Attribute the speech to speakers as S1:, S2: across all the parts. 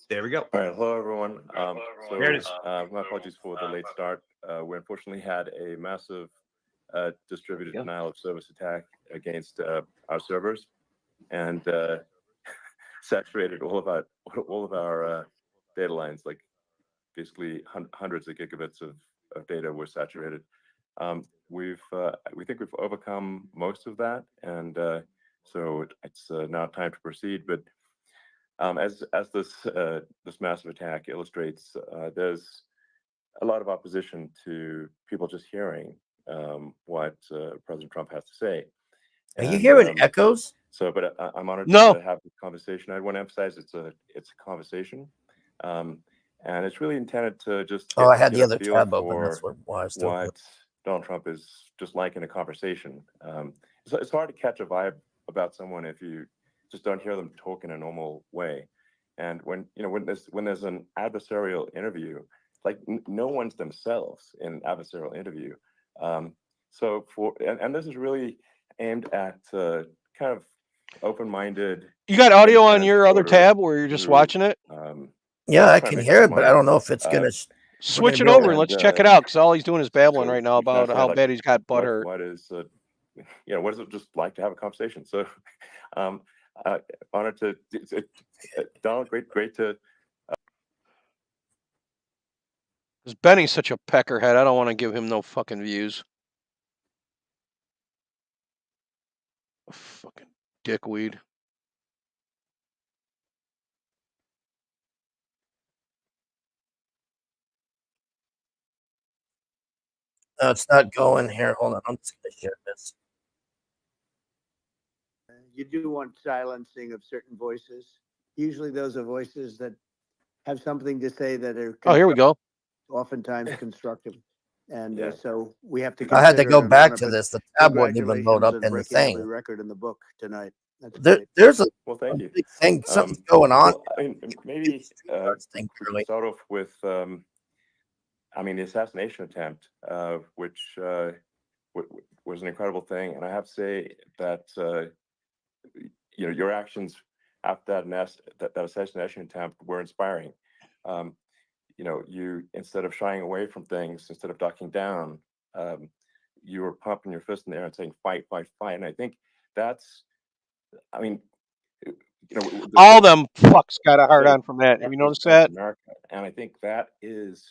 S1: There we go.
S2: All right, hello everyone.
S1: There it is.
S2: My apologies for the late start. We unfortunately had a massive distributed
S1: Yeah.
S2: denial of service attack against our servers, and saturated all of our data lines. Like basically hundreds of gigabits of data were saturated. We think we've overcome most of that, and so it's now time to proceed. But as this massive attack illustrates, there's a lot of opposition to people just hearing what President Trump has to say.
S3: Are you hearing echoes?
S2: But I'm honored
S4: No.
S2: to have this conversation. I want to emphasize it's a conversation, and it's really intended to just
S3: I had the
S2: get a
S3: other
S2: feel
S3: tab open.
S2: for
S3: That's why I was doing
S2: what Donald Trump is just like in a conversation. It's hard to catch a vibe about someone if you just don't hear them talk in a normal way. And when there's an adversarial interview, like no one's themselves in an adversarial interview. So and this is really aimed at kind of open-minded.
S4: You got audio on
S2: independent
S4: your other
S2: voters
S4: tab where you're just
S2: who,
S4: watching it?
S3: Yeah, I
S2: trying to
S3: can
S2: make
S3: hear
S2: up
S3: it, but I
S2: mind.
S3: don't know if it's gonna.
S4: Switch it
S3: be able
S4: over
S3: to-
S4: and let's check it out, because all he's doing is babbling right now
S2: you can
S4: about
S2: ask
S4: how
S2: like,
S4: bad he's got butt hurt.
S2: What is what is it just like to have a conversation? So honored to Donald, great to
S4: Because Benny's such a peckerhead, I don't want to give him no fucking views. Fucking dickweed.
S3: No, it's not going here. Hold on, I'm just gonna share this.
S5: You do want silencing of certain voices. Usually those are voices that have something to say that are
S4: Oh, here we go.
S5: oftentimes constructive. And
S2: Yeah.
S5: So we have to
S3: I had to
S5: consider
S3: go
S5: it an
S3: back
S5: honor,
S3: to
S5: but
S3: this. The tab wouldn't even load
S5: congratulations
S3: up
S5: on
S3: in the
S5: breaking every
S3: thing.
S5: record in the book tonight. That's
S3: There,
S5: great.
S3: there's a
S2: well, thank you.
S3: big thing. Something's going on.
S2: Well, I mean, maybe
S3: Thing,
S2: we
S3: really.
S2: could start off with, the assassination attempt, which was an incredible thing, and I have to say that your actions after that assassination attempt were inspiring. You instead of shying away from things, instead of ducking down, you were pumping your fist in the air and saying fight, fight, fight. And I think that's, I mean,
S4: All them fucks got a hard on from that. Have you noticed that?
S2: America, and I think that is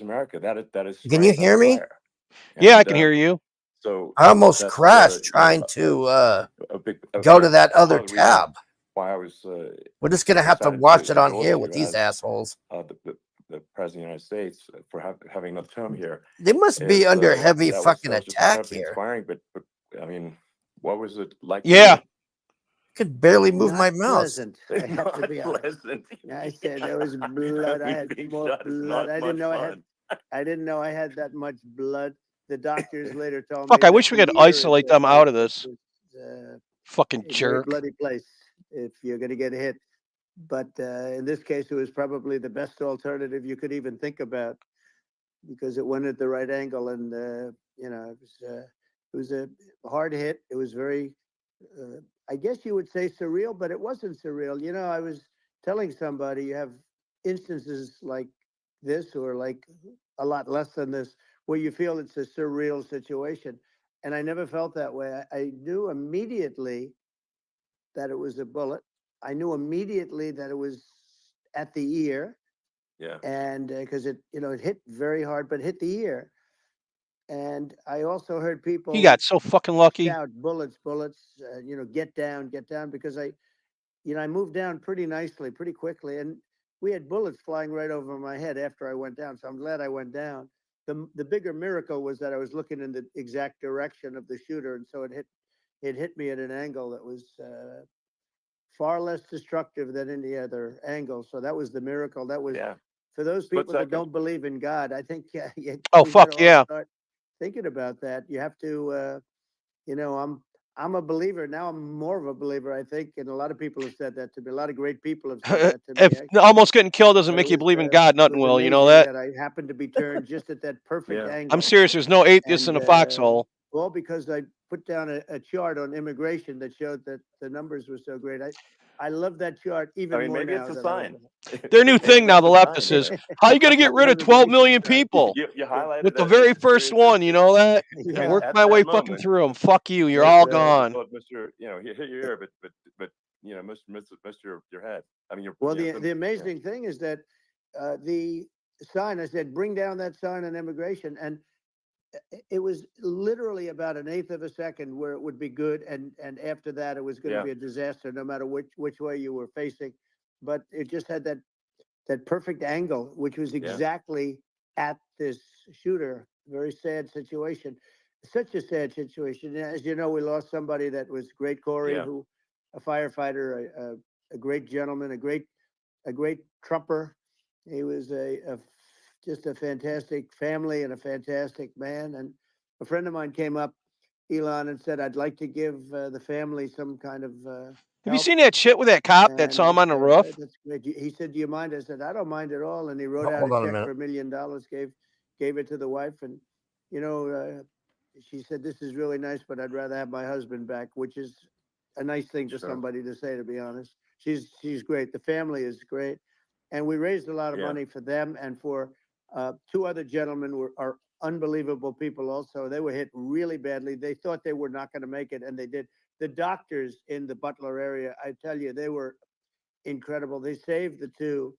S2: America. That is.
S3: Can you
S2: strength
S3: hear
S2: under
S3: me?
S2: fire.
S4: Yeah, I
S2: And,
S4: can hear you.
S2: So
S3: I almost
S2: that's,
S3: crashed trying to go to that other
S2: part of the reason
S3: tab.
S2: why I was.
S3: We're just gonna have to
S2: decided
S3: watch it on
S2: endorse
S3: here
S2: you
S3: with these
S2: as,
S3: assholes.
S2: The president of the United States for having another term here.
S3: They must be
S2: is,
S3: under heavy
S2: that was-
S3: fucking
S2: that was just
S3: attack
S2: incredibly
S3: here.
S2: Inspiring, but I mean, what was it like?
S4: Yeah.
S3: I could barely move
S5: Not
S3: my mouse.
S5: pleasant, I have to be honest.
S2: Pleasant.
S5: I said there was blood. I had
S2: Being
S5: more
S2: shot is
S5: blood.
S2: not
S5: I didn't
S2: much
S5: know
S2: fun.
S5: I didn't know I had that much blood. The doctors later told
S4: Fuck,
S5: me.
S4: I
S5: that
S4: wish we
S5: the
S4: could
S5: ear
S4: isolate
S5: is
S4: them out of this. Fucking
S5: a very
S4: jerk.
S5: bloody place if you're going to get hit. But in this case, it was probably the best alternative you could even think about because it went at the right angle, and it was a hard hit. It was very, I guess you would say surreal, but it wasn't surreal. I was telling somebody you have instances like this, or like a lot less than this, where you feel it's a surreal situation. And I never felt that way. I knew immediately that it was a bullet. I knew immediately that it was at the ear.
S2: Yeah.
S5: And because it hit very hard, but hit the ear. And I also heard people.
S4: He got so fucking lucky.
S5: Shout bullets, bullets. Get down, because I moved down pretty nicely, pretty quickly, and we had bullets flying right over my head after I went down. So I'm glad I went down. The bigger miracle was that I was looking in the exact direction of the shooter, and so it hit me at an angle that was far less destructive than any other angle. So that was the miracle. That was for those people that don't believe in God. I think
S4: oh fuck yeah.
S5: Start thinking about that. You have to. I'm a believer now. I'm more of a believer, I think, and a lot of people have said that to me. A lot of great people have said that to me.
S4: If almost getting killed doesn't
S5: But
S4: make
S5: it
S4: you
S5: was,
S4: believe in God, nothing
S5: it was
S4: will. You know that?
S5: I happened to be turned just at that perfect angle.
S4: I'm serious. There's no atheists in a foxhole.
S5: Well, because I put down a chart on immigration that showed that the numbers were so great. I love that chart even
S2: I mean,
S5: more
S2: maybe
S5: now
S2: it's a
S5: than I
S2: sign.
S4: Their new
S2: Maybe
S4: thing now,
S2: it's
S4: the
S2: a sign,
S4: leftists
S2: you
S4: is
S2: know?
S4: how you gonna get rid of 12 million people
S2: You highlighted
S4: with the
S2: that
S4: very
S2: as
S4: first
S2: serious
S4: one. You know that?
S5: Yeah.
S4: Work
S2: at
S4: my way
S2: that
S4: fucking
S2: moment.
S4: through them. Fuck you. You're
S5: That's
S4: all
S5: right.
S4: gone.
S2: Well, Mr. You know, hit your ear, but you know, missed your head. I mean,
S5: Well,
S2: you know,
S5: the
S2: some- yeah.
S5: amazing thing is that the sign, I said, bring down that sign on immigration. And it was literally about an eighth of a second where it would be good. And after that, it was going to
S2: Yeah.
S5: be a disaster, no matter which way you were facing. But it just had that perfect angle, which was exactly at this shooter. Very sad situation. Such a sad situation. As you know, we lost somebody that was great, Corey,
S2: Yeah.
S5: who a firefighter, a great gentleman, a great trumper. He was just a fantastic family and a fantastic man. And a friend of mine came up, Elon, and said, "I'd like to give the family some kind of
S4: Have you
S5: help."
S4: seen that shit with that cop that
S5: And
S4: saw
S5: I
S4: him on the
S5: said,
S4: roof?
S5: "That's great." He said, "Do you mind?" I said, "I don't mind at all." And he wrote out
S3: Hold
S5: a
S3: on a
S5: check
S3: minute.
S5: for $1 million, gave it to the wife. And, you know, she said, "This is really nice, but I'd rather have my husband back," which is a nice thing for
S2: Sure.
S5: somebody to say, to be honest. She's great. The family is great. And we raised a lot of
S2: Yeah.
S5: money for them and for two other gentlemen are unbelievable people also. They were hit really badly. They thought they were not going to make it, and they did. The doctors in the Butler area, I tell you, they were incredible. They saved the two,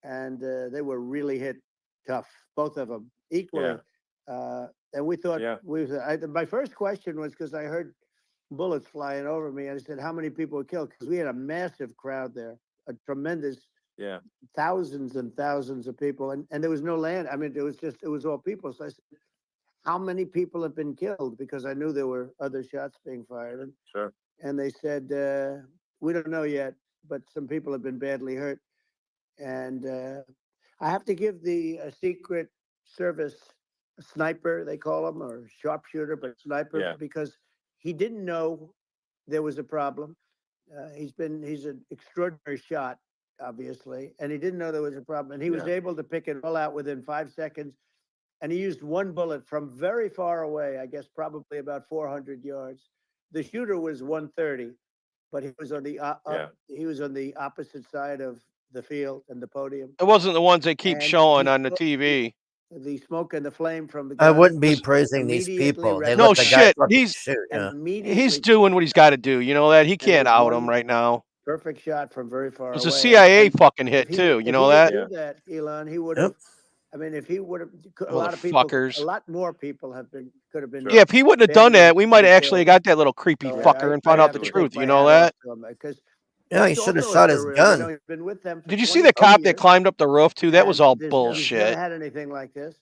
S5: and they were really hit tough, both of them equally. And we thought my first question was because I heard bullets flying over me. I said, "How many people were killed?" Because we had a massive crowd there, a tremendous, thousands and thousands of people, and there was no land. I mean, it was all people. So I said, "How many people have been killed?" Because I knew there were other shots being fired. And,
S2: Sure.
S5: and they said, "We don't know yet, but some people have been badly hurt." And I have to give the Secret Service sniper, they call him, or sharpshooter, but sniper, because he didn't know there was a problem. He's an extraordinary shot, obviously, and he didn't know there was a problem. And he was able to pick it all out within 5 seconds. And he used one bullet from very far away, I guess probably about 400 yards. The shooter was 130, but he was on the opposite side of the field and the podium.
S4: It wasn't the ones they keep
S5: And
S4: showing on the TV.
S5: the smoke and the flame from the
S3: I
S5: gun
S3: wouldn't be praising these
S5: immediately
S3: people. They
S4: No
S3: let the guy
S4: shit.
S3: fucking
S4: He's
S3: shoot. Yeah.
S4: he's doing what he's got to do. You know that he
S5: And it
S4: can't
S5: was
S4: out him
S5: one
S4: right now.
S5: perfect shot from very far
S4: It was a
S5: away.
S4: CIA
S5: And
S4: fucking
S5: if
S4: hit
S5: he
S4: too. You
S5: if
S4: know
S5: he
S4: that?
S5: didn't do that, Elon, he would have.
S3: Yep.
S5: I mean, if he would have, a lot of people, a
S4: Motherfuckers.
S5: lot more people could have been.
S4: Yeah, if he wouldn't have done
S5: badly
S4: that, we might have actually
S5: killed.
S4: got that little creepy
S5: So
S4: fucker and
S5: I
S4: found out
S5: have
S4: the
S5: to
S4: truth.
S5: take
S4: You
S5: my
S4: know
S5: hat
S4: that?
S5: off to him because
S3: Yeah, he
S5: that's
S3: should have
S5: also
S3: shot
S5: a
S3: his
S5: surreal.
S3: gun.
S5: You know, he's been with them for
S4: Did you see the
S5: 20
S4: cop that
S5: years,
S4: climbed up the roof too? That was
S5: and
S4: all
S5: he's never
S4: bullshit.
S5: had anything like this.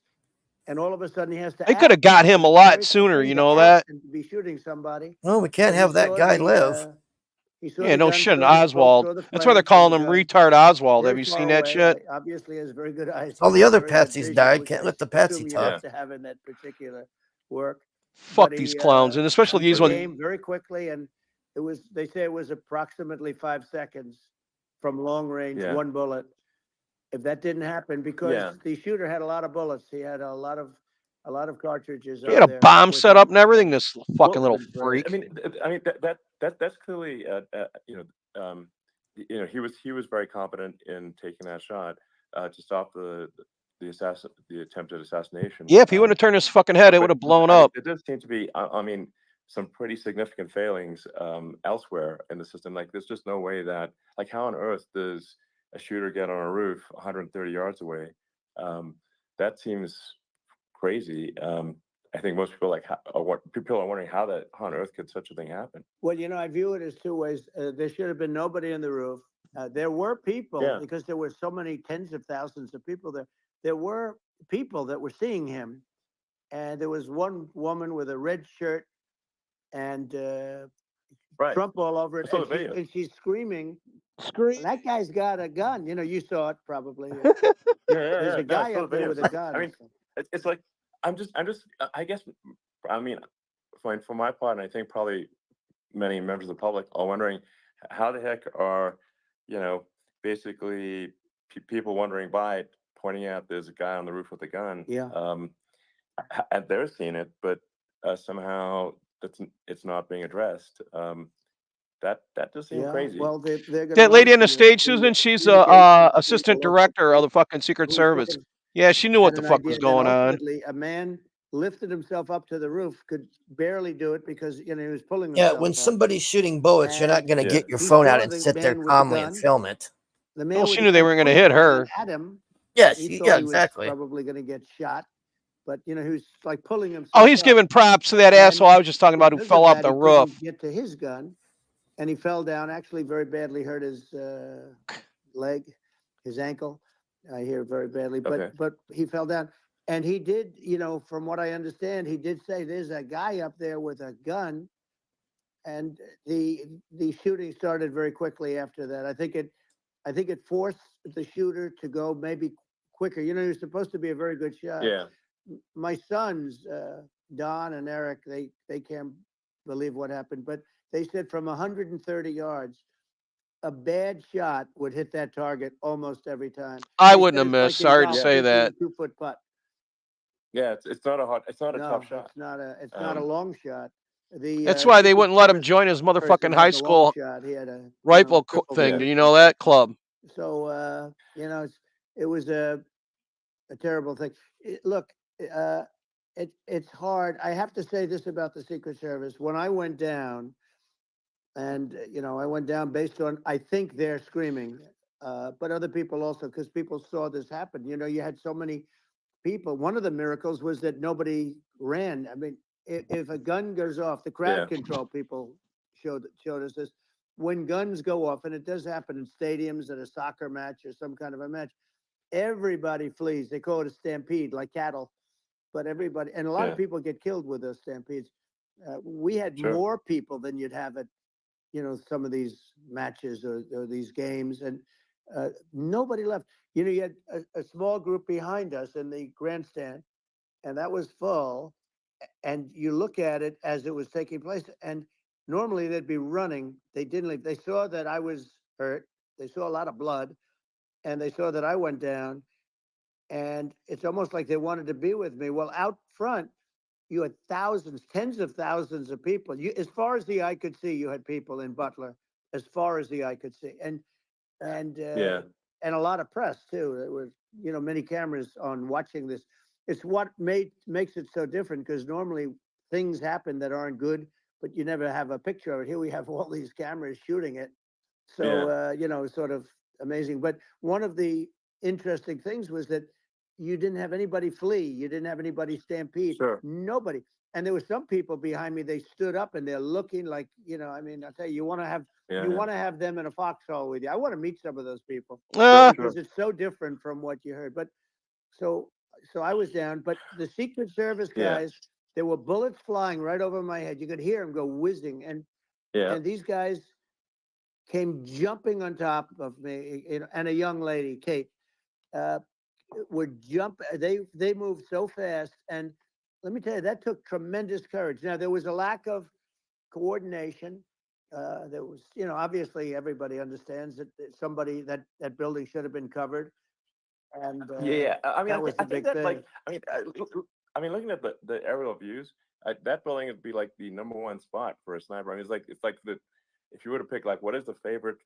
S5: And all of a sudden, he has to.
S4: They could have
S5: act.
S4: got
S5: It
S4: him a
S5: was
S4: lot
S5: very
S4: sooner.
S5: thing
S4: You
S5: to
S4: know
S5: act
S4: that?
S5: and to be shooting somebody.
S3: Well, we can't
S5: But
S3: have that guy live.
S5: he saw
S4: Yeah,
S5: the
S4: no
S5: gun,
S4: shit.
S5: saw the smoke,
S4: Oswald.
S5: saw the
S4: That's why they're
S5: flame from
S4: calling
S5: the
S4: him
S5: gun.
S4: retard Oswald. Have
S5: Very
S4: you
S5: far
S4: seen that
S5: away.
S4: shit?
S5: Obviously, has very good eyes.
S3: All the other
S5: Very good
S3: patsies
S5: vision,
S3: died.
S5: which
S3: Can't
S5: I
S3: let the patsy
S5: assume you
S3: talk.
S5: have to have in that particular work.
S4: Fuck
S5: But
S4: these
S5: he
S4: clowns, and especially these
S5: took
S4: ones.
S5: aim very quickly, and they say it was approximately 5 seconds from long range, one bullet. If that didn't happen, because the shooter had a lot of bullets, he had a lot of cartridges.
S4: He had a
S5: there
S4: bomb
S5: with
S4: set
S5: him.
S4: up and everything. This fucking
S2: Well,
S4: little
S5: That's right.
S4: freak.
S2: I mean that's clearly you know, he was very competent in taking that shot to stop the attempted assassination.
S4: Yeah, if he wouldn't have turned his fucking head, it would have blown up.
S2: There does seem to be, I mean, some pretty significant failings elsewhere in the system. Like, there's just no way that, like, how on earth does a shooter get on a roof 130 yards away? That seems crazy. I think most people people are wondering how on earth could such a thing happen?
S5: Well, you know, I view it as two ways. There should have been nobody on the roof. There were people because there were so many tens of thousands of people there. There were people that were seeing him, and there was one woman with a red shirt and Trump all over it, and she's screaming. That guy's got a gun. You know, you saw it probably. There's a guy up there with a gun.
S2: I mean, it's like I guess, I mean, for my part, and I think probably many members of the public are wondering how the heck are, you know, basically people wondering by it, pointing out there's a guy on the roof with a gun. And they're seeing it, but somehow it's not being addressed. That just seemed
S5: Yeah,
S2: crazy.
S5: well, they're gonna
S4: That lady on
S5: run
S4: the
S5: from
S4: stage,
S5: the
S4: Susan, she's
S5: communications
S4: a
S5: to
S4: assistant
S5: the local
S4: director of the
S5: police
S4: fucking Secret
S5: who sort
S4: Service.
S5: of
S4: Yeah, she knew what
S5: had
S4: the
S5: an
S4: fuck was
S5: idea. Then
S4: going on.
S5: ultimately, a man lifted himself up to the roof, could barely do it because he was pulling
S3: Yeah,
S5: himself
S3: when
S5: up.
S3: somebody's shooting bullets, you're not
S5: And
S3: going to
S2: Yeah.
S3: get your
S5: he
S3: phone out
S5: saw
S3: and
S5: the
S3: sit there
S5: man with the
S3: calmly and
S5: gun.
S3: film it.
S5: The man
S4: Well,
S5: with
S4: she
S5: the
S4: knew they
S5: gun
S4: weren't going to
S5: pointed
S4: hit
S5: the
S4: her.
S5: gun at him.
S3: Yes,
S5: He thought
S3: yeah,
S5: he was
S3: exactly.
S5: probably going to get shot, but he was like pulling himself
S4: Oh, he's
S5: up.
S4: giving props to that
S5: And
S4: asshole I was just talking about who
S5: because
S4: fell
S5: of
S4: off
S5: that,
S4: the
S5: he
S4: roof.
S5: couldn't get to his gun, and he fell down. Actually, very badly hurt his leg, his ankle. I hear very badly,
S2: Okay.
S5: but he fell down, and he did. From what I understand, he did say there's a guy up there with a gun, and the shooting started very quickly after that. I think it forced the shooter to go maybe quicker. He was supposed to be a very good shot.
S2: Yeah.
S5: My sons, Don and Eric, they can't believe what happened, but they said from 130 yards, a bad shot would hit that target almost every time.
S4: I
S5: They
S4: wouldn't
S5: said
S4: have
S5: it's like
S4: missed.
S5: in
S4: Sorry to
S5: golf,
S4: say
S5: hitting
S4: that.
S5: a 2-foot putt.
S2: Yeah. It's not a
S5: No,
S2: tough shot.
S5: it's not a long shot. The
S4: That's why they
S5: Secret
S4: wouldn't let him
S5: Service
S4: join his
S5: person
S4: motherfucking high
S5: has a long
S4: school
S5: shot. He had a
S4: rifle
S5: triple
S4: thing.
S2: Yeah.
S4: Do you know that club?
S5: So it was a terrible thing. Look, it's hard. I have to say this about the Secret Service. When I went down, and I went down based on I think they're screaming, but other people also because people saw this happen. You had so many people. One of the miracles was that nobody ran. I mean, if a gun goes off, the crowd
S2: Yeah.
S5: control people showed us this. When guns go off, and it does happen in stadiums at a soccer match or some kind of a match, everybody flees. They call it a stampede, like cattle. But everybody, and a lot of
S2: Yeah.
S5: people get killed with those stampedes. We had
S2: Sure.
S5: more people than you'd have at, some of these matches or these games, and nobody left. You had a small group behind us in the grandstand, and that was full. And you look at it as it was taking place, and normally they'd be running. They didn't leave. They saw that I was hurt. They saw a lot of blood, and they saw that I went down. And it's almost like they wanted to be with me. Well, out front, you had thousands, tens of thousands of people. As far as the eye could see, you had people in Butler, as far as the eye could see, and
S2: Yeah.
S5: and a lot of press too. There was many cameras on watching this. It's what makes it so different because normally things happen that aren't good, but you never have a picture of it. Here we have all these cameras shooting it, so sort of amazing. But one of the interesting things was that you didn't have anybody flee. You didn't have anybody stampede.
S2: Sure.
S5: Nobody. And there were some people behind me. They stood up and they're looking like, I mean, I'll tell you, you want to have them in a foxhole with you. I want to meet some of those people
S2: Sure.
S5: because it's so different from what you heard. But so I was down. But the Secret Service
S2: Yeah.
S5: guys, there were bullets flying right over my head. You could hear them go whizzing, and
S2: Yeah.
S5: these guys came jumping on top of me, and a young lady, Kate, would jump. They moved so fast, and let me tell you, that took tremendous courage. Now there was a lack of coordination. There was, obviously everybody understands that somebody that building should have been covered, and
S2: Yeah. I mean,
S5: that was
S2: I
S5: the
S2: think
S5: big
S2: that
S5: thing.
S2: I mean, looking at the aerial views, that building would be like the #1 spot for a sniper. I mean, it's like if you were to pick like what is the favorite,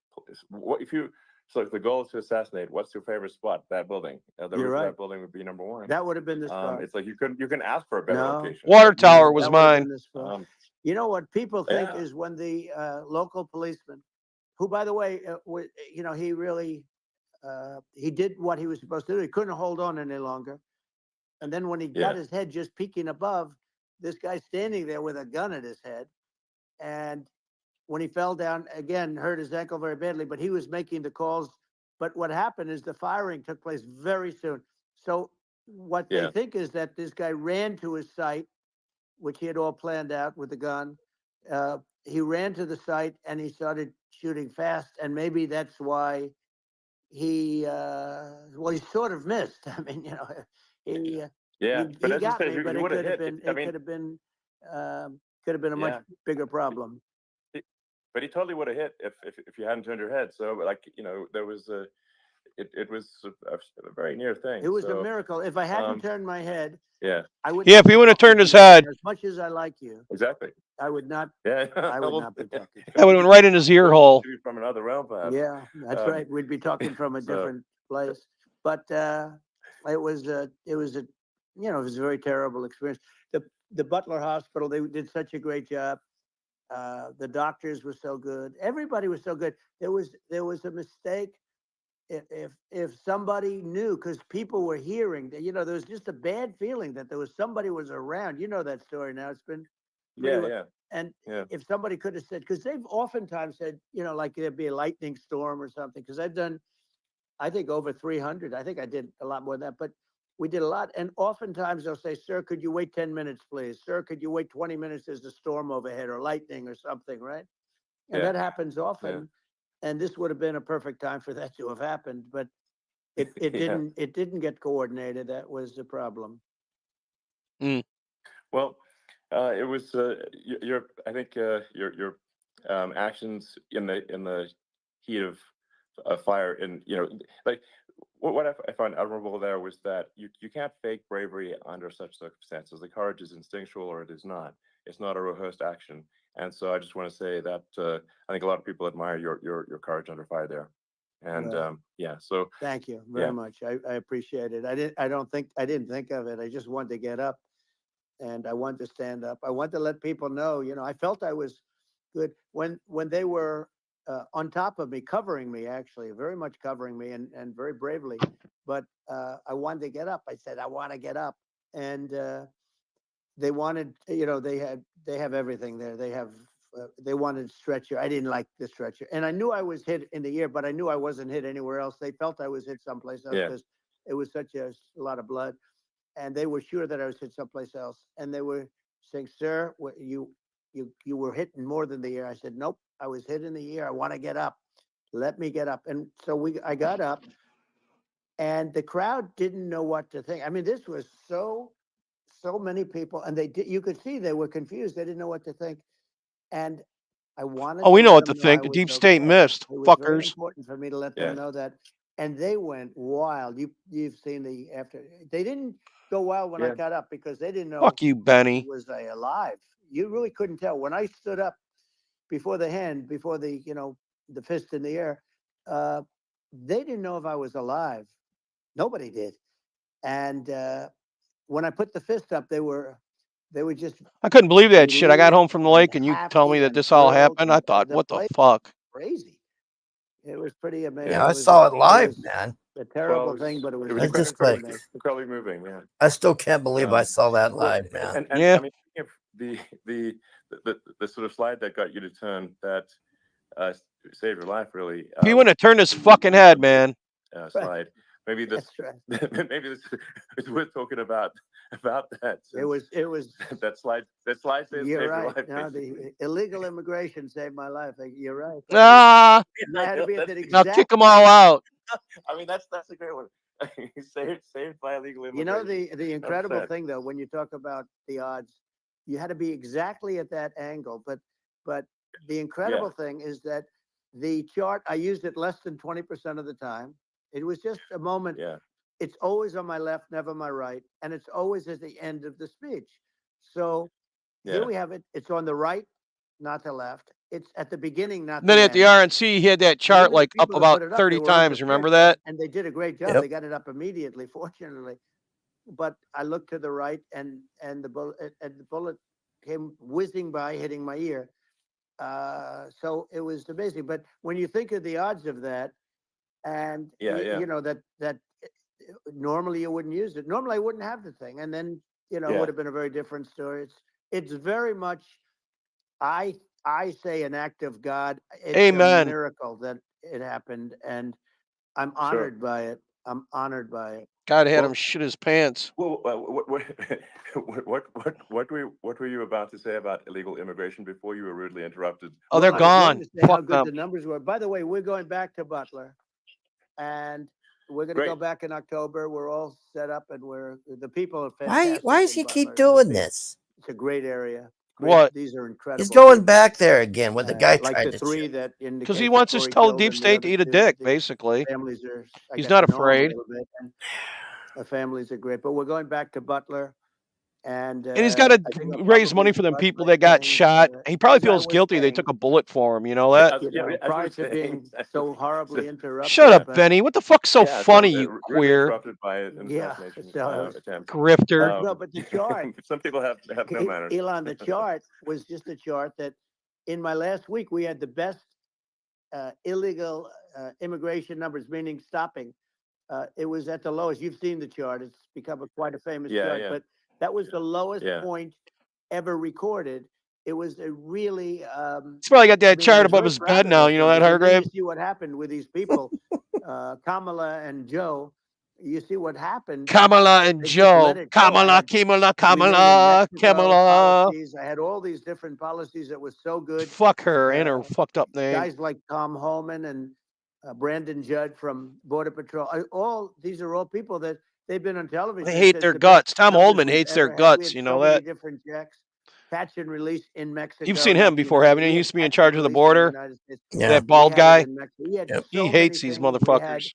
S2: what if you so if the goal is to assassinate, what's your favorite spot? That building, the
S5: You're
S2: roof of
S5: right.
S2: that building would be #1.
S5: That would have been the spot.
S2: It's like you can ask for a better
S5: No.
S2: location.
S4: Water tower was
S5: That would have
S4: mine.
S5: been the spot.
S2: Um,
S5: You know what people think
S2: Yeah.
S5: is when the local policeman, who by the way, he really he did what he was supposed to do. He couldn't hold on any longer. And then when he got
S2: Yeah.
S5: his head just peeking above, this guy standing there with a gun at his head. And when he fell down, again, hurt his ankle very badly, but he was making the calls. But what happened is the firing took place very soon. So what they
S2: Yeah.
S5: think is that this guy ran to his site, which he had all planned out with the gun. He ran to the site and he started shooting fast. And maybe that's why he sort of missed. I mean, he
S2: Yeah. But
S5: he
S2: as you
S5: got
S2: said,
S5: me,
S2: he
S5: but it
S2: would have
S5: could have
S2: hit.
S5: been
S2: I mean,
S5: could have been a much
S2: yeah.
S5: bigger problem.
S2: But he totally would have hit if you hadn't turned your head. So like there was it was a very near thing.
S5: It was a
S2: So,
S5: miracle. If I hadn't
S2: um,
S5: turned my head,
S2: yeah,
S5: I would.
S4: Yeah,
S5: not
S4: if
S5: be
S4: he wouldn't have
S5: talking
S4: turned
S5: to
S4: his
S5: you, man.
S4: head,
S5: As much as I like you,
S2: exactly.
S5: I would not.
S2: Yeah,
S5: I would
S2: well,
S5: not be talking.
S4: I would have went right in his ear hole.
S2: maybe from another realm, perhaps.
S5: Yeah, that's
S2: Um,
S5: right. We'd be talking from a
S2: so,
S5: different place. But it was a, it was a, you know, it was a very terrible experience. The Butler Hospital, they did such a great job. The doctors were so good. Everybody was so good. There was a mistake. If somebody knew, because people were hearing that, you know, there was just a bad feeling that there was somebody was around. You know that story now. It's been pretty
S2: yeah,
S5: well.
S2: yeah,
S5: And
S2: yeah,
S5: if somebody could have said, because they've oftentimes said, you know, like there'd be a lightning storm or something. Because I've done, I think over 300. I think I did a lot more than that, but we did a lot. And oftentimes they'll say, "Sir, could you wait 10 minutes, please? Sir, could you wait 20 minutes? There's a storm overhead or lightning or something," right? And
S2: yeah,
S5: that happens
S2: yeah,
S5: often. And this would have been a perfect time for that to have happened, but
S2: yeah.
S5: it didn't get coordinated. That was the problem.
S2: Well, it was your. I think your actions in the heat of fire, and like what I found admirable there was that you can't fake bravery under such circumstances. The courage is instinctual, or it is not. It's not a rehearsed action. And so I just want to say that I think a lot of people admire your courage under fire there. And
S5: Well,
S2: yeah, so
S5: thank you
S2: yeah,
S5: very much. I appreciate it. I didn't think of it. I just wanted to get up and I wanted to stand up. I wanted to let people know, you know, I felt I was good when they were on top of me, covering me, actually, very much covering me and very bravely. But I wanted to get up. I said, I want to get up. And they wanted, you know, they have everything there. They wanted stretcher. I didn't like the stretcher. And I knew I was hit in the ear, but I knew I wasn't hit anywhere else. They felt I was hit someplace else
S2: yeah,
S5: because it was such a lot of blood, and they were sure that I was hit someplace else. And they were saying, "Sir, you were hit in more than the ear." I said, "Nope, I was hit in the ear. I want to get up. Let me get up." And so I got up, and the crowd didn't know what to think. I mean, this was so many people, and you could see they were confused. They didn't know what to think, and I wanted
S4: Oh,
S5: to
S4: we know
S5: let
S4: what to
S5: them know I
S4: think. The
S5: was
S4: deep state
S5: okay.
S4: missed.
S5: It was very
S4: Fuckers.
S5: important for me to let them
S2: yeah,
S5: know that, and they went wild. You've seen the after. They didn't go wild when I
S2: yeah,
S5: got up because they didn't know
S4: Fuck you, Benny.
S5: was I alive. You really couldn't tell when I stood up before the hand, before the the fist in the air. Uh, they didn't know if I was alive. Nobody did. And when I put the fist up, they were just
S4: I couldn't believe that shit. I got
S5: relieved
S4: home from the
S5: and
S4: lake and you tell me
S5: happy
S4: that
S5: and
S4: this all
S5: thrilled,
S4: happened. I
S5: and
S4: thought,
S5: the
S4: what the
S5: place
S4: fuck?
S5: was crazy. It was pretty amazing.
S2: yeah.
S3: Yeah, I saw it live, man.
S5: a
S2: Well,
S5: terrible thing, but it
S2: it
S5: was
S2: was
S3: It's just
S2: incredibly,
S3: like
S5: amazing.
S2: incredibly moving. Yeah.
S3: I still can't believe I
S2: Um,
S3: saw that
S2: well,
S3: live, man.
S2: and
S4: Yeah.
S2: I mean, speaking of the sort of slide that got you to turn that saved your life, really.
S4: If he wouldn't have turned his fucking head, man.
S5: Right.
S2: Slide. Maybe this,
S5: That's right.
S2: maybe this is worth talking about that.
S5: It was
S2: That slide saved
S5: you're
S2: your
S5: right.
S2: life.
S5: No,
S2: Basically.
S5: the illegal immigration saved my life. You're right.
S4: Ah,
S5: I had to be at that
S4: now
S5: exact.
S4: kick them all out.
S2: I mean, that's a great one. saved by illegal
S5: You know,
S2: immigration.
S5: the incredible
S2: sad.
S5: thing though, when you talk about the odds, you had to be exactly at that angle. But the incredible thing is that the chart, I used it less than 20% of the time. It was just a moment.
S2: Yeah.
S5: It's always on my left, never my right, and it's always at the end of the speech. So here
S2: Yeah.
S5: we have it. It's on the right, not the left. It's at the beginning, not
S4: Then
S5: the
S4: at the
S5: end.
S4: RNC, he had that
S5: And
S4: chart
S5: even the
S4: like up
S5: people that
S4: about
S5: put it up, they
S4: 30
S5: were
S4: times. Remember
S5: unprepared,
S4: that?
S5: and they did a great job.
S3: Yep.
S5: They got it up immediately, fortunately. But I looked to the right, and the bullet came whizzing by, hitting my ear. So it was amazing. But when you think of the odds of that, and
S2: Yeah.
S5: you know that normally you wouldn't use it. Normally I wouldn't have the thing, and then it
S2: Yeah.
S5: would have been a very different story. It's very much, I say, an act of God. It's a
S4: Amen.
S5: miracle that it happened, and I'm
S2: Sure.
S5: honored by it. I'm honored by it.
S4: God had
S2: Well-
S4: him shit his pants.
S2: Well, what were you about to say about illegal immigration before you were rudely interrupted?
S4: Oh, they're
S5: I was going
S4: gone.
S5: to say how
S4: Fuck
S5: good
S4: them.
S5: the numbers were. By the way, we're going back to Butler, and we're going to go
S2: Great.
S5: back in October. We're all set up, and the people are
S3: Why?
S5: fantastic.
S3: Why does
S5: in
S3: he keep
S5: Butler.
S3: doing this?
S5: It's a great area. great.
S4: What?
S5: These are incredible.
S3: He's going
S5: people.
S3: back there again when the guy
S5: Like
S3: tried
S5: the
S3: to
S5: three
S3: shoot.
S5: that in the
S4: Because he
S5: case
S4: wants
S5: of
S4: us to
S5: Corey
S4: tell the deep
S5: Tilden,
S4: state to eat a dick,
S5: the
S4: basically.
S5: families are. I
S4: He's
S5: got
S4: not
S5: to know 'em a
S4: afraid.
S5: little bit, and the families are great. But we're going back to Butler, and
S4: And he's got to
S5: I think I'll
S4: raise money
S5: probably
S4: for them
S5: start
S4: people
S5: by
S4: that got
S5: saying,
S4: shot. He probably
S5: as I
S4: feels
S5: was
S4: guilty. They
S5: saying,
S4: took a bullet for him. You know that?
S5: you know,
S2: as
S5: prior
S2: we're
S5: to
S2: saying,
S5: being so horribly
S4: Shut
S5: interrupted,
S4: up,
S5: but
S4: Benny. What the fuck's so
S2: yeah,
S4: funny,
S2: so
S4: you
S2: rudely
S4: queer
S2: interrupted by an
S5: yeah,
S2: assassination
S5: so
S2: attempt.
S4: grifter?
S5: no, but the chart,
S2: Some people have no manners.
S5: Elon, the chart was just a chart that in my last week we had the best illegal immigration numbers, meaning stopping. It was at the lowest. You've seen the chart. It's become quite a famous
S2: Yeah,
S5: chart,
S2: yeah.
S5: but that was the lowest
S2: Yeah.
S5: point ever recorded. It was a really,
S4: He's probably got
S5: I
S4: that
S5: mean, I
S4: chart
S5: was
S4: above
S5: very
S4: his
S5: proud
S4: bed
S5: of
S4: now.
S5: those
S4: You know that,
S5: numbers. And then
S4: Hargrave?
S5: you see what happened with these people, Kamala and Joe. You see what happened.
S4: Kamala and
S5: They just let
S4: Joe.
S5: it go. I
S4: Kamala,
S5: had
S4: Kamala,
S5: we made in
S4: Kamala,
S5: Mexico
S4: Kamala.
S5: policies. I had all these different policies that was so good.
S4: Fuck her and her
S5: Uh,
S4: fucked up name.
S5: Guys like Tom Holman and Brandon Judd from Border Patrol. All these are all people that they've been on television.
S4: They
S5: and
S4: hate
S5: said
S4: their
S5: the best
S4: guts. Tom
S5: numbers
S4: Holdman
S5: we've
S4: hates their
S5: ever had. We
S4: guts.
S5: had
S4: You
S5: so
S4: know
S5: many
S4: that?
S5: different checks. Catch and release in Mexico.
S4: You've seen him before,
S5: 1900.
S4: haven't you?
S5: We
S4: He
S5: had
S4: used to be in
S5: catch and
S4: charge of the
S5: release in the
S4: border.
S5: United States.
S3: Yeah.
S4: That
S5: We
S4: bald
S5: had it
S4: guy.
S5: in Mexico. We had
S3: Yep.
S5: so
S4: He
S5: many
S4: hates these
S5: things. We had
S4: motherfuckers.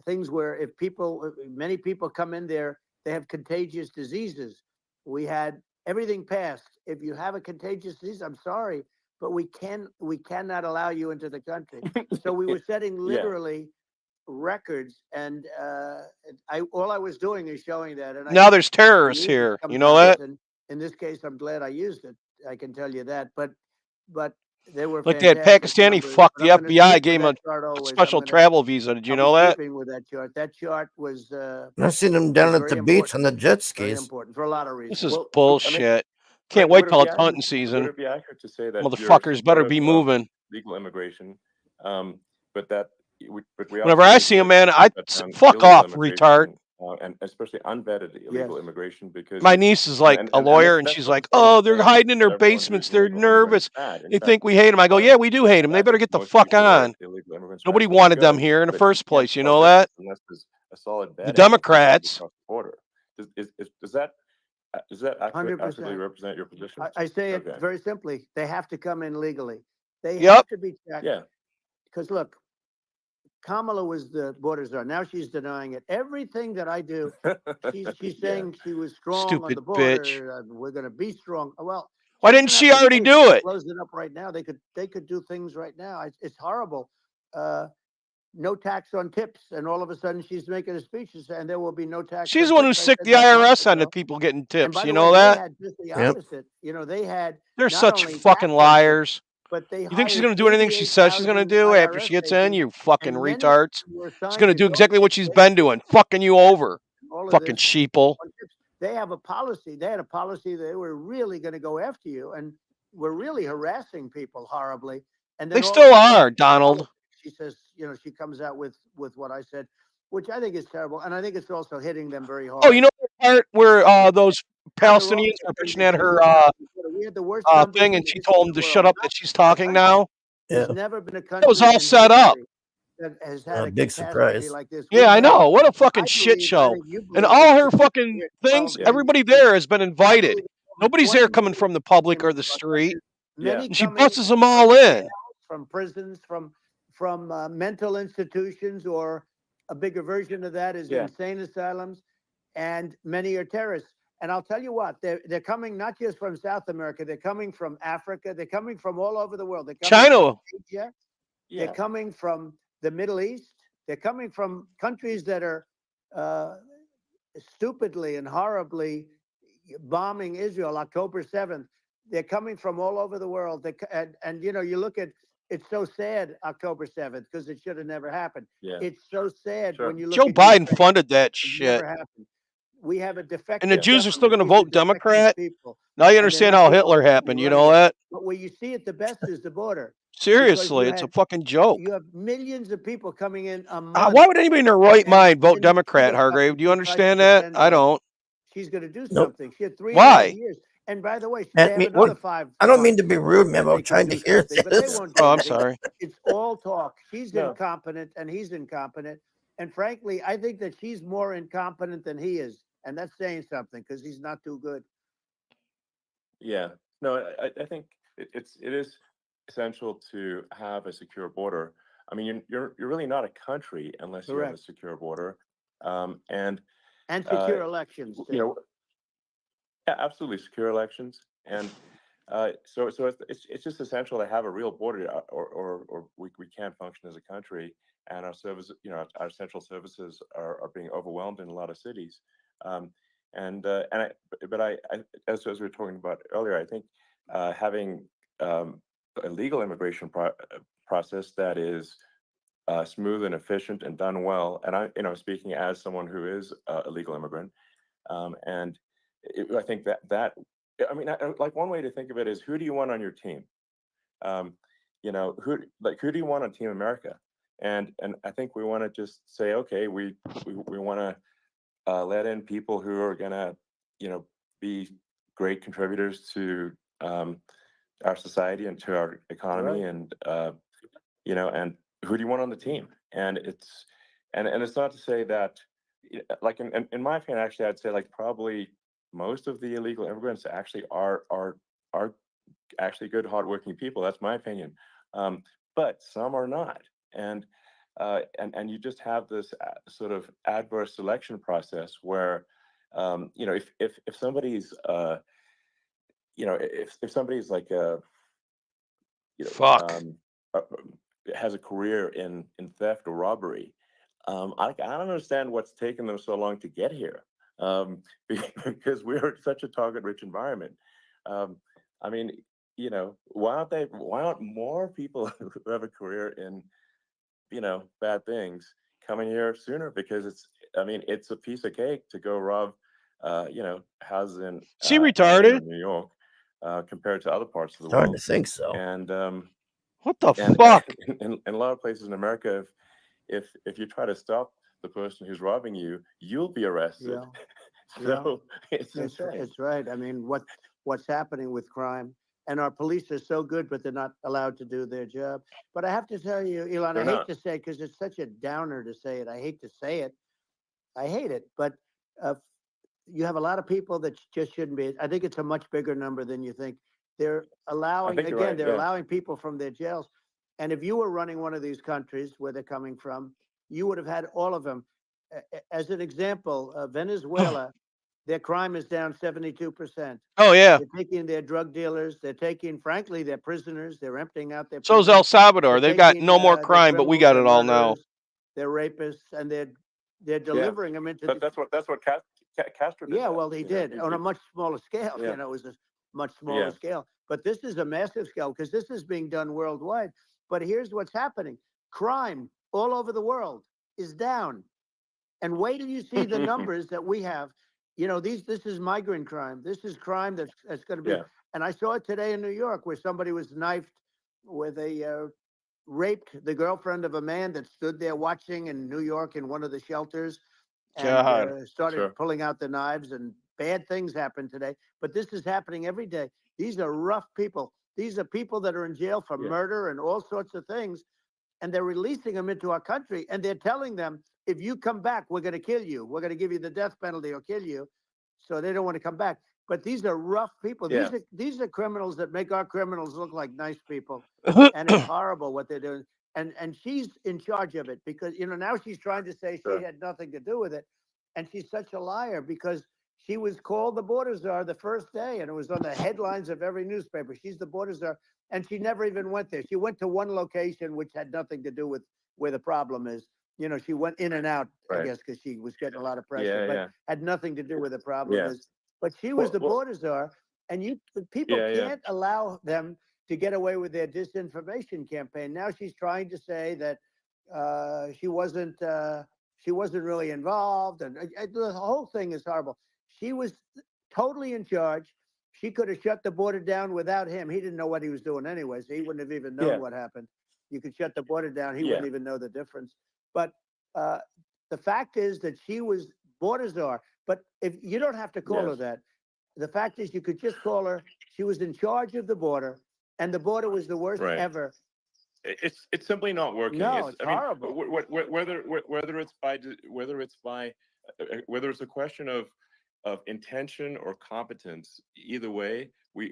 S5: things where if people, many people come in there, they have contagious diseases. We had everything passed. If you have a contagious disease, I'm sorry, but we cannot allow you into the country. So we were setting
S2: Yeah.
S5: literally records, and all I was doing is showing that. And
S4: Now there's
S5: I
S4: terrorists
S5: used it
S4: here. You know
S5: sometimes,
S4: that?
S5: and in this case, I'm glad I used it. I can tell you that. But they were
S4: Like that
S5: fantastic
S4: Pakistani
S5: numbers.
S4: fuck,
S5: But
S4: the
S5: I'm going to
S4: FBI
S5: sleep
S4: gave
S5: with
S4: him
S5: that chart
S4: a
S5: always.
S4: special travel visa. Did you
S5: I'll be
S4: know that?
S5: sleeping with that chart. That chart was
S3: I've seen him down
S5: was
S3: at the
S5: very
S3: beach on the
S5: important.
S3: jet
S5: Very
S3: skis.
S5: important for a lot of
S4: This
S5: reasons.
S4: is
S2: Well, I mean,
S4: bullshit.
S2: I
S4: Can't
S2: mean,
S4: wait
S2: would it
S4: till
S2: be
S4: it's
S2: accurate?
S4: hunting
S2: Would
S4: season.
S2: it be accurate to say that you're
S4: Motherfuckers better
S2: supportive
S4: be
S2: of
S4: moving.
S2: legal immigration, but that but we
S4: Whenever
S2: also
S4: I
S2: need
S4: see him,
S2: to
S4: man, I
S2: cut down
S4: fuck
S2: illegal
S4: off, retard.
S2: immigration, and especially unvetted illegal
S5: Yes.
S2: immigration, because
S4: My niece is like a lawyer, and
S2: that's
S4: she's
S2: not
S4: like,
S2: the same as
S4: "Oh, they're
S2: saying
S4: hiding in their
S2: that everyone
S4: basements.
S2: who's
S4: They're
S2: an illegal immigrant
S4: nervous.
S2: is bad. In
S4: They
S2: fact,
S4: think we hate them." I go, "Yeah, we do hate them. They
S2: I
S4: better
S2: think
S4: get the
S2: most
S4: fuck
S2: people are
S4: on."
S2: illegal immigrants are
S4: Nobody
S2: actually pretty
S4: wanted them
S2: good,
S4: here in the
S2: but
S4: first
S2: you can't
S4: place. You
S2: tell
S4: know
S2: the
S4: that?
S2: difference unless there's a solid
S4: The
S2: vetting
S4: Democrats.
S2: across the border. Does that accurately
S5: 100%.
S2: represent your position?
S5: I say it
S2: Okay.
S5: very simply. They have to come in legally. They
S4: Yep.
S5: have to be checked.
S2: Yeah.
S5: Because look, Kamala was the border czar. Now she's denying it. Everything that I do, she's
S2: Yeah.
S5: saying she was strong on
S4: Stupid
S5: the
S4: bitch.
S5: border. We're going to be strong. Well,
S4: Why
S5: doesn't
S4: didn't
S5: have
S4: she
S5: to
S4: already
S5: stay.
S4: do
S5: She could
S4: it?
S5: close it up right now. They could do things right now. It's horrible. No tax on tips, and all of a sudden she's making a speech and there will be no tax.
S4: She's
S5: on
S4: the one who
S5: tips. I
S4: sicked
S5: said
S4: the
S5: that months
S4: IRS on the
S5: ago.
S4: people getting
S5: And
S4: tips.
S5: by
S4: You
S5: the
S4: know
S5: way,
S4: that?
S5: they had just the
S3: Yep.
S5: opposite. You know, they had
S4: They're
S5: not
S4: such
S5: only
S4: fucking
S5: tax on tips,
S4: liars.
S5: but they
S4: You think she's
S5: hired
S4: gonna do anything she says she's gonna
S5: 88,000
S4: do after she
S5: IRS
S4: gets in?
S5: agents,
S4: You fucking
S5: and many of
S4: retards.
S5: them were
S4: She's
S5: assigned
S4: gonna
S5: to
S4: do
S5: go
S4: exactly what she's been doing, fucking you over.
S5: all of
S4: Fucking
S5: this
S4: sheeple.
S5: on tips. They have a policy. They had a policy that they were really going to go after you, and were really harassing people horribly. And then
S4: They
S5: all
S4: still
S5: of a sudden,
S4: are, Donald.
S5: she says, she comes out with what I said, which I think is terrible, and I think it's also hitting them very hard.
S4: Oh, you know the part where those
S5: They're all
S4: Palestinians were
S5: different
S4: bitching at
S5: because
S4: her
S5: we had the worst numbers
S4: thing,
S5: in
S4: and
S5: the
S4: she
S5: history
S4: told
S5: of
S4: him
S5: the
S4: to shut
S5: world.
S4: up that she's talking now?
S5: There's
S3: Yeah.
S5: never been a
S4: It was
S5: country
S4: all
S5: in
S4: set up.
S5: history that has had a
S3: Big
S5: catastrophe
S3: surprise.
S5: like this.
S4: Yeah,
S5: We've
S4: I
S5: had,
S4: know. What a fucking
S5: I
S4: shit show.
S5: think you
S4: And
S5: believe
S4: all
S5: this,
S4: her
S5: but
S4: fucking
S5: we had
S4: things,
S5: 12 million
S4: everybody
S5: people.
S4: there has been
S5: I
S4: invited.
S5: believe over
S4: Nobody's
S5: 20
S4: there coming from the public
S5: came
S4: or the
S5: across
S4: street.
S5: this. Many
S4: And she
S5: coming
S4: busts them all in.
S5: from prisons, from mental institutions, or a bigger version of that is
S2: Yeah.
S5: insane asylums, and many are terrorists. And I'll tell you what, they're coming not just from South America, they're coming from Africa, they're coming from all over the world. They're coming
S4: China.
S5: from Asia,
S2: Yeah.
S5: they're coming from the Middle East, they're coming from countries that are stupidly and horribly bombing Israel October 7th. They're coming from all over the world. And you look at, it's so sad October 7th because it should have never happened.
S2: Yeah.
S5: It's so sad
S2: Sure.
S5: when you look
S4: Joe
S5: at
S4: Biden
S5: Ukraine.
S4: funded that
S5: It
S4: shit.
S5: never happened. We have a defective
S4: And the Jews are still
S5: government.
S4: going to
S5: These are
S4: vote
S5: defective
S4: Democrat.
S5: people.
S4: Now you
S5: And they're
S4: understand
S5: not
S4: how
S5: people
S4: Hitler
S5: who should be
S4: happened. You
S5: running
S4: know
S5: it.
S4: that?
S5: But where you see it the best is the border.
S4: Seriously,
S5: you
S4: it's a
S5: had-
S4: fucking joke.
S5: You have millions of people coming in a month.
S4: Why would anybody in their right
S5: And
S4: mind vote
S5: in the
S4: Democrat,
S5: Senate,
S4: Hargrave? Do you
S5: she tried to
S4: understand that?
S5: defend
S4: I
S5: her.
S4: don't.
S5: She's going to do
S3: Nope.
S5: something. She had 3.5
S4: Why?
S5: years. And by the way,
S3: And
S5: they have
S3: me-
S5: another
S3: what-
S5: 5.
S3: I don't mean to be rude,
S5: that
S3: man.
S5: they
S3: I'm
S5: could
S3: trying to
S5: do
S3: hear
S5: something, but they
S3: this.
S5: won't do
S4: Oh, I'm
S5: anything.
S4: sorry.
S5: It's all talk. She's
S2: No.
S5: incompetent and he's incompetent. And frankly, I think that she's more incompetent than he is. And that's saying something because he's not too good.
S2: Yeah. No, I think it is essential to have a secure border. I mean, you're really not a country unless you have a
S5: Correct.
S2: secure border, and
S5: And
S2: uh,
S5: secure elections
S2: you
S5: too.
S2: know, yeah, absolutely secure elections, and so it's just essential to have a real border, or we can't function as a country, and our service, our central services are being overwhelmed in a lot of cities, um, and as we were talking about earlier, I think having a legal immigration process that is smooth and efficient and done well, and speaking as someone who is a legal immigrant, and I think I mean, like one way to think of it is, who do you want on your team? Um, who do you want on Team America? And I think we want to just say, okay, we want to let in people who are gonna, be great contributors to our society and to our economy,
S5: Right.
S2: and and who do you want on the team? And it's not to say that, like in my opinion, actually, I'd say like probably most of the illegal immigrants actually are actually good, hardworking people. That's my opinion. But some are not, and you just have this sort of adverse selection process where, if somebody's if somebody's like you know
S4: Fuck.
S2: uh, has a career in theft or robbery, I don't understand what's taken them so long to get here, because we're such a target-rich environment. Um, I mean, why aren't more people who have a career in, bad things coming here sooner? Because I mean, it's a piece of cake to go rob, houses in,
S4: Is he
S2: L.A. or
S4: retarded?
S2: New York, compared to other parts of the
S3: Hard to
S2: world.
S3: think so.
S2: And
S4: What the
S2: and
S4: fuck?
S2: in a lot of places in America, if you try to stop the person who's robbing you, you'll be arrested.
S5: Yeah. Yeah.
S2: So it's
S5: It's
S2: insane.
S5: it's right. I mean, what's happening with crime, and our police are so good, but they're not allowed to do their job. But I have to tell you, Elon, I
S2: They're
S5: hate
S2: not.
S5: to say, because it's such a downer to say it. I hate to say it. I hate it, but uh, you have a lot of people that just shouldn't be. I think it's a much bigger number than you think. They're
S2: I
S5: allowing,
S2: think you're
S5: again,
S2: right.
S5: they're
S2: Yeah.
S5: allowing people from their jails. And if you were running one of these countries where they're coming from, you would have had all of them. As an example, Venezuela, their crime is down 72%.
S4: Oh yeah.
S5: They're taking their drug dealers. They're taking, frankly, their prisoners. They're emptying out their
S4: So's El
S5: prisons.
S4: Salvador.
S5: They're
S4: They've got
S5: taking
S4: no more
S5: their
S4: crime, but we
S5: criminals,
S4: got
S5: their
S4: it all now.
S5: murderers, their rapists, and they're
S2: Yeah.
S5: delivering them into
S2: But
S5: the.
S2: that's what Castro did.
S5: Yeah,
S2: That.
S5: well, he did on a much smaller scale.
S2: Yeah.
S5: It was a much smaller
S2: Yeah.
S5: scale. But this is a massive scale because this is being done worldwide. But here's what's happening: crime all over the world is down. And wait till you see the numbers that we have. This is migrant crime. This is crime that's going to be.
S2: Yeah.
S5: And I saw it today in New York where somebody was knifed with raped the girlfriend of a man that stood there watching in New York in one of the shelters, and
S4: God.
S5: started
S2: Sure.
S5: pulling out the knives, and bad things happen today. But this is happening every day. These are rough people. These are people that are in jail for
S2: Yeah.
S5: murder and all sorts of things, and they're releasing them into our country, and they're telling them, if you come back, we're going to kill you. We're going to give you the death penalty or kill you. So they don't want to come back. But these are rough people.
S2: Yeah.
S5: These are criminals that make our criminals look like nice people, and it's horrible what they're doing. And she's in charge of it because now she's trying to say she
S2: Sure.
S5: had nothing to do with it, and she's such a liar because she was called the border czar the first day, and it was on the headlines of every newspaper. She's the border czar, and she never even went there. She went to one location which had nothing to do with where the problem is. She went in and out, I
S2: Right.
S5: guess, because she was getting a lot of pressure,
S2: Yeah.
S5: but
S2: Yeah.
S5: had nothing to do where the problem
S2: Yeah.
S5: is. But she was the
S2: Well.
S5: border czar, and people
S2: Yeah. Yeah.
S5: can't allow them to get away with their disinformation campaign. Now she's trying to say that she wasn't really involved, and the whole thing is horrible. She was totally in charge. She could have shut the border down without him. He didn't know what he was doing anyway, so he wouldn't have even known
S2: Yeah.
S5: what happened. You could shut the border down; he
S2: Yeah.
S5: wouldn't even know the difference. But uh, the fact is that she was border czar. But if you don't have to call her
S2: Yes.
S5: that, the fact is you could just call her. She was in charge of the border, and the border was the worst
S2: Right.
S5: ever.
S2: It's simply not working.
S5: No, it's
S2: I mean,
S5: horrible.
S2: whether it's by whether it's a question of intention or competence. Either way, we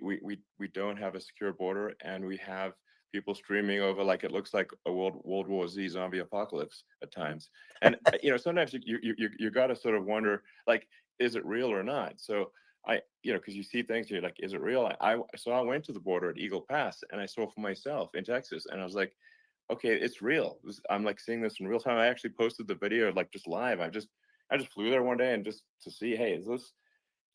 S2: don't have a secure border, and we have people streaming over like it looks like a World War Z zombie apocalypse at times. And sometimes you got to sort of wonder, like, is it real or not? So because you see things, you're like, is it real? So I went to the border at Eagle Pass, and I saw for myself in Texas, and I was like, okay, it's real. I'm like seeing this in real time. I actually posted the video like just live. I just flew there one day and just to see, hey,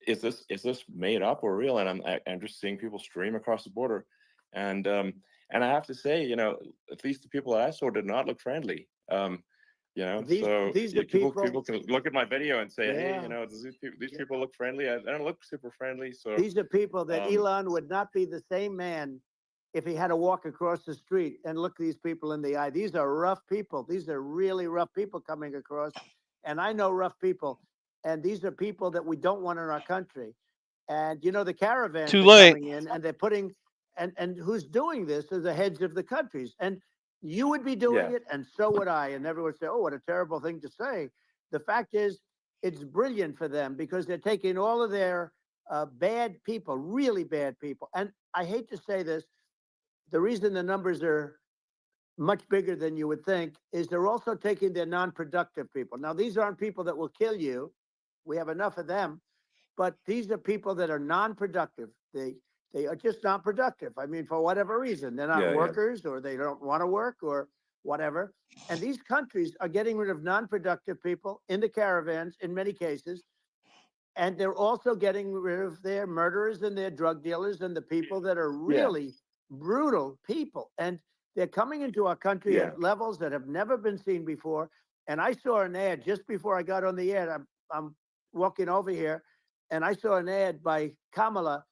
S2: is this made up or real? And I'm just seeing people stream across the border, and I have to say, at least the people I saw did not look friendly. So
S5: These are
S2: people
S5: people.
S2: can look at my video and say, hey,
S5: Yeah.
S2: these people look friendly. I don't look super friendly. So
S5: These are people that
S2: um,
S5: Elon would not be the same man if he had to walk across the street and look these people in the eye. These are rough people. These are really rough people coming across. And I know rough people. And these are people that we don't want in our country. And the caravans
S4: Too
S5: are
S4: late.
S5: coming in, and they're putting, and who's doing this are the heads of the countries. And you would be doing
S2: Yeah.
S5: it, and so would I. And everyone would say, oh, what a terrible thing to say. The fact is, it's brilliant for them because they're taking all of their bad people, really bad people. And I hate to say this, the reason the numbers are much bigger than you would think is they're also taking their non-productive people. Now, these aren't people that will kill you. We have enough of them, but these are people that are non-productive. They are just not productive. I mean, for whatever reason, they're not
S2: Yeah, yeah.
S5: workers, or they don't want to work, or whatever. And these countries are getting rid of non-productive people in the caravans in many cases. And they're also getting rid of their murderers and their drug dealers and the people that are really brutal people. And they're coming into our country
S2: Yeah.
S5: at levels that have never been seen before. And I saw an ad just before I got on the air. I'm walking over here, and I saw an ad by Kamala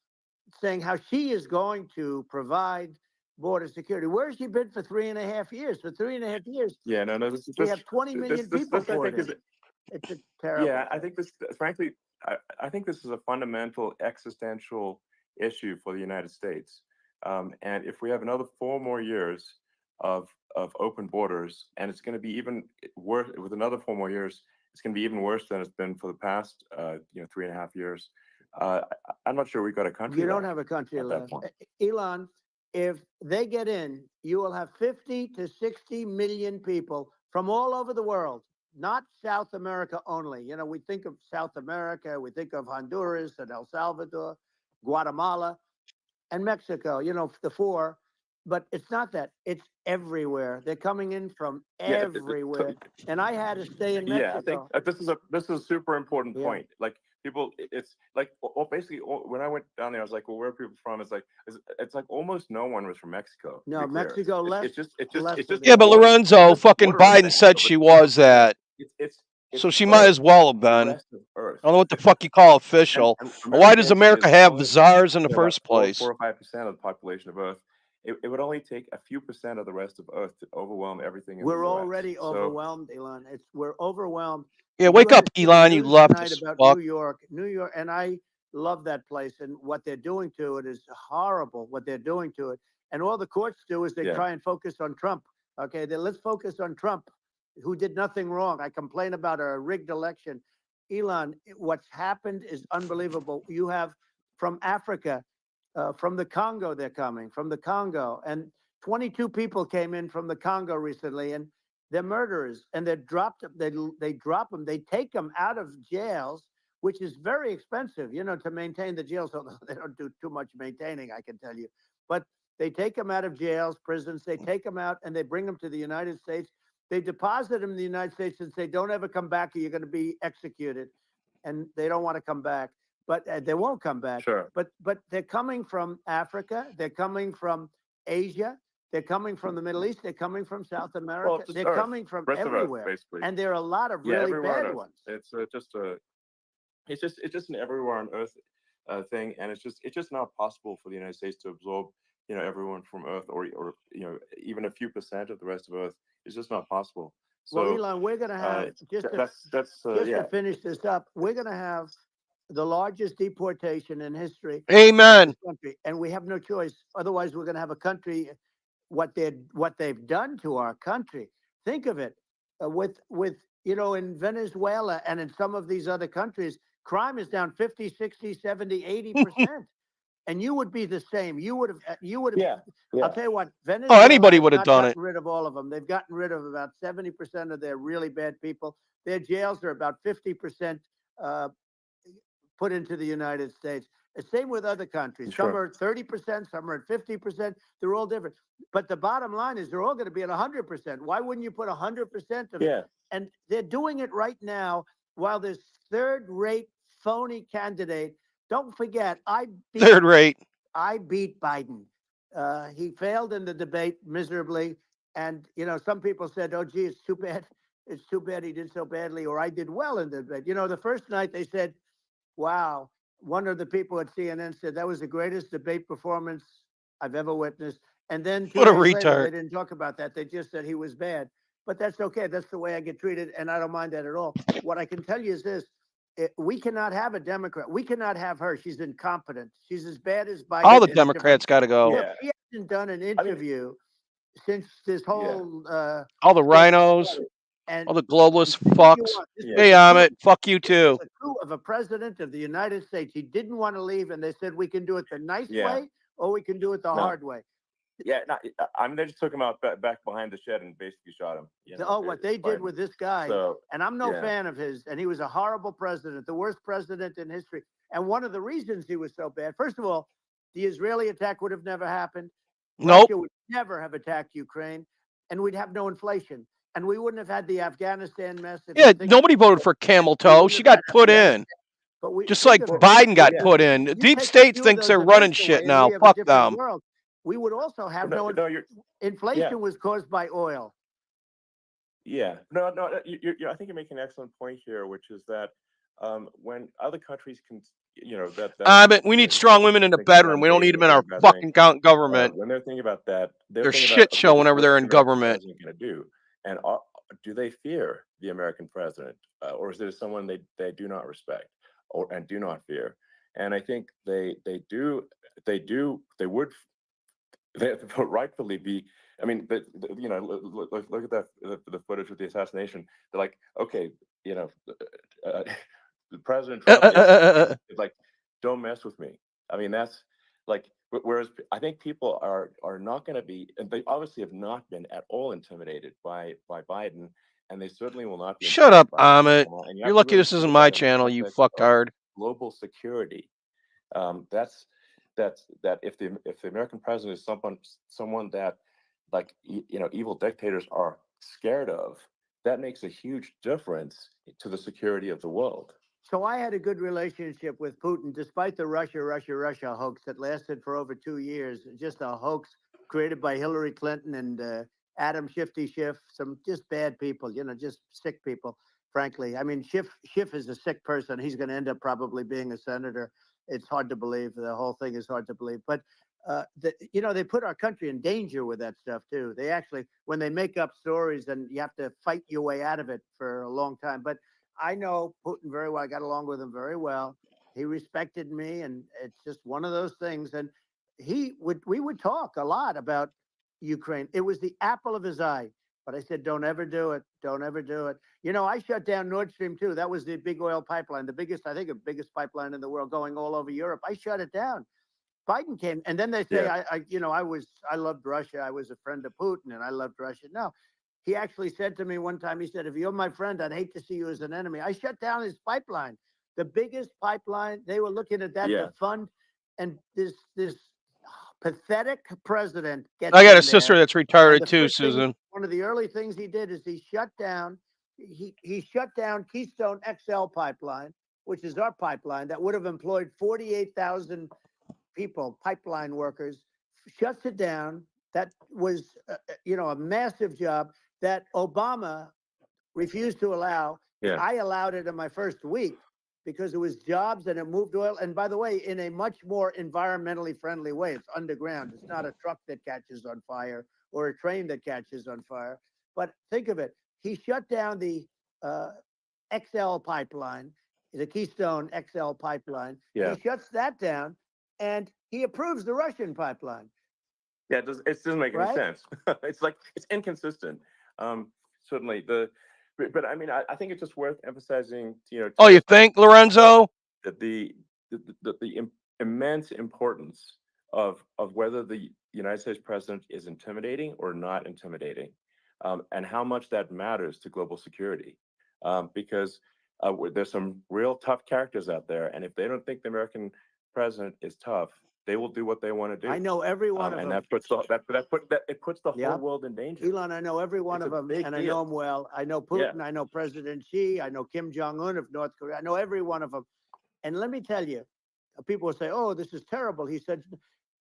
S5: saying how she is going to provide border security. Where has she been for 3.5 years? For 3.5 years,
S2: Yeah, no, this is
S5: we
S2: just
S5: have 20 million people
S2: this I
S5: poured
S2: think
S5: in.
S2: is
S5: It's a terrible.
S2: yeah, I think this, frankly, I think this is a fundamental existential issue for the United States. And if we have another 4 more years of open borders, and it's going to be even worse with another 4 more years, it's going to be even worse than it's been for the past 3.5 years. I'm not sure we've got a country.
S5: You don't
S2: left
S5: have a country
S2: at that
S5: left.
S2: point.
S5: Elon, if they get in, you will have 50 to 60 million people from all over the world, not South America only. We think of South America, we think of Honduras and El Salvador, Guatemala, and Mexico, the four. But it's not that. It's everywhere. They're coming in from
S2: Yeah,
S5: everywhere. And I had to stay in
S2: yeah, I think
S5: Mexico.
S2: this is a super important
S5: Yeah.
S2: point. Like people, it's like basically when I went down there, I was like, well, where are people from? It's like almost no one was from Mexico. To
S5: No,
S2: be clear.
S5: Mexico less.
S2: It's just
S5: less
S2: it's
S5: than
S2: just
S4: Yeah, but
S2: border-
S4: Lorenzo,
S2: just
S4: fucking
S2: border of
S4: Biden
S2: Mexico,
S4: said
S2: but
S4: she was that.
S2: it's
S4: So she might as well have
S2: the
S4: been.
S2: rest of Earth.
S4: I don't know what the fuck you call official.
S2: And
S4: Why does America
S2: is
S4: have
S2: only,
S4: czars in the
S2: about
S4: first place?
S2: 4 or 5% of the population of Earth. It would only take a few percent of the rest of Earth to overwhelm everything in
S5: We're
S2: the US.
S5: already
S2: So,
S5: overwhelmed, Elon. We're overwhelmed.
S4: Yeah,
S5: You
S4: wake
S5: had
S4: up,
S5: to see the
S4: Elon, you
S5: news tonight
S4: leftist
S5: about
S4: fuck.
S5: New York, and I love that place. And what they're doing to it is horrible. What they're doing to it, and all the courts do is they
S2: Yeah.
S5: try and focus on Trump. Okay, let's focus on Trump, who did nothing wrong. I complain about a rigged election. Elon, what's happened is unbelievable. You have from Africa, from the Congo, they're coming from the Congo, and 22 people came in from the Congo recently, and they're murderers, and they drop them. They drop them. They take them out of jails, which is very expensive, to maintain the jails. So they don't do too much maintaining, I can tell you. But they take them out of jails, prisons. They take them out, and they bring them to the United States. They deposit them in the United States and say, "Don't ever come back, or you're going to be executed." And they don't want to come back, but they won't come back.
S2: sure.
S5: But they're coming from Africa. They're coming from Asia. They're coming from the Middle East. They're coming from South America.
S2: just
S5: They're
S2: Earth,
S5: coming from
S2: rest of Earth,
S5: everywhere.
S2: basically.
S5: And there are a lot of
S2: Yeah,
S5: really
S2: everywhere on
S5: bad
S2: Earth.
S5: ones.
S2: It's just an everywhere on Earth thing, and it's just not possible for the United States to absorb everyone from Earth, or even a few percent of the rest of Earth. It's just not possible. So
S5: Well, Elon, we're going to have,
S2: that's
S5: to finish this up, we're going to have the largest deportation in history of
S4: Amen.
S5: this country. And we have no choice. Otherwise, we're going to have a country, what they've done to our country. Think of it, with in Venezuela and in some of these other countries, Crime is down 50, 60, 70, 80%. And you would be the same. You would have,
S2: Yeah.
S5: I'll tell you what,
S4: Oh,
S5: Venezuela
S4: anybody
S5: has
S4: would have
S5: not
S4: done
S5: gotten
S4: it.
S5: rid of all of them. They've gotten rid of about 70% of their really bad people. Their jails are about 50% put into the United States. The same with other countries. Some
S2: Sure.
S5: are 30%, some are at 50%. They're all different. But the bottom line is they're all going to be at 100%. Why wouldn't you put 100% of it?
S2: Yeah.
S5: And they're doing it right now while this third-rate phony candidate. Don't forget,
S4: Third rate.
S5: I beat Biden. He failed in the debate miserably. And, you know, some people said, oh, gee, it's too bad. It's too bad he did so badly, or I did well in the debate. You know, the first night they said, wow, one of the people at CNN said that was the greatest debate performance I've ever witnessed. And then 2
S4: What a
S5: days later,
S4: retard.
S5: they didn't talk about that. They just said he was bad. But that's okay. That's the way I get treated. And I don't mind that at all. What I can tell you is this. We cannot have a Democrat. We cannot have her. She's incompetent. She's as bad as Biden.
S4: All the
S5: in a different-
S4: Democrats got to go.
S2: Yeah.
S5: She hasn't done an interview since this whole
S4: All the rhinos,
S5: and
S4: all the globalist
S5: you
S4: fucks.
S5: want- this
S2: Yeah.
S5: was
S4: Hey,
S5: a coup.
S4: Amit, fuck you
S5: This
S4: too.
S5: was a coup of a president of the United States. He didn't want to leave, and they said we can do it the nice
S2: Yeah.
S5: way or we can do it the
S2: No.
S5: hard way.
S2: Yeah. No, I mean, they just took him out back behind the shed and basically shot him. You know,
S5: Oh, what they did
S2: Biden.
S5: with this guy,
S2: So,
S5: and I'm no
S2: yeah.
S5: fan of his, and he was a horrible president, the worst president in history. And one of the reasons he was so bad, first of all, the Israeli attack would have never happened.
S4: Nope.
S5: Russia would never have attacked Ukraine, and we'd have no inflation. And we wouldn't have had the Afghanistan mess. If
S4: Yeah,
S5: you think
S4: nobody
S5: about
S4: voted
S5: it.
S4: for Camel
S5: We
S4: Toe.
S5: wouldn't
S4: She
S5: have
S4: got
S5: had
S4: put in.
S5: Afghanistan. But we
S4: Just
S5: think
S4: like
S5: of it.
S4: Biden got
S2: Yeah.
S4: put in.
S5: You
S4: Deep
S5: take a
S4: State
S5: few of
S4: thinks
S5: those
S4: they're running
S5: events
S4: shit
S5: away, and
S4: now.
S5: we have a
S4: Fuck
S5: different
S4: them.
S5: world. We would also have
S2: No, you're.
S5: inflation
S2: Yeah.
S5: was caused by oil.
S2: Yeah, no, I think you're making an excellent point here, which is that when other countries can, you know,
S4: But we
S2: you
S4: need
S2: know,
S4: strong women in the
S2: thinking about
S4: bedroom. We don't need
S2: invading
S4: them in
S2: or
S4: our
S2: invading,
S4: fucking government.
S2: when they're thinking about that,
S4: They're
S2: they're thinking
S4: shit
S2: about,
S4: show
S2: okay,
S4: whenever
S2: what's
S4: they're
S2: the
S4: in
S2: American
S4: government.
S2: president going to do, and do they fear the American president, or is it someone they do not respect and do not fear? And I think they would they rightfully be. I mean, you know, look at that the footage of the assassination. They're like, okay, you know, President Trump is like, don't mess with me. I mean, that's like, whereas I think people are not going to be, and they obviously have not been at all intimidated by Biden, and they certainly will not be.
S4: Shut up,
S2: intimidated by
S4: Amit.
S2: Obama. And you
S4: You're
S2: have to
S4: lucky
S2: really
S4: this
S2: think
S4: isn't
S2: about
S4: my
S2: it in the
S4: channel, you
S2: context of
S4: fucktard.
S2: global security. That's that if the American president is someone that, like, you know, evil dictators are scared of, that makes a huge difference to the security of the world.
S5: So I had a good relationship with Putin, despite the Russia hoax that lasted for over 2 years. Just a hoax created by Hillary Clinton and Adam Shifty Schiff, some just bad people, you know, just sick people, frankly. I mean, Schiff is a sick person. He's going to end up probably being a senator. It's hard to believe. The whole thing is hard to believe. But, you know, they put our country in danger with that stuff, too. They actually, when they make up stories, then you have to fight your way out of it for a long time. But I know Putin very well. I got along with him very well. He respected me, and it's just one of those things. And we would talk a lot about Ukraine. It was the apple of his eye. But I said, don't ever do it. Don't ever do it. You know, I shut down Nord Stream 2. That was the big oil pipeline, the biggest, I think, the biggest pipeline in the world going all over Europe. I shut it down. Biden came, and then they say,
S2: Yeah.
S5: I loved Russia. I was a friend of Putin, and I loved Russia. No, he actually said to me one time, he said, if you're my friend, I'd hate to see you as an enemy. I shut down his pipeline, the biggest pipeline. They were looking at that to fund, and this pathetic president gets
S4: I got
S5: in
S4: a sister
S5: there,
S4: that's
S5: and
S4: retarded
S5: the
S4: too,
S5: first thing,
S4: Susan.
S5: one of the early things he did is he shut down Keystone XL pipeline, which is our pipeline that would have employed 48,000 people, pipeline workers, shuts it down. That was, a massive job that Obama refused to allow.
S2: Yeah.
S5: I allowed it in my first week because it was jobs and it moved oil. And by the way, in a much more environmentally friendly way. It's underground. It's not a truck that catches on fire or a train that catches on fire. But think of it. He shut down the XL pipeline, the Keystone XL pipeline.
S2: Yeah.
S5: He shuts that down and he approves the Russian pipeline.
S2: Yeah, it doesn't make any
S5: Right?
S2: sense. It's like, it's inconsistent. Certainly but I mean, I think it's just worth emphasizing,
S4: Oh, you think, Lorenzo?
S2: that the immense importance of whether the United States president is intimidating or not intimidating, and how much that matters to global security, because there's some real tough characters out there, and if they don't think the American president is tough, they will do what they want to do.
S5: I know every one of
S2: and
S5: them.
S2: that puts it puts the whole world in danger.
S5: Elon, I know every one
S2: It's
S5: of
S2: a
S5: them,
S2: big
S5: and I
S2: deal.
S5: know them well. I know Putin, I know President Xi, I know Kim Jong-un of North Korea. I know every one of them. And let me tell you, people will say, oh, this is terrible. He said,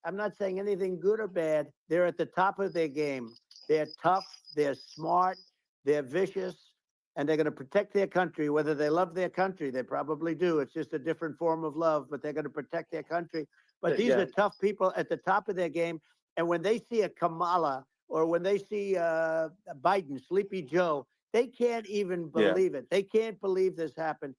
S5: I'm not saying anything good or bad. They're at the top of their game. They're tough, they're smart, they're vicious, and they're going to protect their country, whether they love their country. They probably do. It's just a different form of love, but they're going to protect their country. But these are tough people at the top of their game. And when they see a Kamala or when they see Biden, Sleepy Joe, they can't even believe it. They can't believe this happened.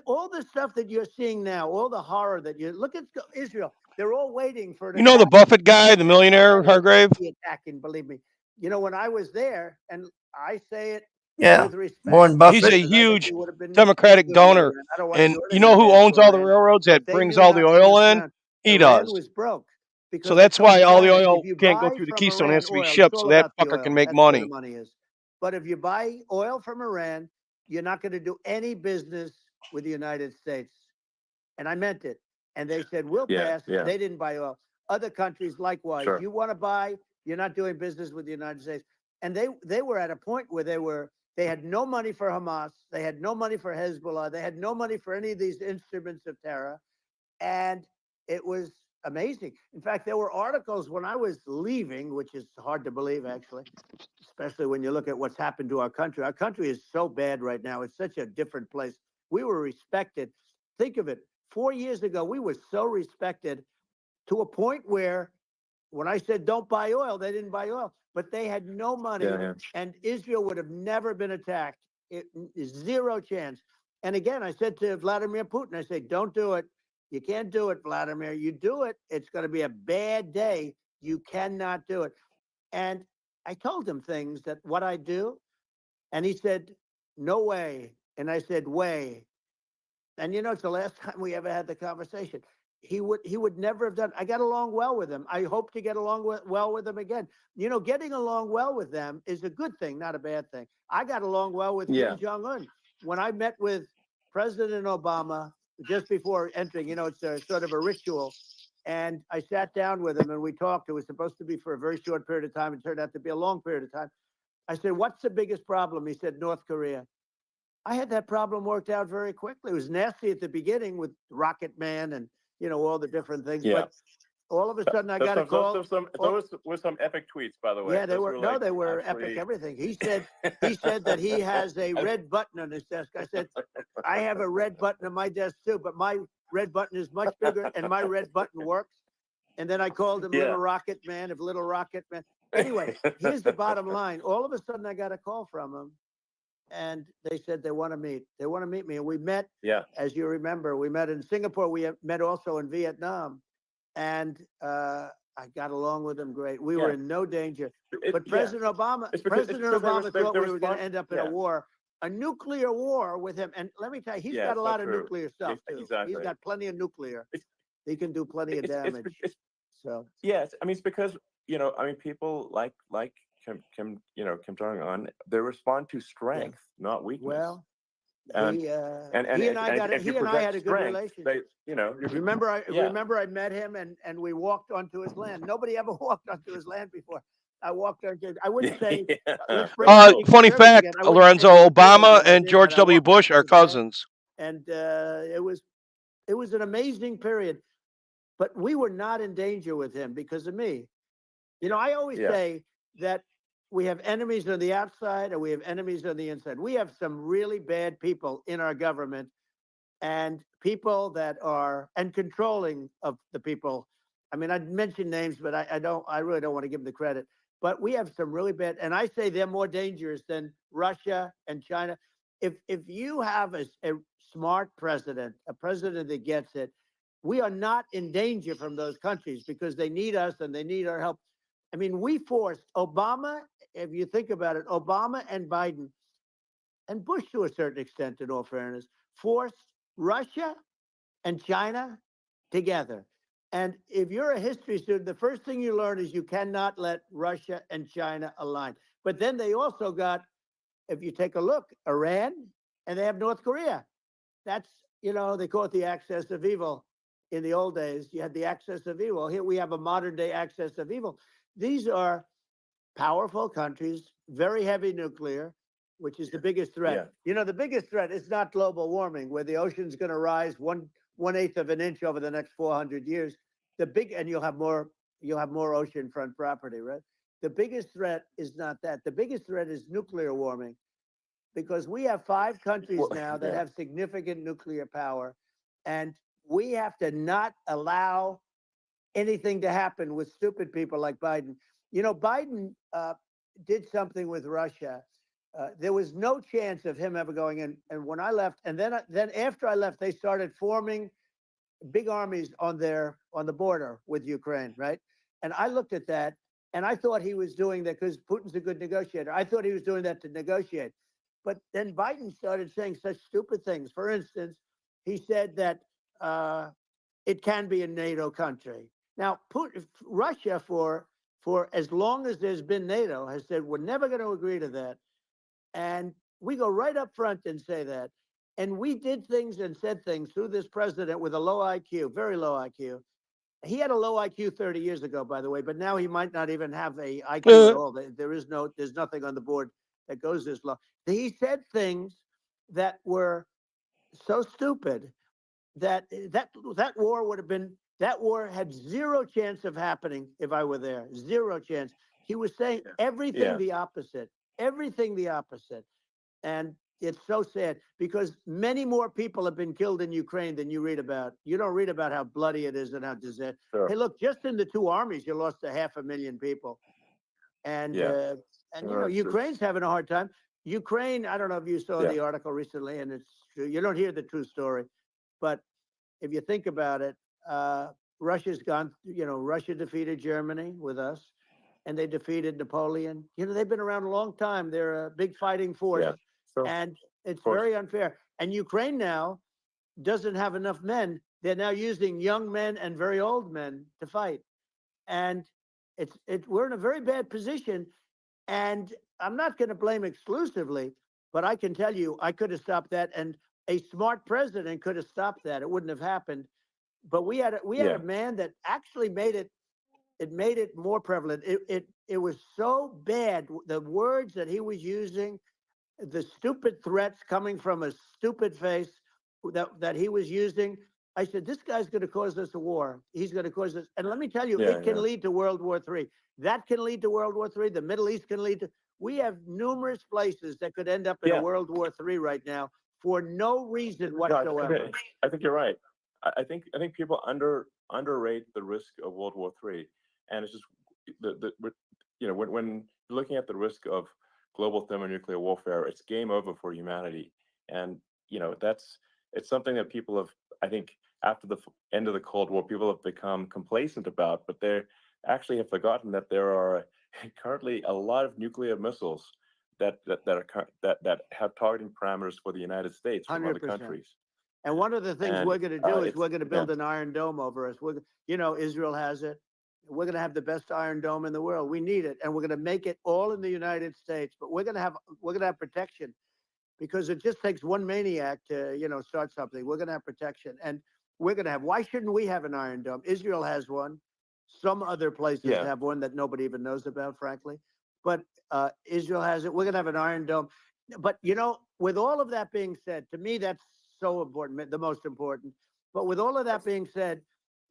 S5: All the stuff that you're seeing now, all the horror that you look at Israel, they're all waiting for an
S4: the Buffett guy, the millionaire, Hargrave?
S5: attacking, believe me. When I was there, and I say it
S3: Yeah,
S5: with respect.
S3: Warren Buffett.
S4: He's a
S5: I think
S4: huge
S5: he would have been
S4: Democratic
S5: good
S4: donor.
S5: with Iran. I don't want to
S4: And
S5: do
S4: you
S5: anything
S4: know who
S5: bad
S4: owns
S5: for
S4: all the
S5: Iran,
S4: railroads
S5: but
S4: that
S5: they
S4: brings
S5: knew
S4: all the
S5: not to
S4: oil
S5: mess
S4: in?
S5: around.
S4: He
S5: Iran
S4: does.
S5: was broke.
S4: So
S5: Because I
S4: that's
S5: told
S4: why all the
S5: Iran,
S4: oil
S5: if you
S4: can't go
S5: buy
S4: through the
S5: from
S4: Keystone. It has
S5: Iran
S4: to be
S5: oil,
S4: shipped
S5: it's
S4: so
S5: all
S4: that
S5: about the
S4: fucker can
S5: oil.
S4: make
S5: That's where the
S4: money.
S5: money is. But if you buy oil from Iran, you're not going to do any business with the United States. And I meant it. And they said, we'll pass. They didn't buy oil. Other countries likewise.
S2: Sure.
S5: You want to buy, you're not doing business with the United States. And they were at a point where they had no money for Hamas. They had no money for Hezbollah. They had no money for any of these instruments of terror. And it was amazing. In fact, there were articles when I was leaving, which is hard to believe, actually, especially when you look at what's happened to our country. Our country is so bad right now. It's such a different place. We were respected. Think of it. 4 years ago, we were so respected to a point where when I said don't buy oil, they didn't buy oil, but they had no money, and Israel would have never been attacked. It is zero chance. And again, I said to Vladimir Putin, I said, don't do it. You can't do it, Vladimir. You do it, it's going to be a bad day. You cannot do it. And I told him things that what I do, and he said, no way. And I said, way. And it's the last time we ever had the conversation. He would never have done. I got along well with him. I hope to get along well with him again. Getting along well with them is a good thing, not a bad thing. I got along well with Kim Jong-un. When I met with President Obama just before entering, it's a sort of a ritual. And I sat down with him and we talked. It was supposed to be for a very short period of time. It turned out to be a long period of time. I said, what's the biggest problem? He said, North Korea. I had that problem worked out very quickly. It was nasty at the beginning with Rocket Man and, all the different things.
S2: Yeah.
S5: But all of a sudden I got a call.
S2: Those were some epic tweets, by the way.
S5: Yeah, they
S2: Those
S5: were. No, they were epic everything. He said that he has a red button on his desk. I said, I have a red button on my desk too, but my red button is much bigger and my red button works. And then I called him Little Rocket Man of Little Rocket Man. Anyway, here's the bottom line. All of a sudden I got a call from him. And they said they want to meet. They want to meet me. And we met, as you remember, we met in Singapore. We met also in Vietnam. And I got along with them great. We were in no danger. But President Obama thought we were going to end up in a war, a nuclear war with him. And let me tell you, he's got a lot of nuclear stuff, too.
S2: Exactly.
S5: He's got plenty of nuclear. He can do plenty of damage.
S2: Yes, I mean, it's because, people like Kim Jong-un, they respond to strength, not weakness.
S5: Well,
S2: and
S5: he and I had a good relationship. Remember I met him and we walked onto his land. Nobody ever walked onto his land before. I walked onto. I wouldn't say.
S4: Funny fact, Lorenzo, Obama and George W. Bush are cousins.
S5: And it was an amazing period, but we were not in danger with him because of me. I always say that we have enemies on the outside and we have enemies on the inside. We have some really bad people in our government and people that are controlling of the people. I mean, I'd mention names, but I really don't want to give them the credit. But we have some really bad, and I say they're more dangerous than Russia and China. If you have a smart president, a president that gets it, we are not in danger from those countries because they need us and they need our help. I mean, we forced Obama, if you think about it, Obama and Biden and Bush to a certain extent, in all fairness, forced Russia and China together. And if you're a history student, the first thing you learn is you cannot let Russia and China align. But then they also got, if you take a look, Iran, and they have North Korea. That's, they call it the axis of evil. In the old days, you had the axis of evil. Here we have a modern day axis of evil. These are powerful countries, very heavy nuclear, which is the biggest threat.
S2: Yeah.
S5: The biggest threat is not global warming, where the ocean's going to rise 1/8 of an inch over the next 400 years. And you'll have more oceanfront property, right? The biggest threat is not that. The biggest threat is nuclear warming, because we have 5 countries now that have significant nuclear power, and we have to not allow anything to happen with stupid people like Biden. Biden did something with Russia. There was no chance of him ever going in. And when I left, and then after I left, they started forming big armies on the border with Ukraine, right? And I looked at that, and I thought he was doing that because Putin's a good negotiator. I thought he was doing that to negotiate. But then Biden started saying such stupid things. For instance, he said that it can be a NATO country. Now, Russia, for as long as there's been NATO, has said we're never going to agree to that. And we go right up front and say that. And we did things and said things through this president with a low IQ, very low IQ. He had a low IQ 30 years ago, by the way, but now he might not even have a IQ at all. There's nothing on the board that goes this low. He said things that were so stupid that war had zero chance of happening if I were there. Zero chance. He was saying everything the opposite. Everything the opposite. And it's so sad because many more people have been killed in Ukraine than you read about. You don't read about how bloody it is and how disastrous.
S2: Sure.
S5: Hey, look, just in the 2 armies, you lost 500,000 people. And Ukraine's having a hard time. Ukraine, I don't know if you saw the article recently, and it's true. You don't hear the true story. But if you think about it, Russia's gone, Russia defeated Germany with us, and they defeated Napoleon. They've been around a long time. They're a big fighting force.
S2: Yeah. Sure.
S5: And it's very unfair. And Ukraine now doesn't have enough men. They're now using young men and very old men to fight. And we're in a very bad position. And I'm not going to blame exclusively, but I can tell you, I could have stopped that. And a smart president could have stopped that. It wouldn't have happened. But we had a man that actually made it more prevalent. It was so bad. The words that he was using, the stupid threats coming from a stupid face that he was using. I said, this guy's going to cause us a war. He's going to cause us. And let me tell you, it can lead to World War III. That can lead to World War III. The Middle East can lead to. We have numerous places that could end up in a World War III right now for no reason whatsoever.
S2: No, I think you're right. I think people underrate the risk of World War III, and it's just when looking at the risk of global thermonuclear warfare, it's game over for humanity. And it's something that people have, I think, after the end of the Cold War, people have become complacent about, but they actually have forgotten that there are currently a lot of nuclear missiles that have targeting parameters for the United States from
S5: 100%.
S2: other countries.
S5: And one of the things we're going to do is we're going to build an Iron Dome over us. Israel has it. We're going to have the best Iron Dome in the world. We need it, and we're going to make it all in the United States. But we're going to have protection, because it just takes one maniac to start something. We're going to have protection, and we're going to have. Why shouldn't we have an Iron Dome? Israel has one. Some other places have one that nobody even knows about, frankly. But Israel has it. We're going to have an Iron Dome. But with all of that being said, to me that's so important, the most important. But with all of that being said,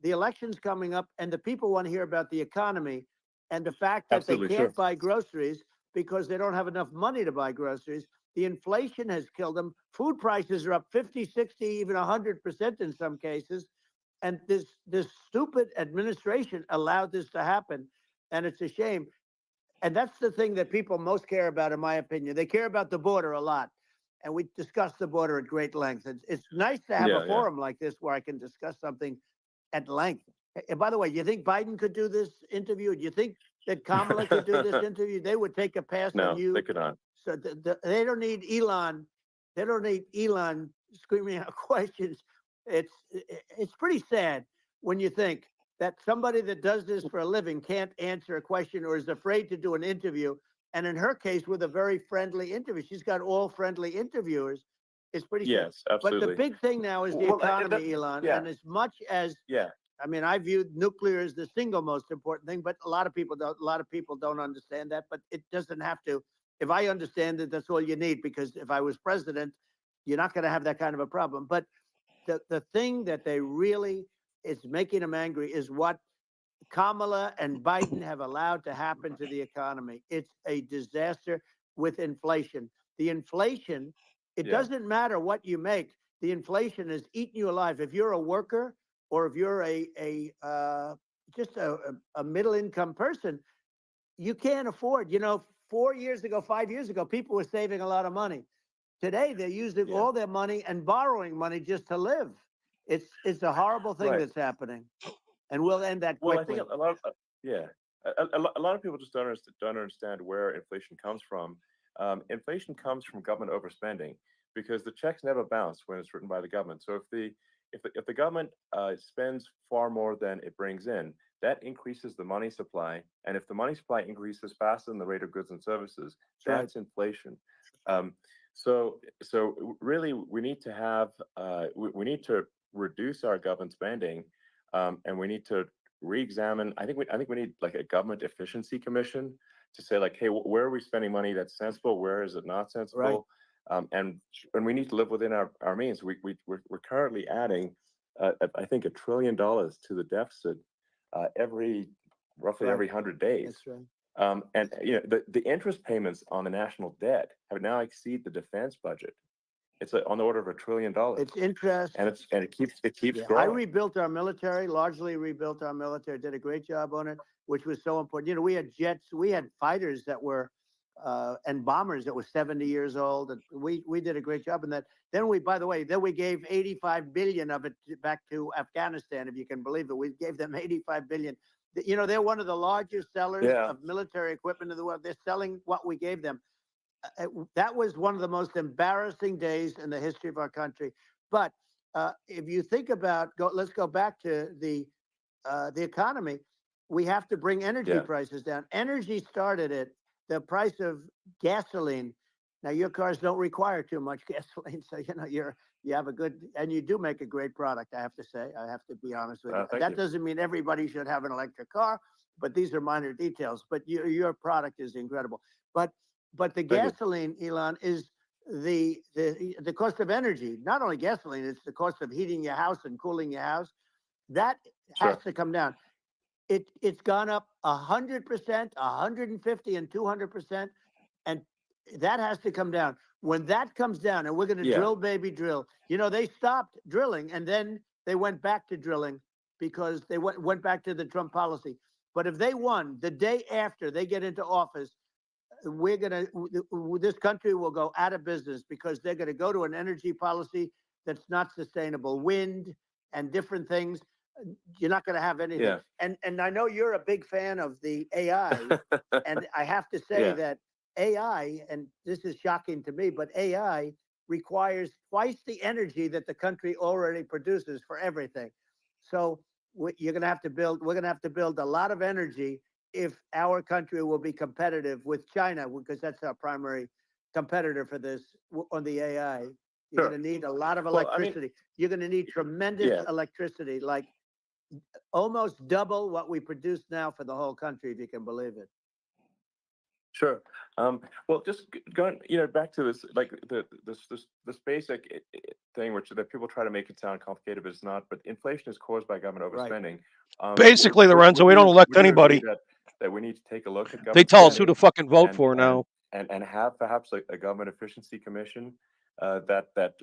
S5: the election's coming up, and the people want to hear about the economy and the fact that they can't buy groceries because they don't have enough money to buy groceries. The inflation has killed them. Food prices are up 50, 60, even 100% in some cases. And this stupid administration allowed this to happen, and it's a shame. And that's the thing that people most care about, in my opinion. They care about the border a lot. And we discussed the border at great length. It's nice to have a forum like this where I can discuss something at length. And by the way, do you think Biden could do this interview? Do you think that Kamala could do this interview? They would take a pass on you.
S2: No, they could not.
S5: So they don't need Elon. They don't need Elon screaming out questions. It's pretty sad when you think that somebody that does this for a living can't answer a question or is afraid to do an interview. And in her case, with a very friendly interview, she's got all friendly interviewers. It's pretty sad.
S2: Yes, absolutely.
S5: But the big thing now is the
S2: Well,
S5: economy, Elon.
S2: yeah.
S5: And as much as
S2: Yeah.
S5: I mean, I view nuclear as the single most important thing, but a lot of people don't. A lot of people don't understand that. But it doesn't have to. If I understand it, that's all you need. Because if I was president, you're not going to have that kind of a problem. But the thing that they really is making them angry is what Kamala and Biden have allowed to happen to the economy. It's a disaster with inflation. The inflation, it
S2: Yeah.
S5: doesn't matter what you make. The inflation is eating you alive. If you're a worker or if you're just a middle income person, you can't afford. 4 years ago, 5 years ago, people were saving a lot of money. Today, they're using
S2: Yeah.
S5: all their money and borrowing money just to live. It's a horrible thing
S2: Right.
S5: that's happening, and we'll end that
S2: Well,
S5: quickly.
S2: I think a lot of a lot of people just don't understand where inflation comes from. Inflation comes from government overspending because the checks never bounce when it's written by the government. So if the government spends far more than it brings in, that increases the money supply, and if the money supply increases faster than the rate of goods and services,
S5: Right.
S2: that's inflation. So really, we need to have we need to reduce our government spending, and we need to re-examine. I think we need like a government efficiency commission to say like, hey, where are we spending money that's sensible? Where is it not sensible? And we need to live within our means. We're currently adding, I think, $1 trillion to the deficit roughly
S5: Right.
S2: every 100 days.
S5: That's right.
S2: And the interest payments on the national debt have now exceed the defense budget. It's on the order of $1 trillion.
S5: It's interest.
S2: And it keeps
S5: Yeah,
S2: growing.
S5: I rebuilt our military, largely rebuilt our military, did a great job on it, which was so important. We had jets, we had fighters that were, and bombers that were 70 years old. And we did a great job in that. Then we gave 85 billion of it back to Afghanistan, if you can believe it. We gave them 85 billion. They're one of the largest sellers of military equipment in the world. They're selling what we gave them. That was one of the most embarrassing days in the history of our country. But if you think about, let's go back to the economy. We have to bring energy prices down. Energy started at the price of gasoline. Now your cars don't require too much gasoline, so you have a good, and you do make a great product. I have to say, I have to be honest with you. That doesn't mean everybody should have an electric car, but these are minor details. But your product is incredible. But the gasoline, Elon, is the cost of energy. Not only gasoline, it's the cost of heating your house and cooling your house. That has to come down. It's gone up 100%, 150, and 200%, and that has to come down. When that comes down, and we're going to drill, baby, drill. They stopped drilling, and then they went back to drilling because they went back to the Trump policy. But if they won the day after they get into office, this country will go out of business because they're going to go to an energy policy that's not sustainable. Wind and different things. You're not going to have anything. And I know you're a big fan of the AI, and I have to say that AI, and this is shocking to me, but AI requires twice the energy that the country already produces for everything. So we're going to have to build a lot of energy if our country will be competitive with China, because that's our primary competitor for this on the AI. You're going to need a lot of electricity. You're going to need tremendous electricity, like almost double what we produce now for the whole country, if you can believe it.
S2: Sure. Well, just going, back to this, like this basic thing, that people try to make it sound complicated, but it's not. But inflation is caused by government overspending.
S4: Basically, Lorenzo, we don't elect anybody.
S2: That we need to take a look at government.
S4: They tell us who to fucking vote for now,
S2: and have perhaps a government efficiency commission that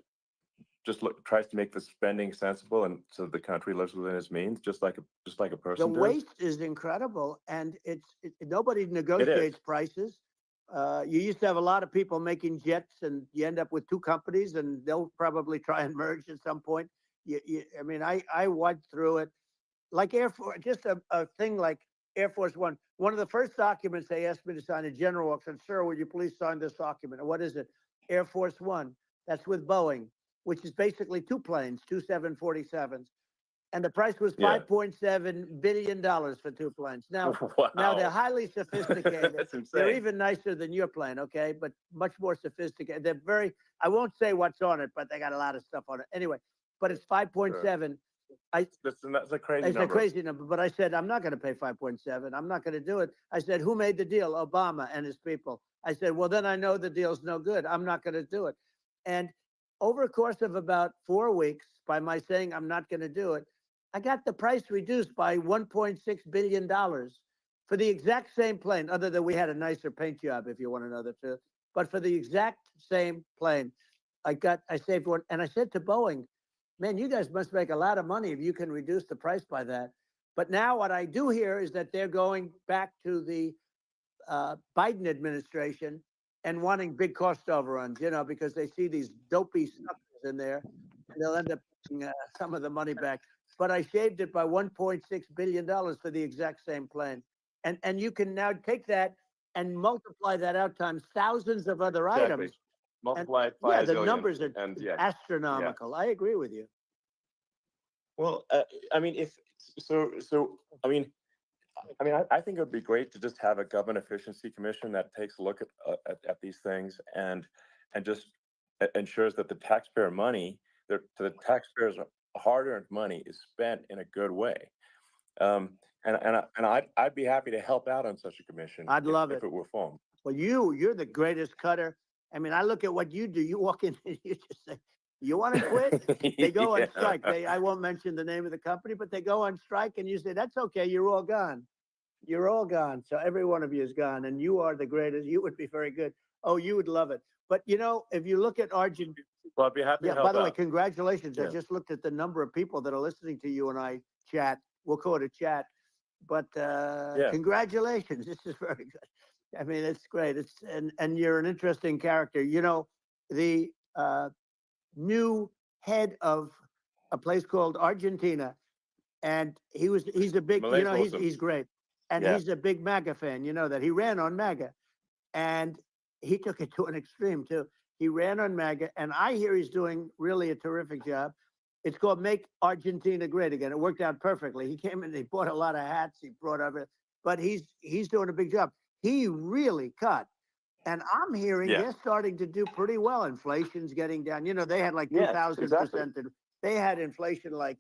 S2: just tries to make the spending sensible, and so the country lives within its means, just like a person.
S5: The waste is incredible, and nobody negotiates prices. You used to have a lot of people making jets, and you end up with two companies, and they'll probably try and merge at some point. I went through it, like Air Force. Just a thing like Air Force One. One of the first documents they asked me to sign, a general walks in, sir, would you please sign this document? And what is it? Air Force One. That's with Boeing, which is basically two planes, two 747s. And the price was $5.7 billion for two planes. Now, now they're highly sophisticated.
S2: That's insane.
S5: They're even nicer than your plane, okay? But much more sophisticated. They're very, I won't say what's on it, but they got a lot of stuff on it. Anyway, but it's 5.7.
S2: That's a crazy
S5: It's
S2: number.
S5: a crazy number, but I said, I'm not going to pay 5.7. I'm not going to do it. I said, who made the deal? Obama and his people. I said, well, then I know the deal's no good. I'm not going to do it. And over a course of about 4 weeks, by my saying I'm not going to do it, I got the price reduced by $1.6 billion for the exact same plane, other than we had a nicer paint job, if you want to know the truth. But for the exact same plane, I saved one. And I said to Boeing, man, you guys must make a lot of money if you can reduce the price by that. But now what I do hear is that they're going back to the Biden administration and wanting big cost overruns, you know, because they see these dopey suckers in there, and they'll end up getting some of the money back. But I shaved it by $1.6 billion for the exact same plane. And you can now take that and multiply that out times thousands of other items.
S2: Multiply it by
S5: the
S2: a zillion,
S5: numbers are
S2: and
S5: astronomical. I agree with you.
S2: Well, I mean, I think it would be great to just have a government efficiency commission that takes a look at these things and just ensures that the taxpayer money, the taxpayers' hard-earned money, is spent in a good way. And I'd be happy to help out on such a commission.
S5: I'd love
S2: if it were formed.
S5: Well, you're the greatest cutter. I mean, I look at what you do. You walk in and you just say, you want to quit? They go on strike. I won't mention the name of the company, but they go on strike and you say, that's okay. You're all gone. You're all gone. So every one of you is gone, and you are the greatest. You would be very good. Oh, you would love it. But, you know, if you look at Argentina.
S2: Well, I'd be happy to help
S5: by the way,
S2: out.
S5: congratulations. I
S2: Yeah.
S5: just looked at the number of people that are listening to you and I chat. We'll call it a chat. But congratulations. This is very good. I mean, it's great. And you're an interesting character. You know, the new head of a place called Argentina, and he's a big,
S2: Malay's
S5: you know,
S2: awesome.
S5: he's great. And he's a big MAGA fan, you know that. He ran on MAGA. And he took it to an extreme too. He ran on MAGA, and I hear he's doing really a terrific job. It's called Make Argentina Great Again. It worked out perfectly. He came in, he bought a lot of hats, he brought everything, but he's doing a big job. He really cut. And I'm hearing they're starting to do pretty well. Inflation's getting down. You know, they had like 2,000%. They had inflation like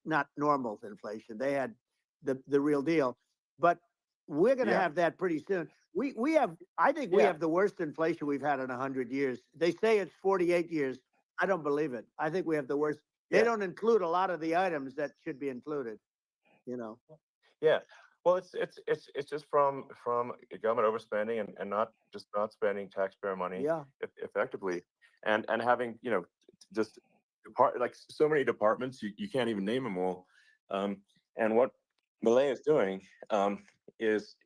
S5: not normal inflation. They had the real deal. But we're going to have that pretty soon. I think we have the worst inflation we've had in 100 years. They say it's 48 years. I don't believe it. I think we have the worst. They don't include a lot of the items that should be included, you know.
S2: Yeah. Well, it's just from government overspending and not spending taxpayer money effectively, and having, you know, just like so many departments, you can't even name them all. And what Malay is doing is,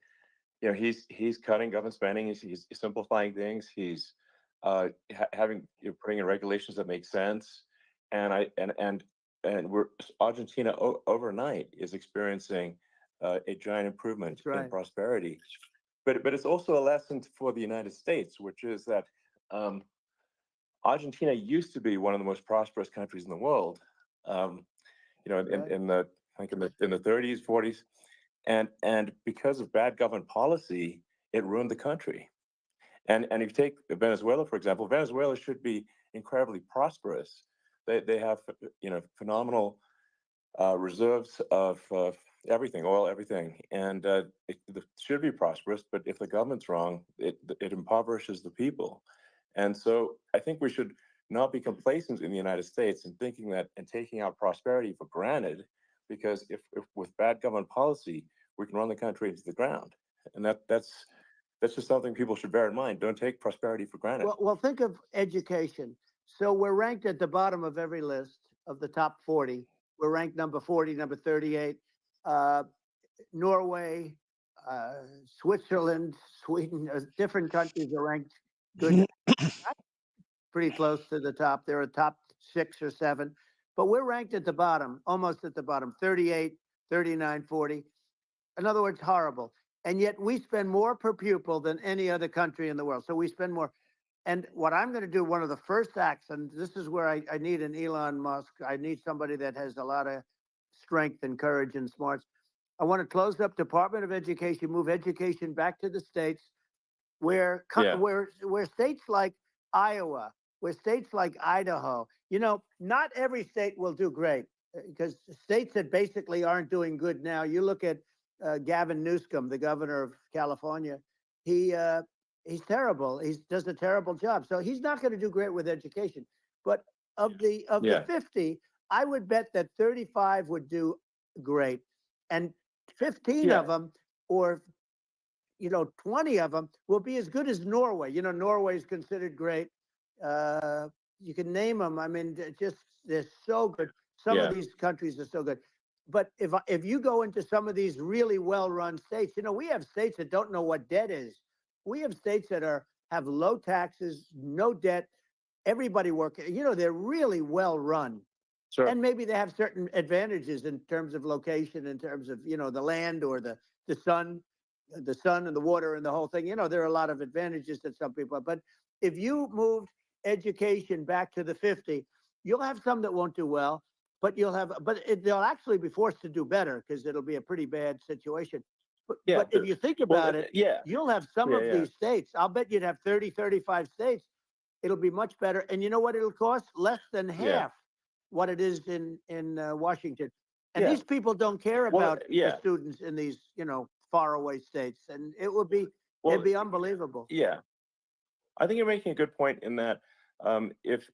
S2: you know, he's cutting government spending. He's simplifying things. He's putting in regulations that make sense. And Argentina overnight is experiencing a giant improvement in prosperity. But it's also a lesson for the United States, which is that Argentina used to be one of the most prosperous countries in the world. You know, in the 30s, 40s, and because of bad government policy, it ruined the country. And if you take Venezuela, for example, Venezuela should be incredibly prosperous. They have, you know, phenomenal reserves of everything, oil, everything, and it should be prosperous. But if the government's wrong, it impoverishes the people. And so I think we should not be complacent in the United States and thinking that and taking our prosperity for granted, because if with bad government policy, we can run the country into the ground. And that's just something people should bear in mind. Don't take prosperity for granted.
S5: Well, think of education. So we're ranked at the bottom of every list of the top 40. We're ranked number 40, number 38. Norway, Switzerland, Sweden, different countries are ranked good. Pretty close to the top. They're a top 6 or 7. But we're ranked at the bottom, almost at the bottom, 38, 39, 40. In other words, horrible. And yet we spend more per pupil than any other country in the world. So we spend more. And what I'm going to do, one of the first acts, and this is where I need an Elon Musk. I need somebody that has a lot of strength and courage and smarts. I want to close up Department of Education, move education back to the states, where states like Iowa, where states like Idaho, not every state will do great because states that basically aren't doing good now. You look at Gavin Newsom, the governor of California. He's terrible. He does a terrible job. So he's not going to do great with education. But of the 50, I would bet that 35 would do great, and 15 of them, or 20 of them will be as good as Norway. Norway is considered great. You can name them. I mean, they're so good. Some of these countries are so good. But if you go into some of these really well-run states, we have states that don't know what debt is. We have states that have low taxes, no debt, everybody working. They're really well-run.
S2: Sure.
S5: And maybe they have certain advantages in terms of location, in terms of, the land or the sun and the water and the whole thing. There are a lot of advantages that some people have. But if you moved education back to the 50, you'll have some that won't do well, but they'll actually be forced to do better because it'll be a pretty bad situation. But if you think about it, you'll have some of these states. I'll bet you'd have 30, 35 states. It'll be much better. And you know what it'll cost? Less than half what it is in Washington. And these people don't care about the students in these, faraway states. And it'd be unbelievable.
S2: Yeah. I think you're making a good point in that if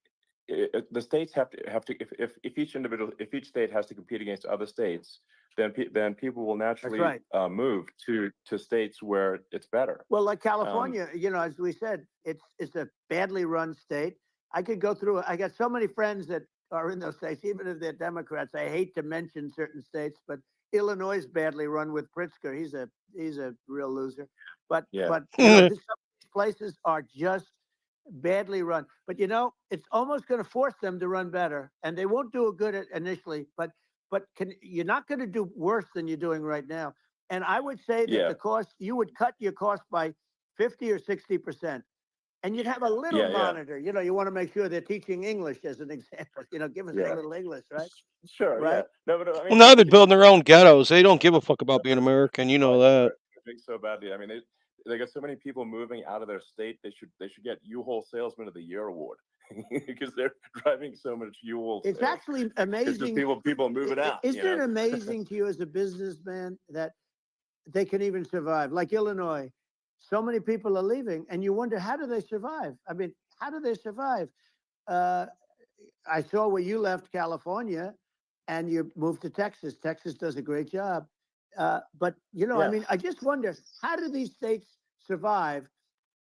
S2: the states have to if each state has to compete against other states, then people will naturally move to states where it's better.
S5: Well, like California, as we said, it's a badly run state. I could go through it. I got so many friends that are in those states, even if they're Democrats. I hate to mention certain states, but Illinois is badly run with Pritzker. He's a real loser. But some of these places are just badly run. But it's almost going to force them to run better, and they won't do it good initially. But you're not going to do worse than you're doing right now. And I would say that the cost, you would cut your cost by 50 or 60%. And you'd have a little monitor. You want to make sure they're teaching English as an example. Give us a little English, right?
S2: Sure.
S5: Right.
S2: No, but I mean,
S4: Well, now they're building their own ghettos. They don't give a fuck about being American. You know that.
S2: Doing so badly. I mean, they got so many people moving out of their state. They should get U-Haul Salesman of the Year award because they're driving so much U-Haul.
S5: It's actually amazing.
S2: It's just people moving out.
S5: Isn't it amazing to you as a businessman that they can even survive? Like Illinois, so many people are leaving, and you wonder, how do they survive? I mean, how do they survive? I saw where you left California and you moved to Texas. Texas does a great job. But, I mean, I just wonder, how do these states survive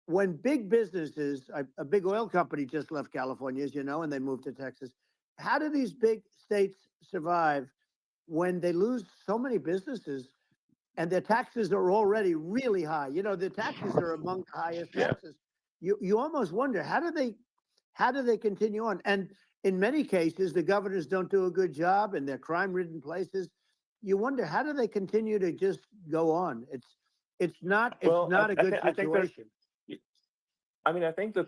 S5: when big businesses, a big oil company just left California, as you know, and they moved to Texas. How do these big states survive when they lose so many businesses and their taxes are already really high? The taxes are among the highest taxes. You almost wonder, how do they continue on? And in many cases, the governors don't do a good job and they're crime-ridden places. You wonder, how do they continue to just go on? It's not a good situation.
S2: I mean, I think the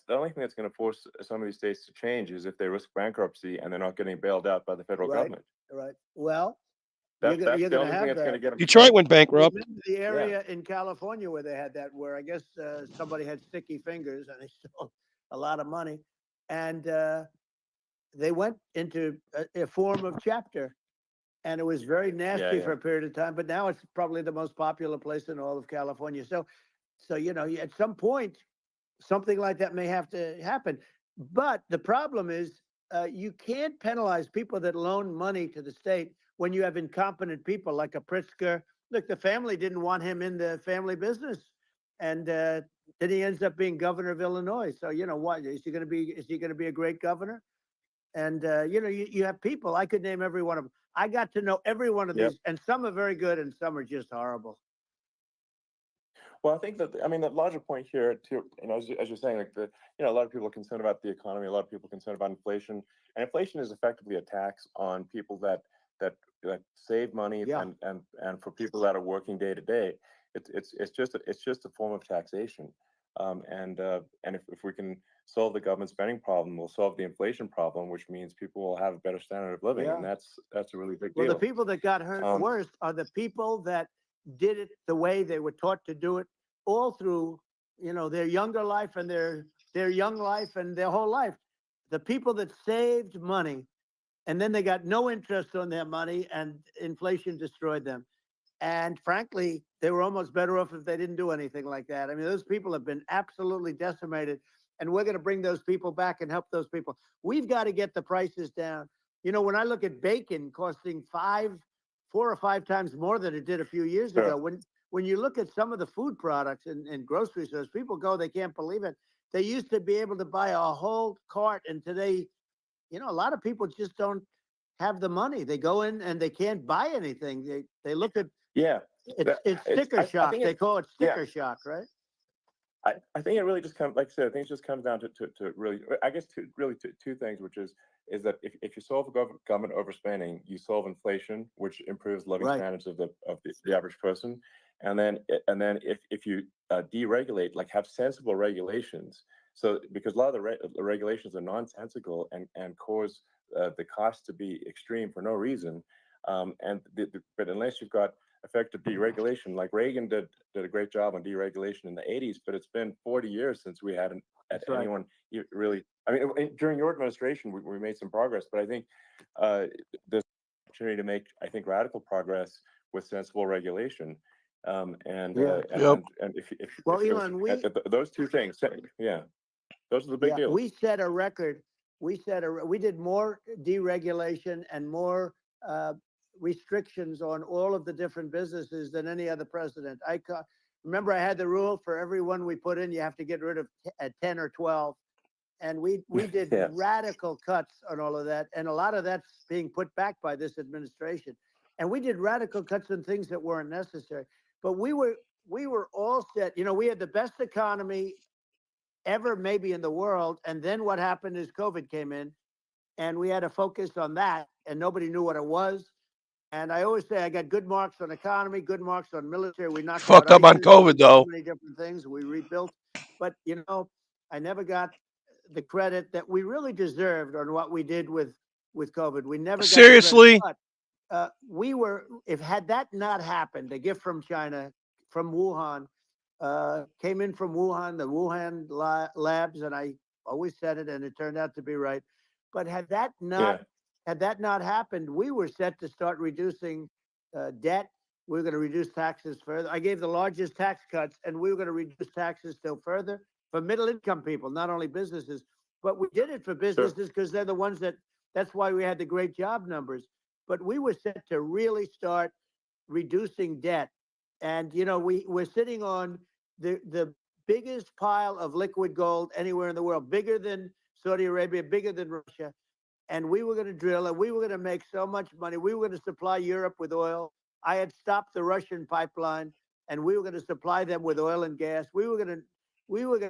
S2: only thing that's going to force some of these states to change is if they risk bankruptcy and they're not getting bailed out by the federal government.
S5: Right. Well,
S2: that's the only thing that's going to get them.
S4: Detroit went bankrupt.
S5: Remember the area in California where they had that, where I guess somebody had sticky fingers and they stole a lot of money, and they went into a form of chapter, and it was very nasty for a period of time. But now it's probably the most popular place in all of California. So at some point, something like that may have to happen. But the problem is you can't penalize people that loan money to the state when you have incompetent people like a Pritzker. Look, the family didn't want him in the family business. And then he ends up being governor of Illinois. So, what, is he going to be a great governor? And, you have people, I could name every one of them. I got to know every one of these, and some are very good and some are just horrible.
S2: Well, I think that, the larger point here, too, as you're saying, like a lot of people are concerned about the economy, a lot of people are concerned about inflation, and inflation is effectively a tax on people that that save money,
S5: Yeah.
S2: and for people that are working day to day, it's just a form of taxation. And if we can solve the government spending problem, we'll solve the inflation problem, which means people will have a better standard of living,
S5: Yeah.
S2: and that's a really big
S5: Well,
S2: deal.
S5: the people that got hurt worst are the people that did it the way they were taught to do it all through, their younger life and their young life and their whole life. The people that saved money and then they got no interest on their money and inflation destroyed them. And frankly, they were almost better off if they didn't do anything like that. I mean, those people have been absolutely decimated, and we're going to bring those people back and help those people. We've got to get the prices down. When I look at bacon costing 4 or 5 times more than it did a few years
S2: Sure.
S5: ago, when you look at some of the food products in grocery stores, people go, they can't believe it. They used to be able to buy a whole cart, and today, a lot of people just don't have the money. They go in and they can't buy anything. They look at
S2: Yeah,
S5: it's sticker shock. They call it sticker shock, right?
S2: I think it really just comes, like I said, I think it just comes down to really, I guess, two things, which is that if you solve government overspending, you solve inflation, which improves living
S5: Right.
S2: standards of the average person, and then if you deregulate, like have sensible regulations, so because a lot of the regulations are nonsensical and cause the cost to be extreme for no reason, but unless you've got effective deregulation, like Reagan did a great job on deregulation in the 80s, but it's been 40 years since we had
S5: That's right.
S2: anyone really. I mean, during your administration, we made some progress, but I think there's an opportunity to make, I think, radical progress with sensible regulation. If
S5: Well, Elon,
S2: those two things, yeah, those are the big deals.
S5: we set a record. We did more deregulation and more restrictions on all of the different businesses than any other president. Remember, I had the rule for everyone we put in, you have to get rid of 10 or 12. And we did
S2: Yes.
S5: radical cuts on all of that. And a lot of that's being put back by this administration. And we did radical cuts on things that weren't necessary. But we were all set. We had the best economy ever maybe in the world. And then what happened is COVID came in and we had to focus on that and nobody knew what it was. And I always say I got good marks on economy, good marks on military. We knocked
S4: Fucked
S5: out
S4: up on
S5: ISIS,
S4: COVID,
S5: we did
S4: though.
S5: so many different things. We rebuilt, but I never got the credit that we really deserved on what we did with COVID. We never got
S4: Seriously?
S5: the credit. But had that not happened, a gift from China, from Wuhan, came in from Wuhan, the Wuhan labs, and I always said it, and it turned out to be right. But had that not happened, we were set to start reducing debt. We were going to reduce taxes further. I gave the largest tax cuts, and we were going to reduce taxes still further for middle income people, not only businesses. But we did it for businesses because they're the ones that's why we had the great job numbers. But we were set to really start reducing debt. And, we're sitting on the biggest pile of liquid gold anywhere in the world, bigger than Saudi Arabia, bigger than Russia. And we were going to drill and we were going to make so much money. We were going to supply Europe with oil. I had stopped the Russian pipeline and we were going to supply them with oil and gas. We were going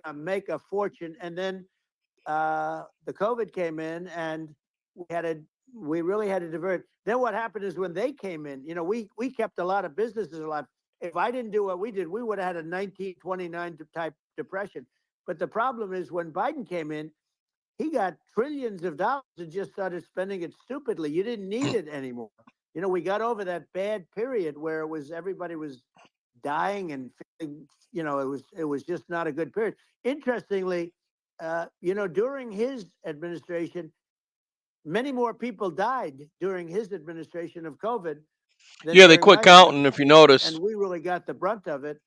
S5: to make a fortune. And then the COVID came in and we really had to divert. Then what happened is when they came in, we kept a lot of businesses alive. If I didn't do what we did, we would have had a 1929 type depression. But the problem is when Biden came in, he got trillions of dollars and just started spending it stupidly. You didn't need it anymore. We got over that bad period where everybody was dying and feeling, it was just not a good period. Interestingly, during his administration, many more people died during his administration of COVID than
S4: Yeah, they
S5: during
S4: quit
S5: Biden's
S4: counting, if you notice.
S5: and we really got the brunt of it.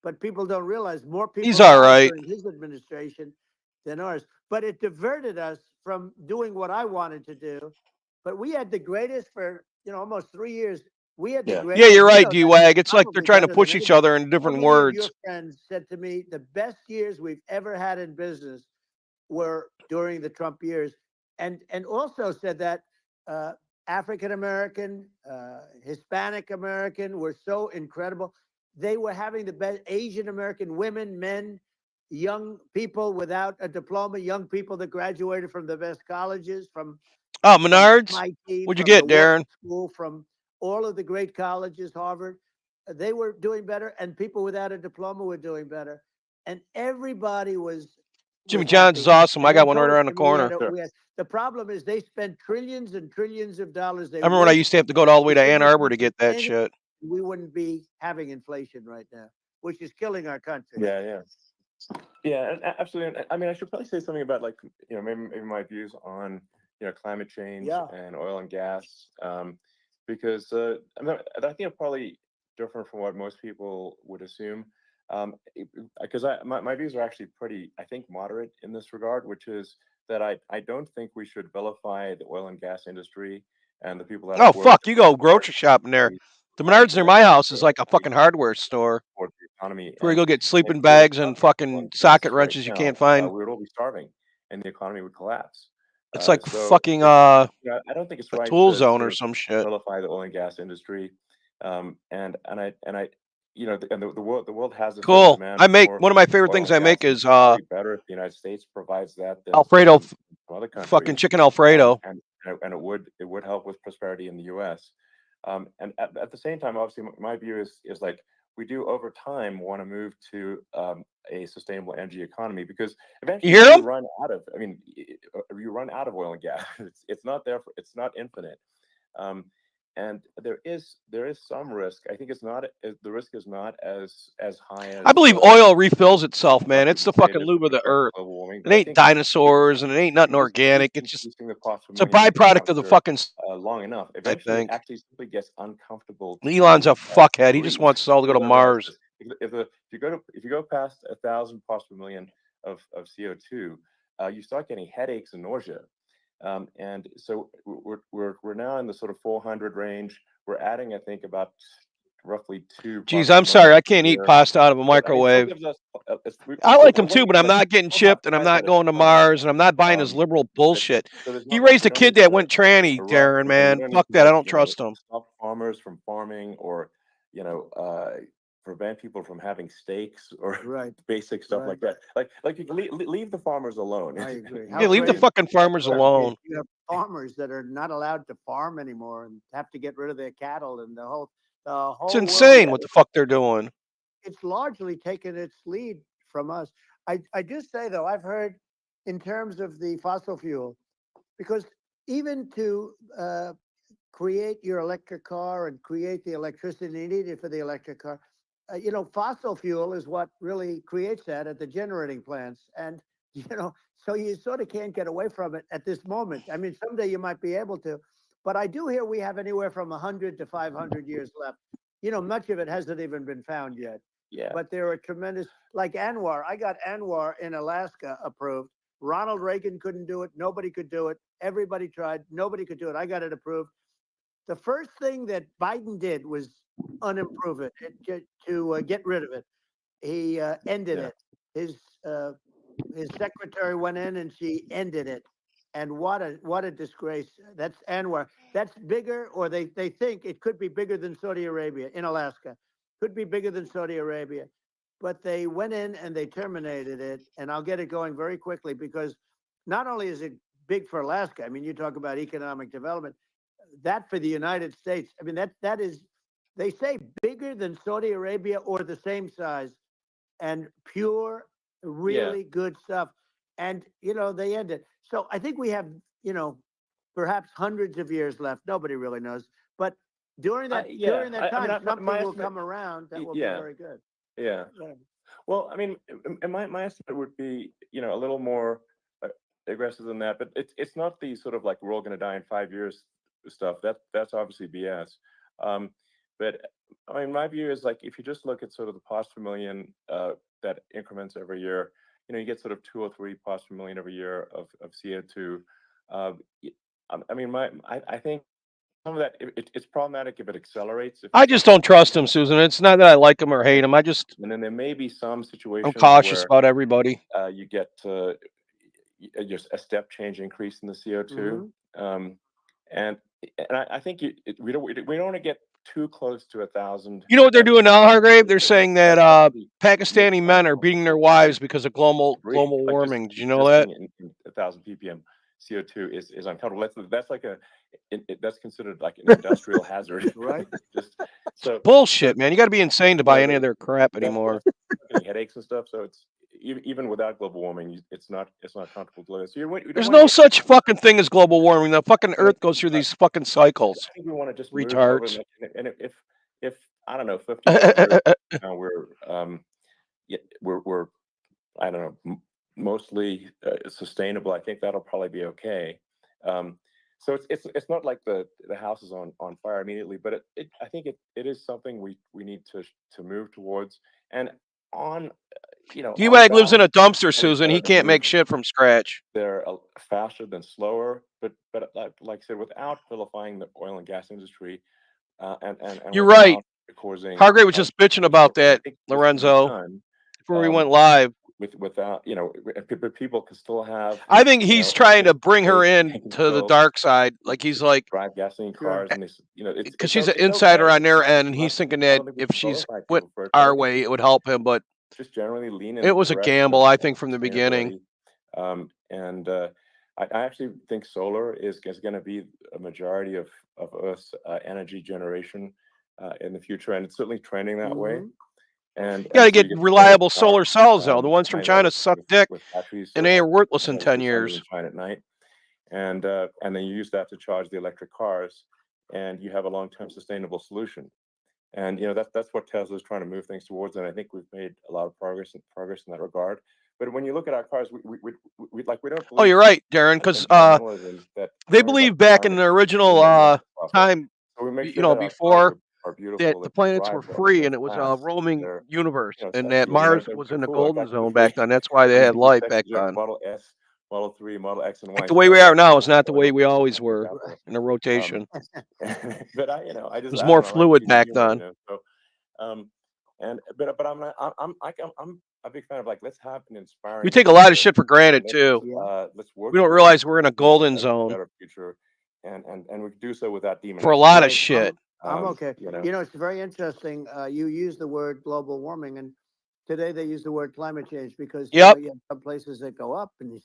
S5: But people don't realize more people
S4: He's all
S5: died
S4: right.
S5: during his administration than ours. But it diverted us from doing what I wanted to do. But we had the greatest for almost 3 years. We had the
S2: Yeah.
S5: greatest.
S4: Yeah, you're right, D-Wag. It's like they're trying to push each other in different words.
S5: Your friends said to me, the best years we've ever had in business were during the Trump years, and also said that African American, Hispanic American were so incredible. They were having the best. Asian American women, men, young people without a diploma, young people that graduated from the best colleges, from
S4: Oh,
S5: from
S4: Menards.
S5: MIT,
S4: What'd you
S5: from the
S4: get, Darren?
S5: Wharton School, from all of the great colleges, Harvard. They were doing better, and people without a diploma were doing better, and everybody was
S4: Jimmy
S5: was
S4: John's is
S5: happy.
S4: awesome. I
S5: And
S4: got
S5: they
S4: one right
S5: told us,
S4: around the
S5: I mean,
S4: corner.
S2: Sure.
S5: the problem is they spent trillions and trillions of dollars. They
S4: I remember when I used to have to go all the way to Ann Arbor to get that shit.
S5: We wouldn't be having inflation right now, which is killing our country.
S2: Yeah, and absolutely. I mean, I should probably say something about, like, maybe my views on climate change
S5: Yeah.
S2: and oil and gas, because I think I'm probably different from what most people would assume, because my views are actually pretty, I think, moderate in this regard, which is that I don't think we should vilify the oil and gas industry and the people that
S4: Oh,
S2: have worked
S4: fuck. You go grocery shopping there. The Menards near my house is like a fucking hardware store
S2: for the economy.
S4: where you
S2: And
S4: go get sleeping
S2: if we were
S4: bags and
S2: stuck with oil
S4: fucking
S2: and
S4: socket
S2: gas right
S4: wrenches you
S2: now,
S4: can't find.
S2: we would all be starving, and the economy would collapse.
S4: It's like
S2: So
S4: fucking
S2: I don't think it's
S4: a
S2: right
S4: tool
S2: to
S4: zone
S2: sort
S4: or
S2: of
S4: some shit.
S2: vilify the oil and gas industry. And I, the world has a certain
S4: Cool.
S2: demand
S4: I make
S2: for
S4: one of my favorite
S2: oil
S4: things
S2: and
S4: I make
S2: gas.
S4: is
S2: It's probably better if the United States provides that than
S4: Alfredo,
S2: some other
S4: fucking
S2: countries.
S4: chicken Alfredo.
S2: And it would help with prosperity in the U.S. And at the same time, obviously, my view is like, we do over time want to move to a sustainable energy economy, because eventually
S4: You hear him?
S2: run out of. I mean, you run out of oil and gas. It's not there. It's not infinite. And there is some risk. I think the risk is not as high as
S4: I believe oil refills itself, man. It's the
S2: say it
S4: fucking
S2: is
S4: lube
S2: with
S4: of the
S2: regard to
S4: earth.
S2: global warming.
S4: It
S2: But I
S4: ain't
S2: think
S4: dinosaurs and it ain't nothing
S2: if you
S4: organic.
S2: keep
S4: It's just
S2: increasing the parts per
S4: it's a
S2: million of the
S4: byproduct of the
S2: atmosphere
S4: fucking.
S2: long enough,
S4: I
S2: eventually it
S4: think
S2: actually simply gets uncomfortable
S4: Elon's a
S2: to
S4: fuckhead. He just
S2: breathe.
S4: wants us all to go to
S2: People don't realize
S4: Mars.
S2: this. If you go past 1,000 parts per million of CO2, you start getting headaches and nausea. And so we're now in the sort of 400 range. We're adding, I think, about roughly 2
S4: Jeez,
S2: parts per
S4: I'm sorry.
S2: million
S4: I
S2: a
S4: can't eat
S2: year.
S4: pasta out of a
S2: But I mean, it still
S4: microwave.
S2: gives us.
S4: I
S2: So
S4: like him
S2: what do
S4: too,
S2: you
S4: but
S2: mean?
S4: I'm
S2: Like,
S4: not getting
S2: we're about
S4: chipped and I'm
S2: size
S4: not
S2: at a
S4: going to
S2: ton.
S4: Mars and I'm not buying his liberal bullshit.
S2: So there's
S4: He
S2: not like,
S4: raised
S2: we
S4: a
S2: don't
S4: kid
S2: need
S4: that
S2: to
S4: went tranny,
S2: rush,
S4: Darren,
S2: we
S4: man.
S2: don't need
S4: Fuck
S2: to,
S4: that. I
S2: like,
S4: don't trust him.
S2: stop farmers from farming, or you know, uh, prevent people from having steaks, or
S5: Right.
S2: basic stuff like
S5: Right.
S2: that. Like you can leave the farmers alone.
S5: I agree.
S4: Yeah, leave the
S5: crazy-
S4: fucking farmers
S5: crazy
S4: alone.
S5: is you have farmers that are not allowed to farm anymore and have to get rid of their cattle, and the whole
S4: It's
S5: world.
S4: insane what the fuck they're doing.
S5: It's largely taken its lead from us. I do say, though, I've heard in terms of the fossil fuel, because even to create your electric car and create the electricity needed for the electric car, fossil fuel is what really creates that at the generating plants. And, so you sort of can't get away from it at this moment. I mean, someday you might be able to, but I do hear we have anywhere from 100 to 500 years left. Much of it hasn't even been found yet.
S2: Yeah.
S5: But there are tremendous, like Anwar. I got Anwar in Alaska approved. Ronald Reagan couldn't do it. Nobody could do it. Everybody tried. Nobody could do it. I got it approved. The first thing that Biden did was unimprove it, to get rid of it. He ended it. His secretary went in and she ended it. And what a disgrace. That's Anwar. That's bigger, or they think it could be bigger than Saudi Arabia in Alaska. Could be bigger than Saudi Arabia. But they went in and they terminated it. And I'll get it going very quickly, because not only is it big for Alaska, I mean, you talk about economic development, that for the United States, I mean, that is, they say, bigger than Saudi Arabia or the same size, and pure, really good stuff. And, they end it. So I think we have, perhaps hundreds of years left. Nobody really knows. But during that time, something will come around that will be very good.
S2: Yeah. Well, I mean, and my estimate would be, a little more aggressive than that, but it's not the sort of like, we're all going to die in 5 years stuff. That's obviously BS. But I mean, my view is, like, if you just look at sort of the parts per million that increments every year, you get sort of 2 or 3 parts per million every year of CO2. I mean, I think some of that, it's problematic if it accelerates.
S4: I just don't trust him, Susan. It's not that I like him or hate him.
S2: And then there may be some situations
S4: I'm cautious
S2: where
S4: about everybody.
S2: you get just a step change increase in the CO2. And I think we don't want to get too close to 1,000.
S4: You know what they're doing now, Hargrave? They're saying that Pakistani men are beating their wives because of global warming. Did you know that?
S2: In 1,000 ppm. CO2 is uncountable. That's like that's considered like an industrial hazard,
S5: Right.
S2: Just so
S4: Bullshit, man. You got to be insane to buy
S2: Yeah,
S4: any of their crap
S2: that's
S4: anymore.
S2: getting headaches and stuff. So it's even without global warming, it's not comfortable to live. So you don't
S4: There's
S2: wanna
S4: no
S2: get
S4: such fucking thing as global warming. The fucking
S2: Yeah.
S4: Earth goes through these fucking cycles.
S2: I think we want to just move over,
S4: Retards.
S2: and if I don't know, 50 years now we're I don't know, mostly sustainable. I think that'll probably be okay. So it's not like the house is on fire immediately, but I think it is something we need to move towards. And on on
S4: D-Wag lives in a
S2: balance,
S4: dumpster,
S2: it's probably
S4: Susan.
S2: better
S4: He
S2: to
S4: can't
S2: move.
S4: make shit from scratch.
S2: They're faster than slower, but like I said, without vilifying the oil and gas industry, and
S4: You're right.
S2: without causing
S4: Hargrave was just bitching about
S2: I
S4: that,
S2: think this can be
S4: Lorenzo,
S2: done
S4: before we went live.
S2: without but people can still have
S4: I think he's trying to bring her
S2: they
S4: in
S2: can
S4: to the
S2: still
S4: dark side. Like he's like,
S2: drive gasoline
S5: Sure.
S2: cars, and it's
S4: because she's an
S2: it's
S4: insider
S2: okay.
S4: on their
S2: It's
S4: end, and
S2: not-
S4: he's thinking
S2: I
S4: that
S2: don't think we
S4: if
S2: can
S4: she's
S2: vilify
S4: went
S2: people for it, but I
S4: our
S2: think
S4: way, it would help him. But
S2: just generally lean in
S4: it
S2: the
S4: was a
S2: direction
S4: gamble,
S2: of
S4: I think, from the beginning.
S2: sustainability. And I actually think solar is going to be a majority of Earth's energy generation in the future, and it's certainly trending that way.
S5: Mhm.
S2: And
S4: You got to
S2: so
S4: get
S2: you
S4: reliable
S2: solar
S4: solar cells, though. The ones from
S2: behind that
S4: China suck
S2: with
S4: dick,
S2: batteries,
S4: and
S2: so
S4: they are worthless in
S2: as
S4: 10
S2: the sun
S4: years.
S2: doesn't shine at night, and then you use that to charge the electric cars, and you have a long-term sustainable solution. And that's what Tesla's trying to move things towards, and I think we've made a lot of progress in that regard. But when you look at our cars, we don't
S4: Oh,
S2: believe
S4: you're right, Darren,
S2: in
S4: because
S2: environmentalism that
S4: they
S2: worries about
S4: believed back in
S2: climate
S4: the
S2: change,
S4: original
S2: and then profit.
S4: time,
S2: So we make sure that our cars
S4: before
S2: are
S4: that
S2: beautiful,
S4: the
S2: that they
S4: planets
S2: drive
S4: were
S2: well, that
S4: free
S2: they're
S4: and it was a
S2: fast,
S4: roaming
S2: they're
S4: universe, and that
S2: sexy, and
S4: Mars
S2: they're
S4: was in the
S2: cool. In
S4: golden
S2: fact,
S4: zone back then. That's why they
S2: you
S4: had
S2: could be
S4: life
S2: sexy
S4: back
S2: as you have
S4: then.
S2: Model S, Model 3, Model X, and Y.
S4: Like the way we are now is not the way we always were
S2: Capital.
S4: in a rotation.
S2: But I
S4: It was
S2: I
S4: more
S2: don't know, I like
S4: fluid
S2: cheesy
S4: back
S2: humor,
S4: then.
S2: So, but I'm not, I'm a big fan of like, let's have an inspiring
S4: We take a lot of
S2: future.
S4: shit for granted
S2: Let's
S4: too.
S2: let's work
S4: We don't
S2: towards
S4: realize we're in a
S2: making
S4: golden
S2: a
S4: zone
S2: better future, and we can do so without demonizing
S4: for a lot of
S5: Right.
S4: shit.
S5: I'm okay.
S2: You know.
S5: It's very interesting. You use the word global warming, and today they use the word climate change because
S4: Yep.
S5: you have some places that go up, and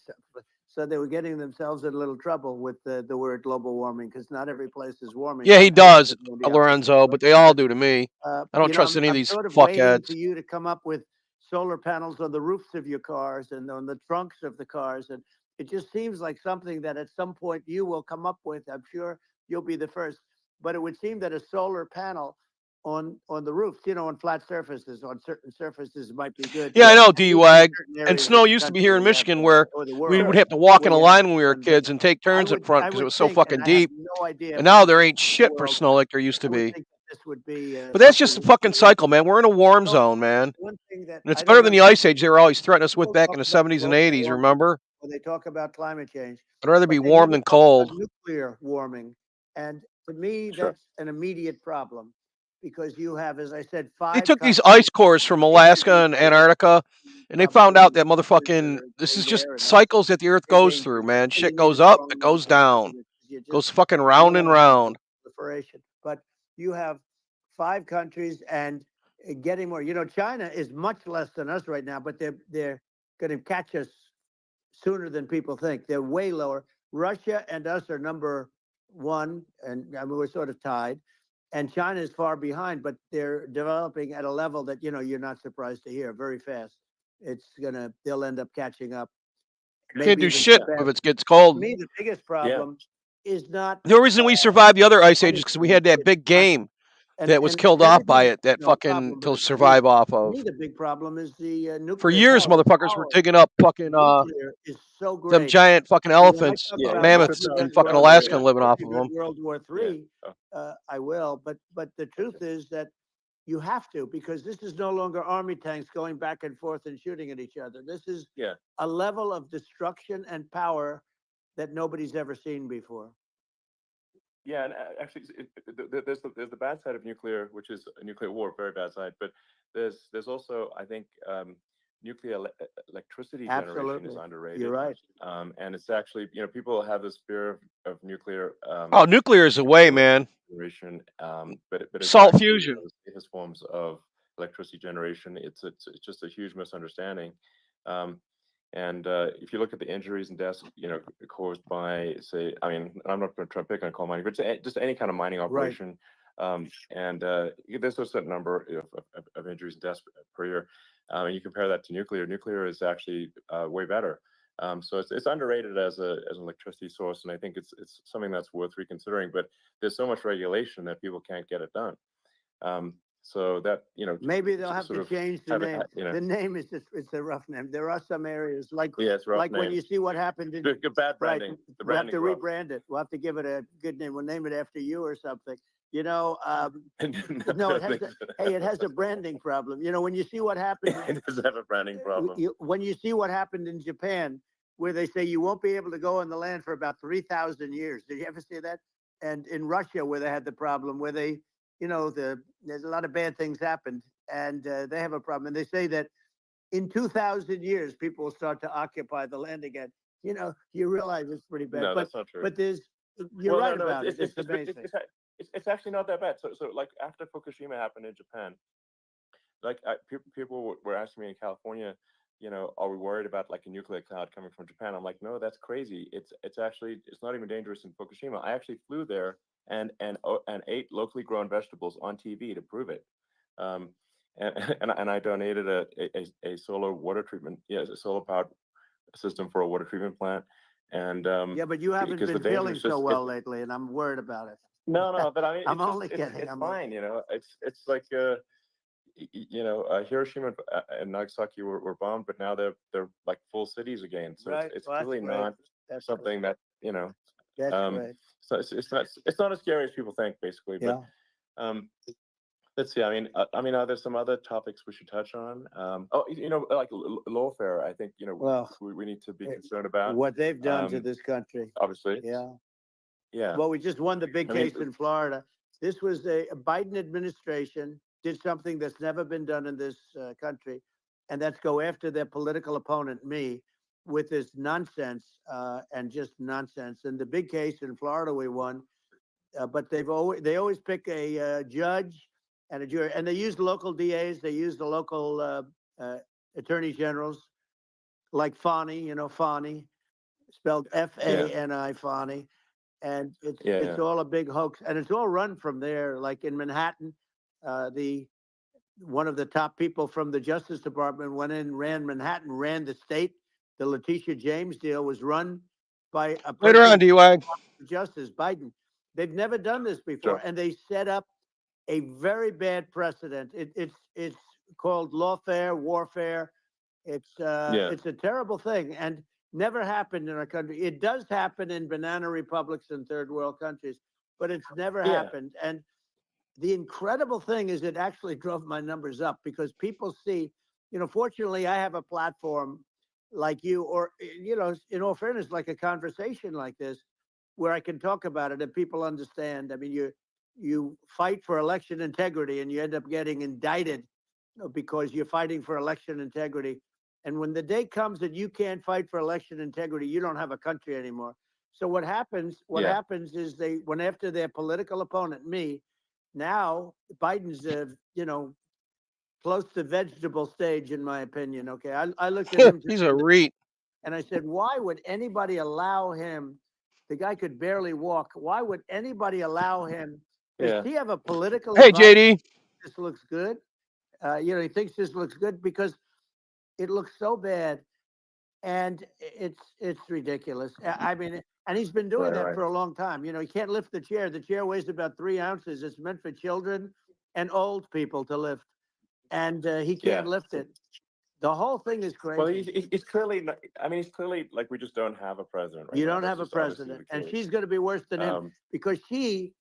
S5: so they were getting themselves in a little trouble with the word global warming because not every place is warming.
S4: Yeah, he
S5: Some places
S4: does,
S5: are going the opposite
S4: Lorenzo, but they all do to me. I don't trust any of
S5: I'm
S4: these
S5: sort of waiting
S4: fuckheads.
S5: for you to come up with solar panels on the roofs of your cars and on the trunks of the cars, and it just seems like something that at some point you will come up with. I'm sure you'll be the first, but it would seem that a solar panel on the roofs, on flat surfaces, on certain surfaces might be good.
S4: Yeah, I know,
S5: At least in
S4: D-Wag.
S5: certain
S4: And
S5: areas
S4: snow
S5: of the
S4: used to be
S5: country
S4: here in
S5: where you have,
S4: Michigan where
S5: or the
S4: we
S5: world,
S4: would have to walk
S5: where
S4: in a
S5: you have
S4: line when we were
S5: sun.
S4: kids and take
S5: I
S4: turns up
S5: would
S4: front
S5: I
S4: because it
S5: would
S4: was so
S5: think,
S4: fucking
S5: and I have
S4: deep.
S5: no idea
S4: And now there ain't
S5: the
S4: shit for
S5: world,
S4: snow like there used to
S5: I would
S4: be.
S5: think that this would be
S4: But that's just a
S5: something
S4: fucking cycle, man. We're in a warm
S5: so
S4: zone, man.
S5: one thing that
S4: And it's
S5: I
S4: better
S5: don't
S4: than the
S5: understand,
S4: Ice Age they were always threatening us with
S5: people
S4: back
S5: talk
S4: in the
S5: about
S4: 70s and
S5: global
S4: 80s,
S5: warming
S4: remember?
S5: when they talk about climate change,
S4: I'd rather be
S5: but they
S4: warm
S5: never
S4: than
S5: talk about
S4: cold.
S5: nuclear warming. And to me,
S2: Sure.
S5: that's an immediate problem because you have, as I said,
S4: They
S5: 5
S4: took these
S5: countries,
S4: ice cores from
S5: major
S4: Alaska and
S5: nuclear,
S4: Antarctica, and they found
S5: probably
S4: out that motherfucking this
S5: in
S4: is just
S5: there, and that's
S4: cycles that the Earth
S5: very
S4: goes through,
S5: dangerous.
S4: man.
S5: So you
S4: Shit
S5: need a
S4: goes up,
S5: strong
S4: it goes
S5: military
S4: down,
S5: because you
S4: goes
S5: just
S4: fucking
S5: you
S4: round
S5: don't
S4: and
S5: want to have
S4: round.
S5: proliferation. But you have 5 countries and getting more. China is much less than us right now, but they're going to catch us sooner than people think. They're way lower. Russia and us are number 1, and I mean, we're sort of tied. And China is far behind, but they're developing at a level that you're not surprised to hear very fast. They'll end up catching up.
S4: Can't
S5: Maybe
S4: do
S5: even
S4: shit
S5: fast.
S4: if it gets
S5: To
S4: cold.
S5: me, the biggest
S2: Yeah.
S5: problem is not
S4: The only reason we survived the other ice ages
S5: climate
S4: because we
S5: change,
S4: had that
S5: it's
S4: big
S5: climate.
S4: game that was killed
S5: And
S4: off by
S5: everything
S4: it, that
S5: no
S4: fucking
S5: problem.
S4: to
S5: But
S4: survive off
S5: to
S4: of.
S5: me, the big problem is the
S4: For
S5: nuclear
S4: years,
S5: power. The
S4: motherfuckers were
S5: power
S4: digging up fucking
S5: nuclear is so
S4: them
S5: great.
S4: giant fucking
S5: And when I
S4: elephants,
S5: talk
S2: Yeah,
S5: about
S4: mammoths
S5: nuclear
S4: in
S5: and
S4: fucking
S5: World War
S4: Alaska and
S5: II,
S4: living
S5: if
S4: off
S5: you
S4: of
S5: read
S4: them.
S5: World War
S2: Yeah.
S5: III, I will. But the truth is that you have to, because this is no longer army tanks going back and forth and shooting at each other. This is
S2: Yeah.
S5: a level of destruction and power that nobody's ever seen before.
S2: Yeah, and actually, there's the bad side of nuclear, which is a nuclear war, very bad side. But there's also, I think, nuclear electricity generation is
S5: Absolutely.
S2: underrated.
S5: You're right.
S2: And it's actually, people have this fear of nuclear
S4: Oh, nuclear is the way, man.
S2: generation, but it's
S4: Salt
S2: actually
S4: fusion.
S2: one of the safest forms of electricity generation. It's just a huge misunderstanding. Um, And if you look at the injuries and deaths, caused by, say, I mean, I'm not going to try to pick on coal mining, but just any kind of mining operation. And there's a certain number of injuries and deaths per year. And you compare that to nuclear. Nuclear is actually way better. So it's underrated as an electricity source, and I think it's something that's worth reconsidering. But there's so much regulation that people can't get it done. So that
S5: maybe they'll have to change the name. The name is it's a rough name. There are some areas like when you see what happened in
S2: bad branding.
S5: We'll have to rebrand it. We'll have to give it a good name. We'll name it after you or something. No, it has a branding problem. When you see what happened,
S2: it does have a branding problem.
S5: When you see what happened in Japan, where they say you won't be able to go on the land for about 3,000 years. Did you ever see that? And in Russia, where they had the problem, where they, there's a lot of bad things happened, and they have a problem. And they say that in 2,000 years, people will start to occupy the land again. You realize it's pretty bad.
S2: No, that's not true.
S5: But you're right about it. It's amazing.
S2: It's actually not that bad. So like after Fukushima happened in Japan, like people were asking me in California, are we worried about like a nuclear cloud coming from Japan? I'm like, no, that's crazy. It's not even dangerous in Fukushima. I actually flew there and ate locally grown vegetables on TV to prove it. And I donated a solar water treatment, a solar powered system for a water treatment plant. And
S5: but you haven't been feeling so well lately, and I'm worried about it.
S2: No, but I mean,
S5: I'm only kidding.
S2: It's fine, It's like Hiroshima and Nagasaki were bombed, but now they're like full cities again. So it's really not something that
S5: That's right.
S2: So it's not as scary as people think, basically. But let's see. I mean, are there some other topics we should touch on? Like lawfare. I think we need to be concerned about
S5: what they've done to this country.
S2: Obviously.
S5: Yeah. Well, we just won the big case in Florida. This was a Biden administration did something that's never been done in this country, and that's go after their political opponent, me, with this nonsense and just nonsense. And the big case in Florida we won, but they always pick a judge and a jury, and they use local DAs, they use the local attorney generals, like Fani, Fani, spelled Fani, Fani. And it's all a big hoax, and it's all run from there. Like in Manhattan, one of the top people from the Justice Department went in, ran Manhattan, ran the state. The Letitia James deal was run by a
S4: later on, DWAG.
S5: Justice Biden. They've never done this before, and they set up a very bad precedent. It's called lawfare, warfare. It's a terrible thing, and never happened in our country. It does happen in banana republics and third world countries, but it's never happened. And the incredible thing is it actually drove my numbers up because people see, fortunately I have a platform like you, or, in all fairness, like a conversation like this, where I can talk about it and people understand. I mean, you fight for election integrity and you end up getting indicted because you're fighting for election integrity. And when the day comes that you can't fight for election integrity, you don't have a country anymore. So what happens is they went after their political opponent, me. Now Biden's, close to vegetable stage, in my opinion. Okay, I looked at him.
S4: He's a reet.
S5: And I said, why would anybody allow him? The guy could barely walk. Why would anybody allow him? Does he have a political?
S4: Hey, JD.
S5: This looks good. He thinks this looks good because it looks so bad, and it's ridiculous. I mean, and he's been doing that for a long time. He can't lift the chair. The chair weighs about 3 ounces. It's meant for children and old people to lift, and he can't lift it. The whole thing is crazy.
S2: Well, he's clearly. He's clearly like we just don't have a president. Right
S5: you
S2: now.
S5: don't have a president, and she's going to be worse than him because she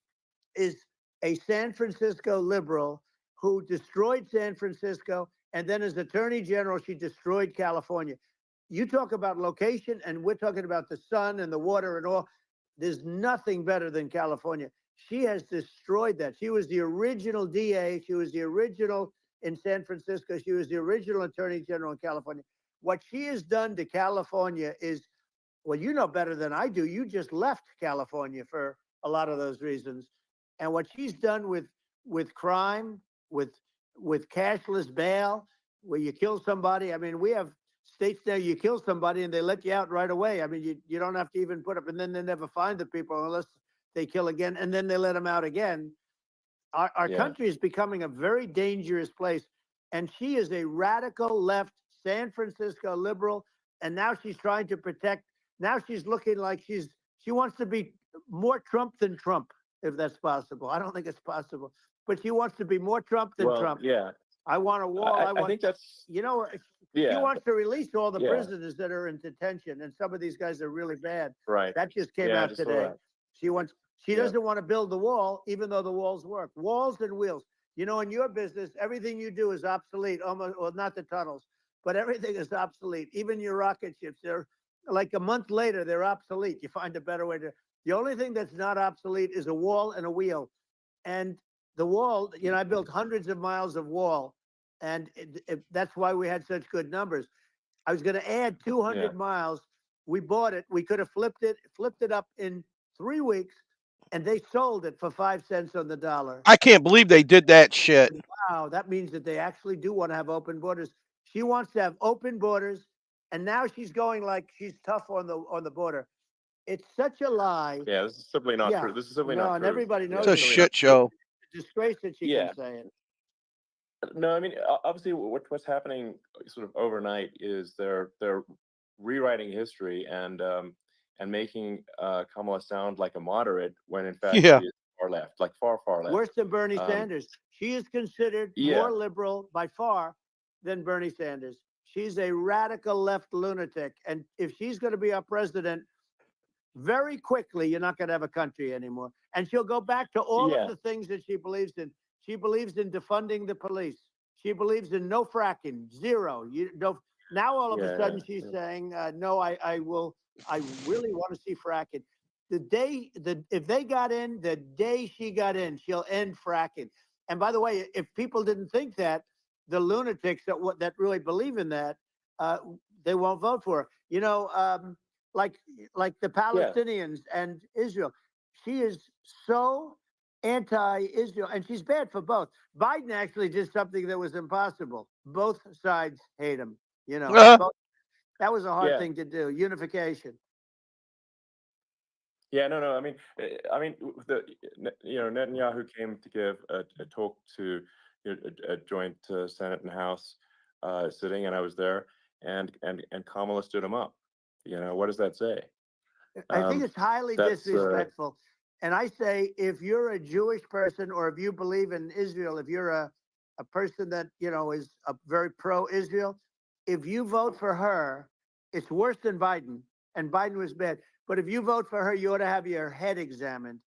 S5: is a San Francisco liberal who destroyed San Francisco, and then as Attorney General, she destroyed California. You talk about location, and we're talking about the sun and the water and all. There's nothing better than California. She has destroyed that. She was the original DA. She was the original in San Francisco. She was the original Attorney General in California. What she has done to California is, well, you know better than I do. You just left California for a lot of those reasons. And what she's done with crime, with cashless bail, where you kill somebody. I mean, we have states now you kill somebody and they let you out right away. I mean, you don't have to even put up, and then they never find the people unless they kill again, and then they let them out again. Our
S2: Yeah.
S5: country is becoming a very dangerous place. And she is a radical left San Francisco liberal. And now she's trying to protect. Now she's looking like she wants to be more Trump than Trump, if that's possible. I don't think it's possible, but she wants to be more Trump than
S2: Well,
S5: Trump.
S2: yeah.
S5: I want a wall.
S2: I think that's,
S5: She
S2: yeah,
S5: wants to release all the
S2: yeah.
S5: prisoners that are in detention, and some of these guys are really bad.
S2: right.
S5: That just came
S2: Yeah, I
S5: out
S2: just saw
S5: today.
S2: that.
S5: She
S2: Yeah.
S5: doesn't want to build the wall, even though the walls work. Walls and wheels. In your business, everything you do is obsolete, almost, or not the tunnels, but everything is obsolete. Even your rocket ships, they're like a month later, they're obsolete. You find a better way to. The only thing that's not obsolete is a wall and a wheel. And the wall, I built hundreds of miles of wall, and that's why we had such good numbers. I was going to add 200 miles. We bought it. We could have flipped it up in 3 weeks, and they sold it for 5 cents on the dollar.
S4: I can't believe they did that shit.
S5: Wow, that means that they actually do want to have open borders. She wants to have open borders, and now she's going like she's tough on the border. It's such a lie.
S2: Yeah, this is simply not
S5: Yeah.
S2: true. This is simply
S5: No,
S2: not
S5: and
S2: true.
S5: everybody
S2: Yeah,
S5: knows
S4: It's a
S5: it.
S2: simply not
S4: shit show.
S5: It's a disgrace that she
S2: Yeah.
S5: can say it.
S2: No, I mean, obviously, what's happening sort of overnight is they're rewriting history and making Kamala sound like a moderate when in fact
S4: Yeah.
S2: she is far left, like far left.
S5: Worse than Bernie
S2: Um,
S5: Sanders. She is considered
S2: Yeah.
S5: more liberal by far than Bernie Sanders. She's a radical left lunatic. And if she's going to be our president, very quickly, you're not going to have a country anymore. And she'll go back to all
S2: Yeah.
S5: of the things that she believes in. She believes in defunding the police. She believes in no fracking, zero. Now all of a
S2: Yeah,
S5: sudden
S2: yeah,
S5: she's
S2: yeah.
S5: saying, no, I really want to see fracking. If they got in, the day she got in, she'll end fracking. And by the way, if people didn't think that, the lunatics that really believe in that, they won't vote for her. Like the Palestinians and Israel. She is so anti-Israel, and she's bad for both. Biden actually did something that was impossible. Both sides hate him. Both, that was a hard
S2: Yeah.
S5: thing to do. Unification.
S2: Yeah, no. I mean, Netanyahu came to give a talk to a joint Senate and House sitting, and I was there, and Kamala stood him up. What does that say?
S5: I think it's highly
S2: that's,
S5: disrespectful. And I say, if you're a Jewish person or if you believe in Israel, if you're a person that, is a very pro-Israel, if you vote for her, it's worse than Biden. And Biden was bad. But if you vote for her, you ought to have your head examined.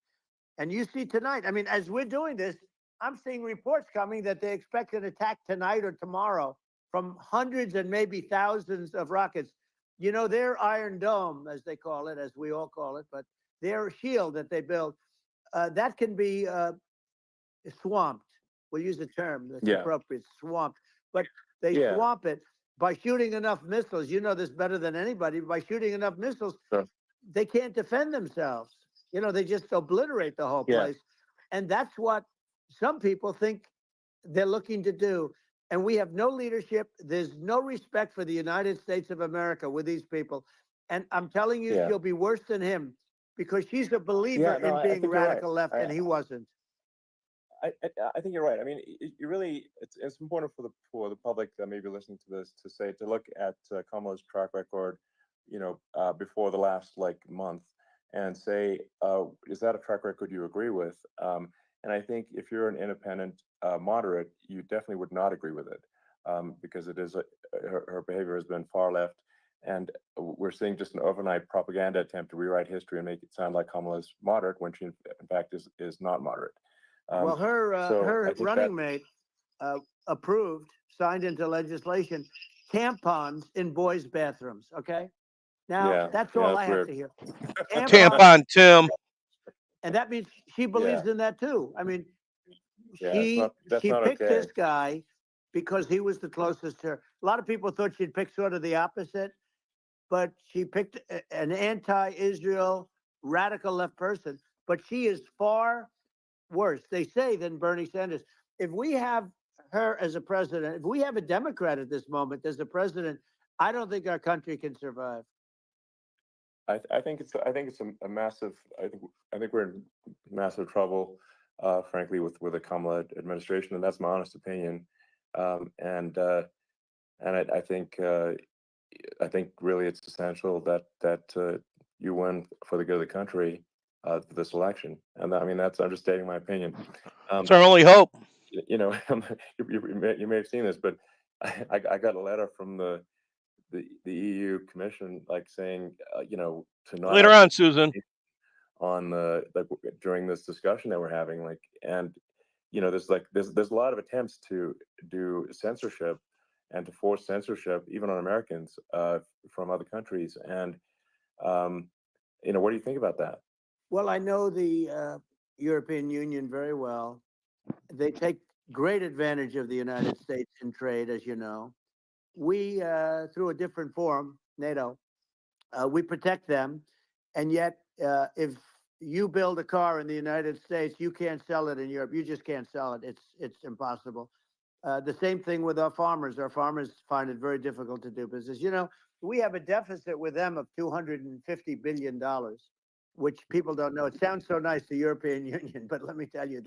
S5: And you see tonight, I mean, as we're doing this, I'm seeing reports coming that they expect an attack tonight or tomorrow from hundreds and maybe thousands of rockets. Their Iron Dome, as they call it, as we all call it, but their shield that they build, that can be swamped. We'll use the term that's appropriate, swamped. But they swamp it by shooting enough missiles. You know this better than anybody. By shooting enough missiles, they can't defend themselves. They just obliterate the whole place. And that's what some people think they're looking to do. And we have no leadership. There's no respect for the United States of America with these people. And I'm telling you, she'll be worse than him because she's a believer in being radical left, and he wasn't.
S2: I think you're right. I mean, you really, it's important for the public that may be listening to this to look at Kamala's track record, before the last month, and say, is that a track record you agree with? And I think if you're an independent moderate, you definitely would not agree with it, because it is her behavior has been far left, and we're seeing just an overnight propaganda attempt to rewrite history and make it sound like Kamala's moderate when she in fact is not moderate.
S5: Well, her
S2: I think
S5: running mate approved, signed into legislation, tampons in boys' bathrooms. Okay, now that's all I have to hear.
S4: Tampon Tim.
S5: And that means she believes in that too. I mean,
S2: that's
S5: she
S2: not
S5: picked
S2: okay.
S5: this guy because he was the closest to her. A lot of people thought she'd pick sort of the opposite, but she picked an anti-Israel radical left person. But she is far worse, they say, than Bernie Sanders. If we have her as a president, if we have a Democrat at this moment as a president, I don't think our country can survive.
S2: I think it's a massive. I think we're in massive trouble, frankly, with the Kamala administration, and that's my honest opinion. And I think really it's essential that you win for the good of the country this election, and I mean that's understating my opinion.
S4: It's our only hope.
S2: You know, you may have seen this, but I got a letter from the EU Commission, like saying, you know, to not
S4: Later
S2: have
S4: on, Susan.
S2: on the like during this discussion that we're having, like, and you know, there's a lot of attempts to do censorship and to force censorship even on Americans from other countries, and um, you know, what do you think about that?
S5: Well, I know the European Union very well. They take great advantage of the United States in trade, as you know. We, through a different forum, NATO, we protect them, and yet, if you build a car in the United States, you can't sell it in Europe. You just can't sell it. It's impossible. The same thing with our farmers. Our farmers find it very difficult to do business. You know, we have a deficit with them of $250 billion, which people don't know. It sounds so nice, the European Union, but let me tell you,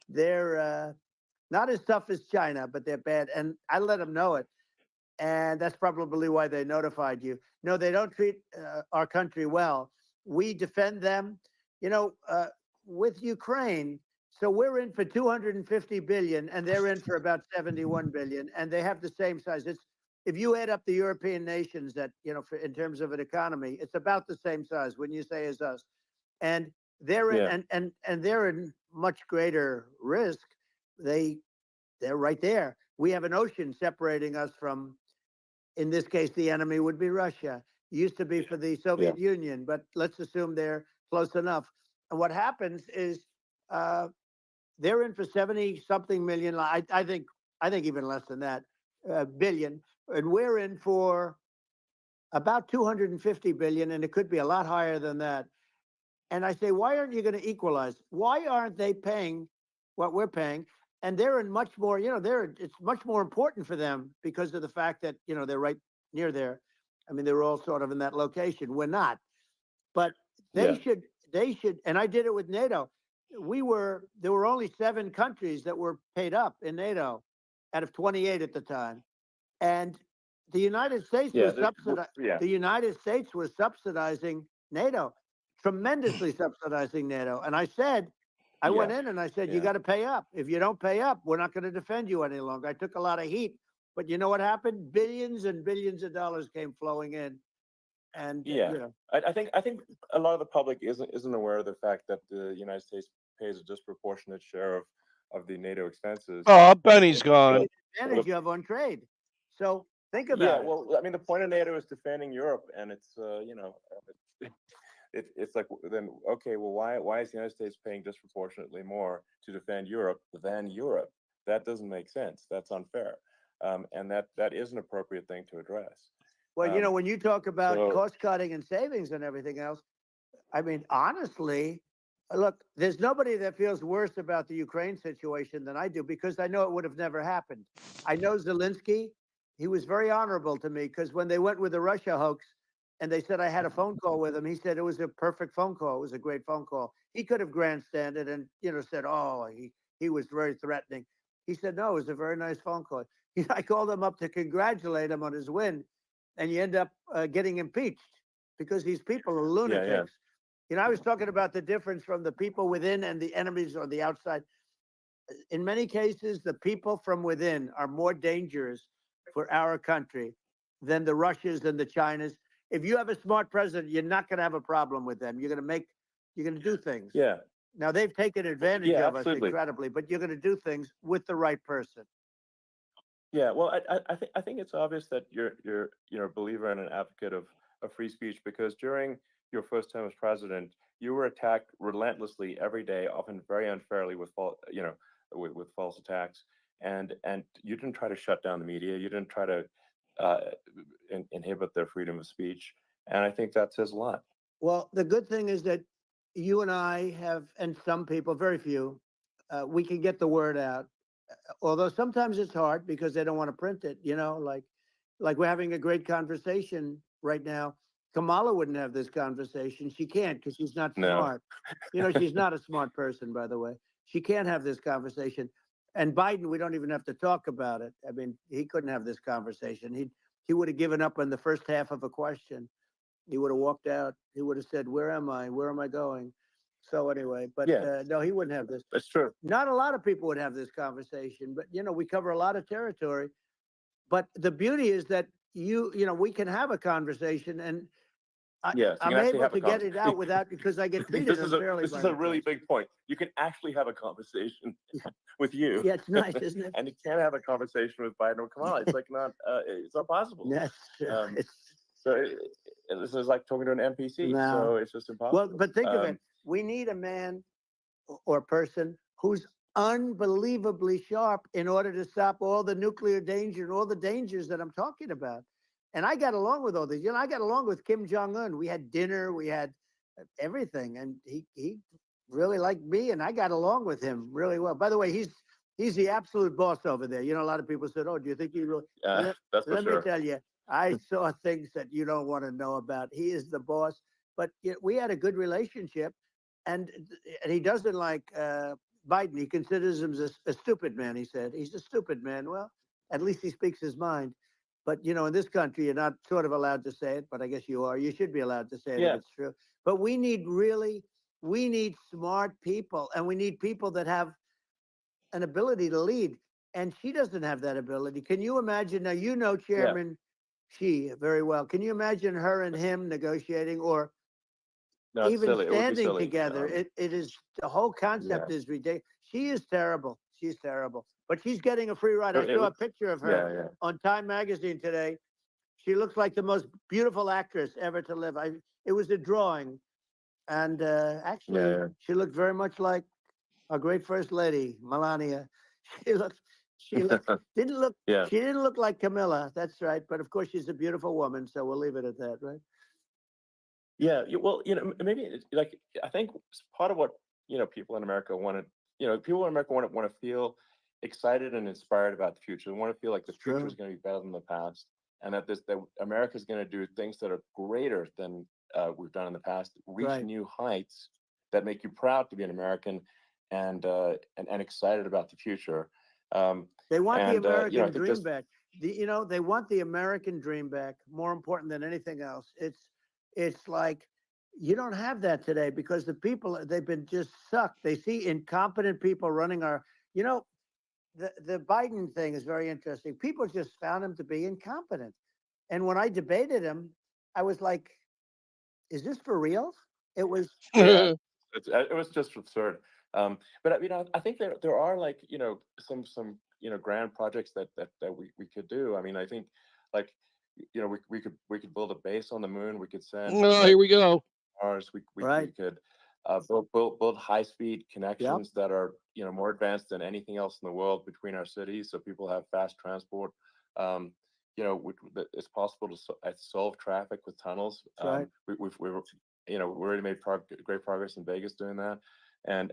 S5: they're not as tough as China, but they're bad. And I let them know it. And that's probably why they notified you. No, they don't treat our country well. We defend them, you know, with Ukraine. So we're in for 250 billion, and they're in for about 71 billion, and they have the same size. It's if you add up the European nations that in terms of an economy, it's about the same size. When you say as us, and they're in,
S2: Yeah,
S5: and they're in much greater risk. They they're right there. We have an ocean separating us from, in this case, the enemy would be Russia. Used to be for the
S2: yeah,
S5: Soviet Union, but let's assume they're close enough. And what happens is uh, they're in for 70 something million. I think even less than that, billion, and we're in for about 250 billion, and it could be a lot higher than that. And I say, why aren't you going to equalize? Why aren't they paying what we're paying? And they're in much more, it's much more important for them because of the fact that, they're right near there. I mean, they're all sort of in that location. We're not. But
S2: yeah,
S5: they should, and I did it with NATO. There were only 7 countries that were paid up in NATO out of 28 at the time. And the United States
S2: yeah,
S5: was subsidizing.
S2: yeah,
S5: The United States was subsidizing NATO, tremendously subsidizing NATO. And I said, I went
S2: yeah,
S5: in and I said, you
S2: yeah,
S5: got to pay up. If you don't pay up, we're not going to defend you any longer. I took a lot of heat, but you know what happened? Billions and billions of dollars came flowing in, and
S2: yeah. I think a lot of the public isn't aware of the fact that the United States pays a disproportionate share of the NATO expenses.
S4: Oh, Benny's
S2: But
S4: gone.
S5: advantage of on trade. So think
S2: yeah,
S5: about it.
S2: well, I mean, the point of NATO is defending Europe, and it's you know, it's like then okay, well, why is the United States paying disproportionately more to defend Europe than Europe? That doesn't make sense. That's unfair, and that is an appropriate thing to address.
S5: Well,
S2: Um,
S5: when you talk about
S2: so
S5: cost cutting and savings and everything else, I mean, honestly, look, there's nobody that feels worse about the Ukraine situation than I do because I know it would have never happened. I know Zelensky. He was very honorable to me because when they went with the Russia hoax and they said I had a phone call with him, he said it was a perfect phone call. It was a great phone call. He could have grandstanded and, said, oh, he was very threatening. He said, no, it was a very nice phone call. I called him up to congratulate him on his win, and you end up getting impeached because these people are
S2: yeah, yeah,
S5: lunatics. I was talking about the difference from the people within and the enemies on the outside. In many cases, the people from within are more dangerous for our country than the Russias and the Chinas. If you have a smart president, you're not going to have a problem with them. You're going to do things.
S2: yeah,
S5: Now, they've taken advantage
S2: yeah,
S5: of us
S2: absolutely.
S5: incredibly, but you're going to do things with the right person.
S2: Yeah, well, I think it's obvious that you're a believer and an advocate of free speech because during your first term as president, you were attacked relentlessly every day, often very unfairly with with false attacks, and you didn't try to shut down the media. You didn't try to uh, inhibit their freedom of speech, and I think that says a lot.
S5: Well, the good thing is that you and I have, and some people, very few, we can get the word out. Although sometimes it's hard because they don't want to print it, like like we're having a great conversation right now. Kamala wouldn't have this conversation. She can't because she's not
S2: No.
S5: smart. You know, she's not a smart person, by the way. She can't have this conversation. And Biden, we don't even have to talk about it. I mean, he couldn't have this conversation. He would have given up on the first half of a question. He would have walked out. He would have said, "Where am I? Where am I going?" So anyway, but
S2: Yeah.
S5: no, he wouldn't have this.
S2: That's true.
S5: Not a lot of people would have this conversation, but you know, we cover a lot of territory. But the beauty is that you know, we can have a conversation, and
S2: Yes, you
S5: I'm
S2: can actually
S5: able
S2: have a
S5: to get it
S2: conversation.
S5: out without because I get treated
S2: This is
S5: unfairly.
S2: this is a really big point. You can actually have a conversation with you.
S5: Yeah, it's nice, isn't it?
S2: And you can't have a conversation with Biden or Kamala. It's like it's not possible.
S5: That's
S2: Um,
S5: it's
S2: So this is like talking to an NPC.
S5: No.
S2: So it's just impossible.
S5: well, but think of it. We need a man or person who's unbelievably sharp in order to stop all the nuclear danger and all the dangers that I'm talking about. And I got along with all these. You know, I got along with Kim Jong Un. We had dinner. We had everything, and he really liked me, and I got along with him really well. By the way, he's the absolute boss over there. You know, a lot of people said, "Oh, do you think he really?"
S2: That's for
S5: Let me
S2: sure.
S5: tell you, I saw things that you don't want to know about. He is the boss. But we had a good relationship, and he doesn't like Biden. He considers him a stupid man. He said he's a stupid man. Well, at least he speaks his mind. But you know, in this country, you're not sort of allowed to say it, but I guess you are. You should be allowed to say it
S2: Yeah.
S5: if it's true. But we need smart people, and we need people that have an ability to lead. And she doesn't have that ability. Can you imagine? Now, you know Chairman Xi very well. Can you imagine her and him negotiating or
S2: No, it's
S5: even
S2: silly. It would be
S5: standing
S2: silly.
S5: together? It is, the whole concept is ridiculous. She is terrible. She's terrible. But she's getting a free ride. I saw a picture of her on Time Magazine today. She looks like the most beautiful actress ever to live. It was a drawing. And actually, she looked very much like our great first lady, Melania. She didn't look, she didn't look like Camilla. That's right. But of course, she's a beautiful woman. So we'll leave it at that, right?
S2: Yeah. Well, maybe like I think part of what people in America want to, people in America want to feel excited and inspired about the future. They want to feel like the future is going to be better than the past, and that America is going to do things that are greater than we've done in the past, reach new heights that make you proud to be an American, and excited about the future.
S5: They want the American dream
S2: just
S5: back. They want the American dream back. More important than anything else. It's like you don't have that today because the people, they've been just sucked. They see incompetent people running our. The Biden thing is very interesting. People just found him to be incompetent, and when I debated him, I was like, "Is this for real?" It was.
S2: it was just absurd. But I think there are like some grand projects that we could do. I mean, I think like we could build a base on the moon. We could send.
S4: Oh, here we go.
S2: Mars. We could build high speed connections that are more advanced than anything else in the world between our cities, so people have fast transport. It's possible to solve traffic with tunnels. We've we already made great progress in Vegas doing that, and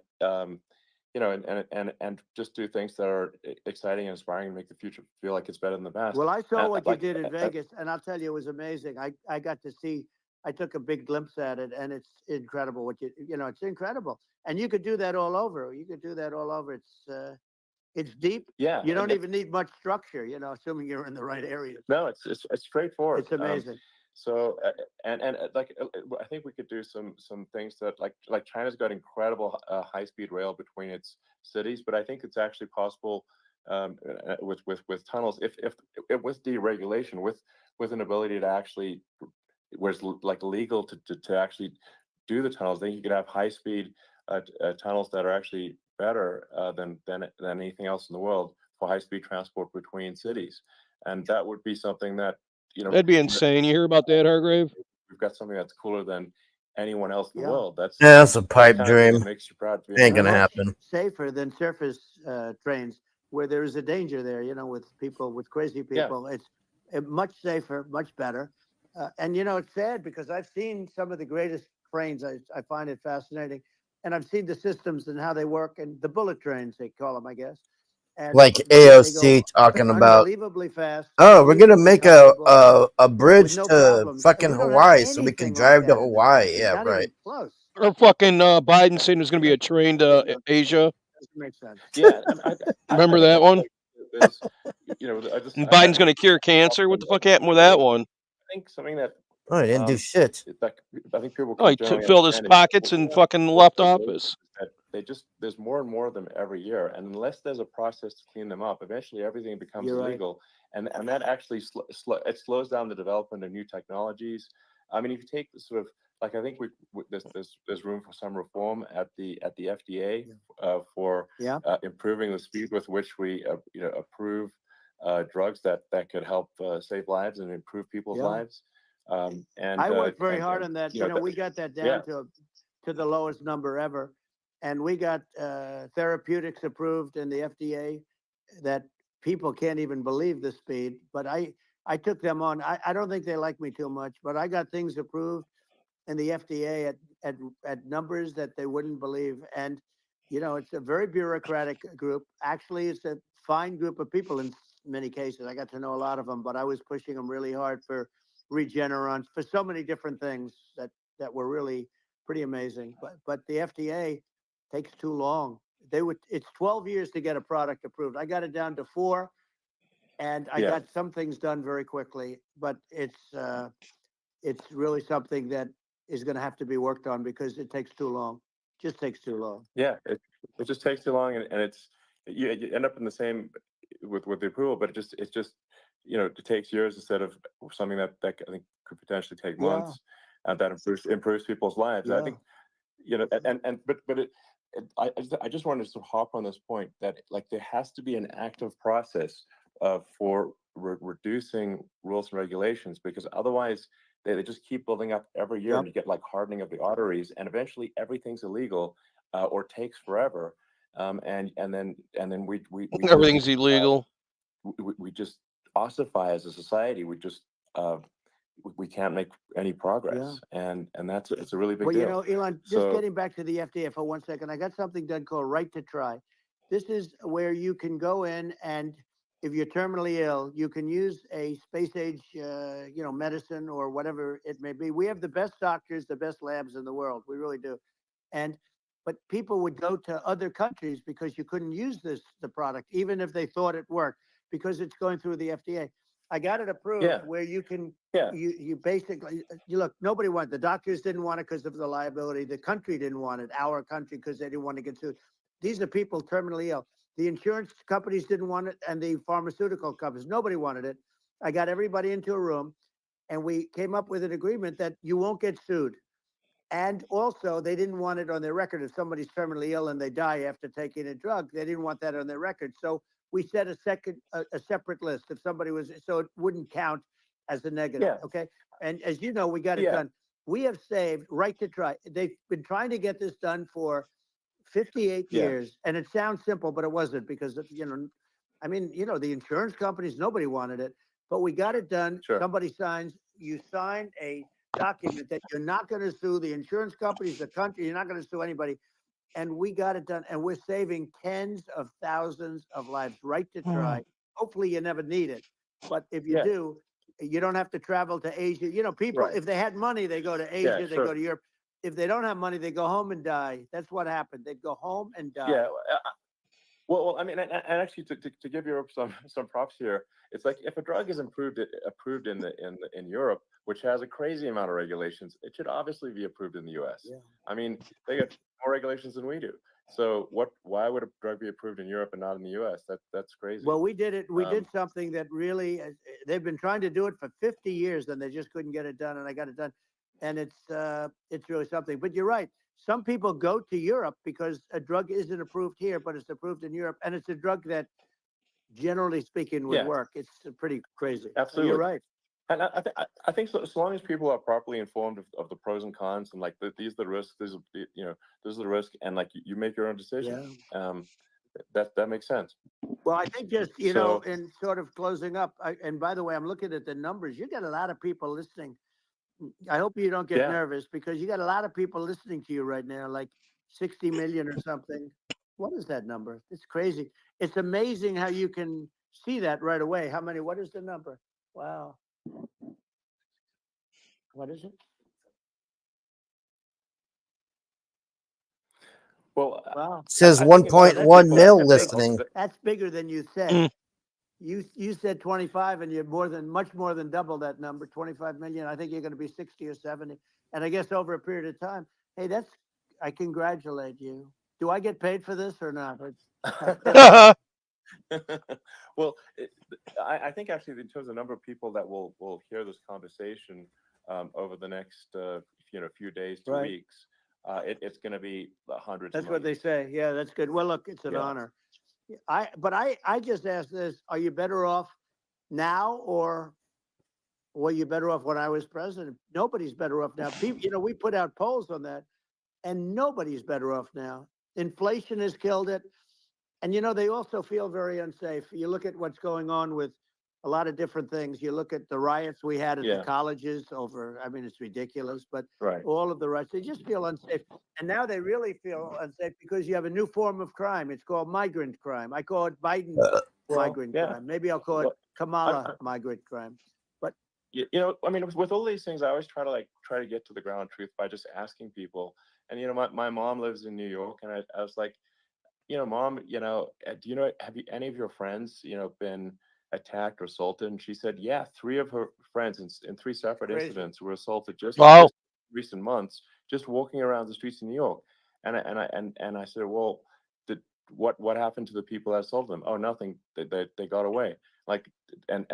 S2: and just do things that are exciting and inspiring and make the future feel like it's better than the past.
S5: Well, I saw what you did in Vegas, and I'll tell you, it was amazing. I got to see. I took a big glimpse at it, and it's incredible. It's incredible, and you could do that all over. You could do that all over. It's deep.
S2: Yeah,
S5: you don't even need much structure. Assuming you're in the right area.
S2: No, it's straightforward.
S5: It's amazing.
S2: So like I think we could do some things that like China's got incredible high speed rail between its cities, but I think it's actually possible with tunnels if with deregulation, with an ability to actually where it's like legal to actually do the tunnels. Then you could have high speed tunnels that are actually better than anything else in the world for high speed transport between cities, and that would be something that.
S4: That'd be insane. You hear about that, Hargrave?
S2: We've got something that's cooler than anyone else in the world.
S3: That's a pipe dream.
S2: That makes you proud to be
S3: Ain't gonna happen.
S5: Safer than surface trains, where there is a danger there. With people, with crazy people, it's much safer, much better. And it's sad because I've seen some of the greatest trains. I find it fascinating, and I've seen the systems and how they work, and the bullet trains they call them, I guess. And
S3: like
S5: they go
S3: AOC talking about,
S5: unbelievably fast.
S3: oh, we're gonna
S5: unbelievably
S3: make
S5: comfortable,
S3: a
S5: with
S3: bridge
S5: no
S3: to
S5: problems. And
S3: fucking
S5: we don't have
S3: Hawaii so we can
S5: anything
S3: drive
S5: like
S3: to
S5: that in this
S3: Hawaii.
S5: country.
S3: Yeah,
S5: Not
S3: right.
S5: even close.
S4: Or fucking Biden saying there's going to be a train to Asia.
S5: Doesn't make sense.
S2: Yeah, I
S4: Remember
S2: think
S4: that one?
S2: there's, I just,
S4: And Biden's going to cure cancer. What the fuck happened with that one?
S2: I think something that
S3: Oh, he didn't do shit.
S2: that I think people
S4: Oh,
S2: can
S4: he
S2: generally
S4: filled his
S2: understand is
S4: pockets and fucking left office.
S2: that there's more and more of them every year, and unless there's a process to clean them up, eventually everything becomes
S5: You're right.
S2: illegal, and that actually it slows down the development of new technologies. I mean, if you take the sort of like I think there's room for some reform at the FDA for
S5: Yeah.
S2: improving the speed with which we approve drugs that could help save lives and improve people's
S5: Yeah.
S2: lives. And
S5: I worked very hard on that.
S2: you know,
S5: We got that
S2: yeah.
S5: down to the lowest number ever. And we got therapeutics approved in the FDA that people can't even believe the speed. But I took them on. I don't think they like me too much, but I got things approved in the FDA at numbers that they wouldn't believe. And, it's a very bureaucratic group. Actually, it's a fine group of people in many cases. I got to know a lot of them, but I was pushing them really hard for Regeneron, for so many different things that were really pretty amazing. But the FDA takes too long. It's 12 years to get a product approved. I got it down to 4, and I
S2: Yeah.
S5: got some things done very quickly. But it's really something that is going to have to be worked on because it takes too long. Just takes too long.
S2: Yeah, it just takes too long, and it's you end up in the same with the approval, but it's just it takes years instead of something that I think could potentially take
S5: Yeah.
S2: months, and that improves people's lives. And I
S5: Yeah.
S2: think I just wanted to sort of hop on this point that like there has to be an active process for reducing rules and regulations, because otherwise they just keep building up every year,
S5: Yep.
S2: and you get like hardening of the arteries, and eventually everything's illegal or takes forever, and then we just,
S4: Everything's illegal.
S2: we just ossify as a society. We can't make any progress, and that's it's a really big
S5: Well,
S2: deal.
S5: Elon, just
S2: So
S5: getting back to the FDA for 1 second, I got something done called Right to Try. This is where you can go in, and if you're terminally ill, you can use a space age, medicine or whatever it may be. We have the best doctors, the best labs in the world. We really do. But people would go to other countries because you couldn't use the product, even if they thought it worked, because it's going through the FDA. I got it approved
S2: Yeah.
S5: where you can,
S2: yeah,
S5: you basically, look, nobody wanted, the doctors didn't want it because of the liability. The country didn't want it, our country, because they didn't want to get sued. These are people terminally ill. The insurance companies didn't want it, and the pharmaceutical companies, nobody wanted it. I got everybody into a room, and we came up with an agreement that you won't get sued. And also, they didn't want it on their record. If somebody's terminally ill and they die after taking a drug, they didn't want that on their record. So we set a separate list. If somebody was, so it wouldn't count as a negative.
S2: Yeah.
S5: Okay. And as you know, we got it
S2: Yeah.
S5: done. We have saved Right to Try. They've been trying to get this done for 58
S2: Yeah.
S5: years. And it sounds simple, but it wasn't, because, the insurance companies, nobody wanted it, but we got it done.
S2: Sure.
S5: Somebody signs, you sign a document that you're not going to sue the insurance companies, the country, you're not going to sue anybody. And we got it done. And we're saving tens of thousands of lives. Right to Try. Hopefully you never need it. But if you
S2: Yeah.
S5: do, you don't have to travel to Asia. People,
S2: Right.
S5: if they had money, they go to Asia, they
S2: sure.
S5: go to Europe. If they don't have money, they go home and die. That's what happened. They'd go home and die.
S2: Yeah. Well, I mean, and actually, to give Europe some props here, it's like if a drug is approved in Europe, which has a crazy amount of regulations, it should obviously be approved in the U.S.
S5: Yeah.
S2: I mean, they get more regulations than we do. So why would a drug be approved in Europe and not in the U.S.? That's crazy.
S5: Well, we did it. We did something that really, they've been trying to do it for 50 years, and they just couldn't get it done. And I got it done, and it's really something. But you're right. Some people go to Europe because a drug isn't approved here, but it's approved in Europe, and it's a drug that, generally speaking, would
S2: Yeah.
S5: work. It's pretty crazy.
S2: Absolutely.
S5: You're right.
S2: And I think so long as people are properly informed of the pros and cons, and like these are the risks, this is the risk, and like you make your own decision. That makes sense.
S5: Well, I think just,
S2: So-
S5: in sort of closing up, and by the way, I'm looking at the numbers. You got a lot of people listening. I hope you don't get
S2: Yeah.
S5: nervous, because you got a lot of people listening to you right now, like 60 million or something. What is that number? It's crazy. It's amazing how you can see that right away. How many? What is the number? Wow. What is it?
S2: Well,
S5: Wow.
S3: It says
S2: I think a lot of
S3: 1.1
S2: people
S3: mil
S2: think
S3: listening.
S5: That's bigger than you said.
S4: Mm.
S5: You said 25, and you're much more than double that number, 25 million. I think you're going to be 60 or 70. And I guess over a period of time, hey, I congratulate you. Do I get paid for this or not?
S2: Well, I think actually in terms of the number of people that will hear this conversation over the next few days to
S5: Right.
S2: weeks, it's going to be hundreds.
S5: That's
S2: of
S5: what they
S2: millions.
S5: say. Yeah, that's good. Well, look, it's an
S2: Yeah.
S5: honor. I just asked this: are you better off now, or were you better off when I was president? Nobody's better off now. People, we put out polls on that, and nobody's better off now. Inflation has killed it, and they also feel very unsafe. You look at what's going on with a lot of different things. You look at the riots we had at the
S2: Yeah.
S5: colleges over. I mean, it's ridiculous, but
S2: Right.
S5: all of the riots, they just feel unsafe. And now they really feel unsafe because you have a new form of crime. It's called migrant crime. I call it Biden migrant
S2: yeah.
S5: crime. Maybe I'll call it
S2: Well,
S5: Kamala migrant crime. But
S2: I mean, with all these things, I always try to get to the ground truth by just asking people. And my mom lives in New York, and I was like, Mom, do have any of your friends, been attacked or assaulted? And she said, yeah, 3 of her friends in 3 separate
S5: Crazy.
S2: incidents were assaulted just
S4: Wow.
S2: recent months, just walking around the streets of New York. And I said, well, what happened to the people that assaulted them? Oh, nothing. They got away. Like, and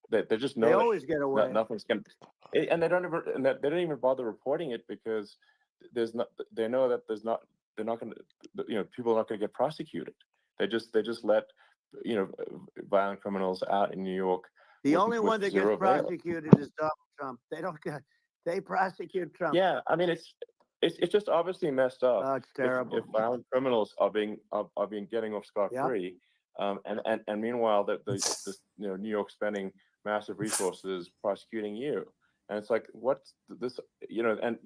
S2: they just know
S5: they
S2: that
S5: always get away.
S2: nothing's gonna, and they don't even bother reporting it because they know that they're not going to, people are not going to get prosecuted. They just let, violent criminals out in New York.
S5: The
S2: with-
S5: only
S2: with
S5: one that
S2: zero
S5: gets
S2: bail.
S5: prosecuted is Donald Trump. They prosecute Trump.
S2: Yeah, I mean, it's just obviously messed up.
S5: Oh, it's terrible.
S2: If violent criminals are getting off scot free, and meanwhile that New York spending massive resources prosecuting you, and it's like what's this, and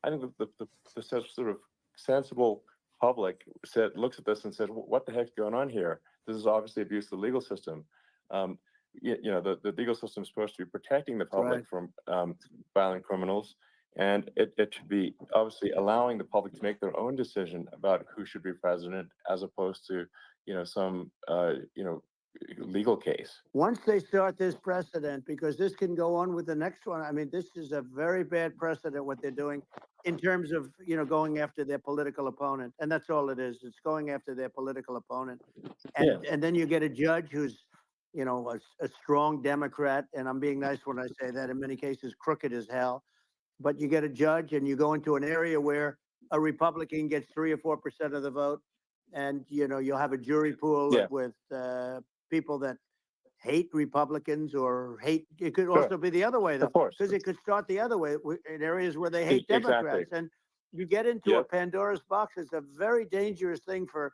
S2: I think the sort of sensible public looks at this and says, what the heck's going on here? This is obviously abuse of the legal system. The legal system is supposed to be protecting the public
S5: Right.
S2: from violent criminals, and it should be obviously allowing the public to make their own decision about who should be president, as opposed to some legal case.
S5: Once they start this precedent, because this can go on with the next one. I mean, this is a very bad precedent what they're doing in terms of going after their political opponent, and that's all it is. It's going after their political opponent, and then you get a judge who's a strong Democrat, and I'm being nice when I say that. In many cases, crooked as hell. But you get a judge, and you go into an area where a Republican gets 3 or 4% of the vote, and you'll have a jury pool with people that hate Republicans or hate. It could also be the other way, though,
S2: Of course.
S5: because it could start the other way in areas where they hate Democrats, and you get into a Pandora's box. It's a very dangerous thing for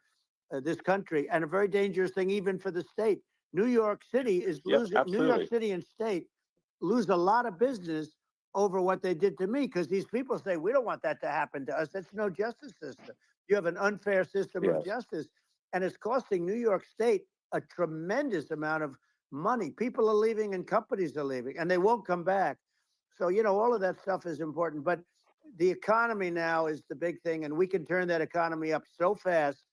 S5: this country, and a very dangerous thing even for the state. New York City is losing. New York City and state lose a lot of business over what they did to me, because these people say, we don't want that to happen to us. That's no justice system. You have an unfair system of justice, and it's costing New York State a tremendous amount of money. People are leaving and companies are leaving, and they won't come back. So, all of that stuff is important. But the economy now is the big thing, and we can turn that economy up so fast,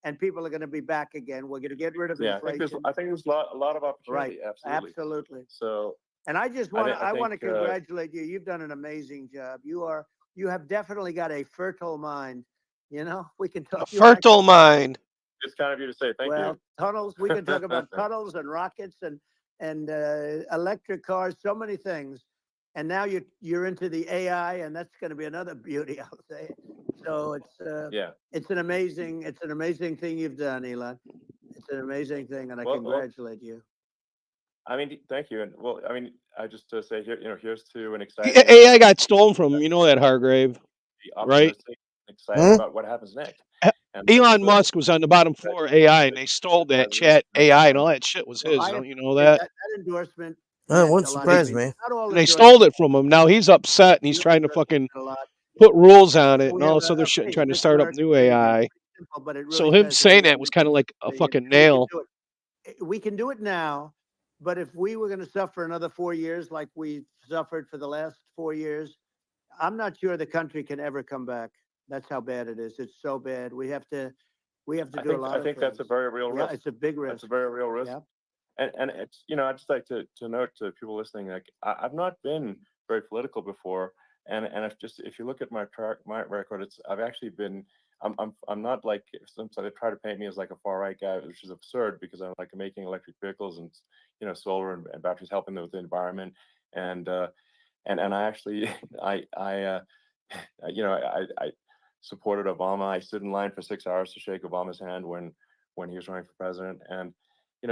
S5: and people are going to be back again. We're going to get rid of inflation.
S2: I think there's a lot of opportunity.
S5: Right. Absolutely.
S2: So,
S5: and I just want to congratulate you. You've done an amazing job. You have definitely got a fertile mind. We can talk.
S4: A fertile mind.
S2: It's kind of you to say. Thank you.
S5: Tunnels. We can talk about tunnels and rockets and electric cars. So many things. And now you're into the AI, and that's going to be another beauty, I'll say. So it's an amazing thing you've done, Elon. It's an amazing thing, and I congratulate you.
S2: I mean, thank you. And I just to say here, here's to an exciting.
S4: AI got stolen from that Hargrave, right?
S2: Excited about what happens next. And
S4: Elon Musk was on the bottom floor of AI, and they stole that chat AI, and all that shit was his. Don't you know that?
S5: That endorsement.
S3: That wouldn't surprise me.
S4: And they stole it from him. Now he's upset, and he's trying to fucking put rules on it and all this other shit, and trying to start up new AI.
S5: simple, but it
S4: So
S5: really
S4: him
S5: says
S4: saying that was kind of like a fucking nail.
S5: we can do it now, but if we were going to suffer another 4 years like we suffered for the last 4 years, I'm not sure the country can ever come back. That's how bad it is. It's so bad. We have to do a lot
S2: I
S5: of
S2: think that's a
S5: things.
S2: very real
S5: Yeah,
S2: risk.
S5: it's a big risk.
S2: That's a very real risk.
S5: Yeah.
S2: And it's, I'd just like to note to people listening, like I've not been very political before, and if you look at my record, I've actually been. I'm not like some, so they try to paint me as like a far right guy, which is absurd because I'm like making electric vehicles and solar and batteries, helping with the environment, and I actually I I supported Obama. I stood in line for 6 hours to shake Obama's hand when he was running for president, and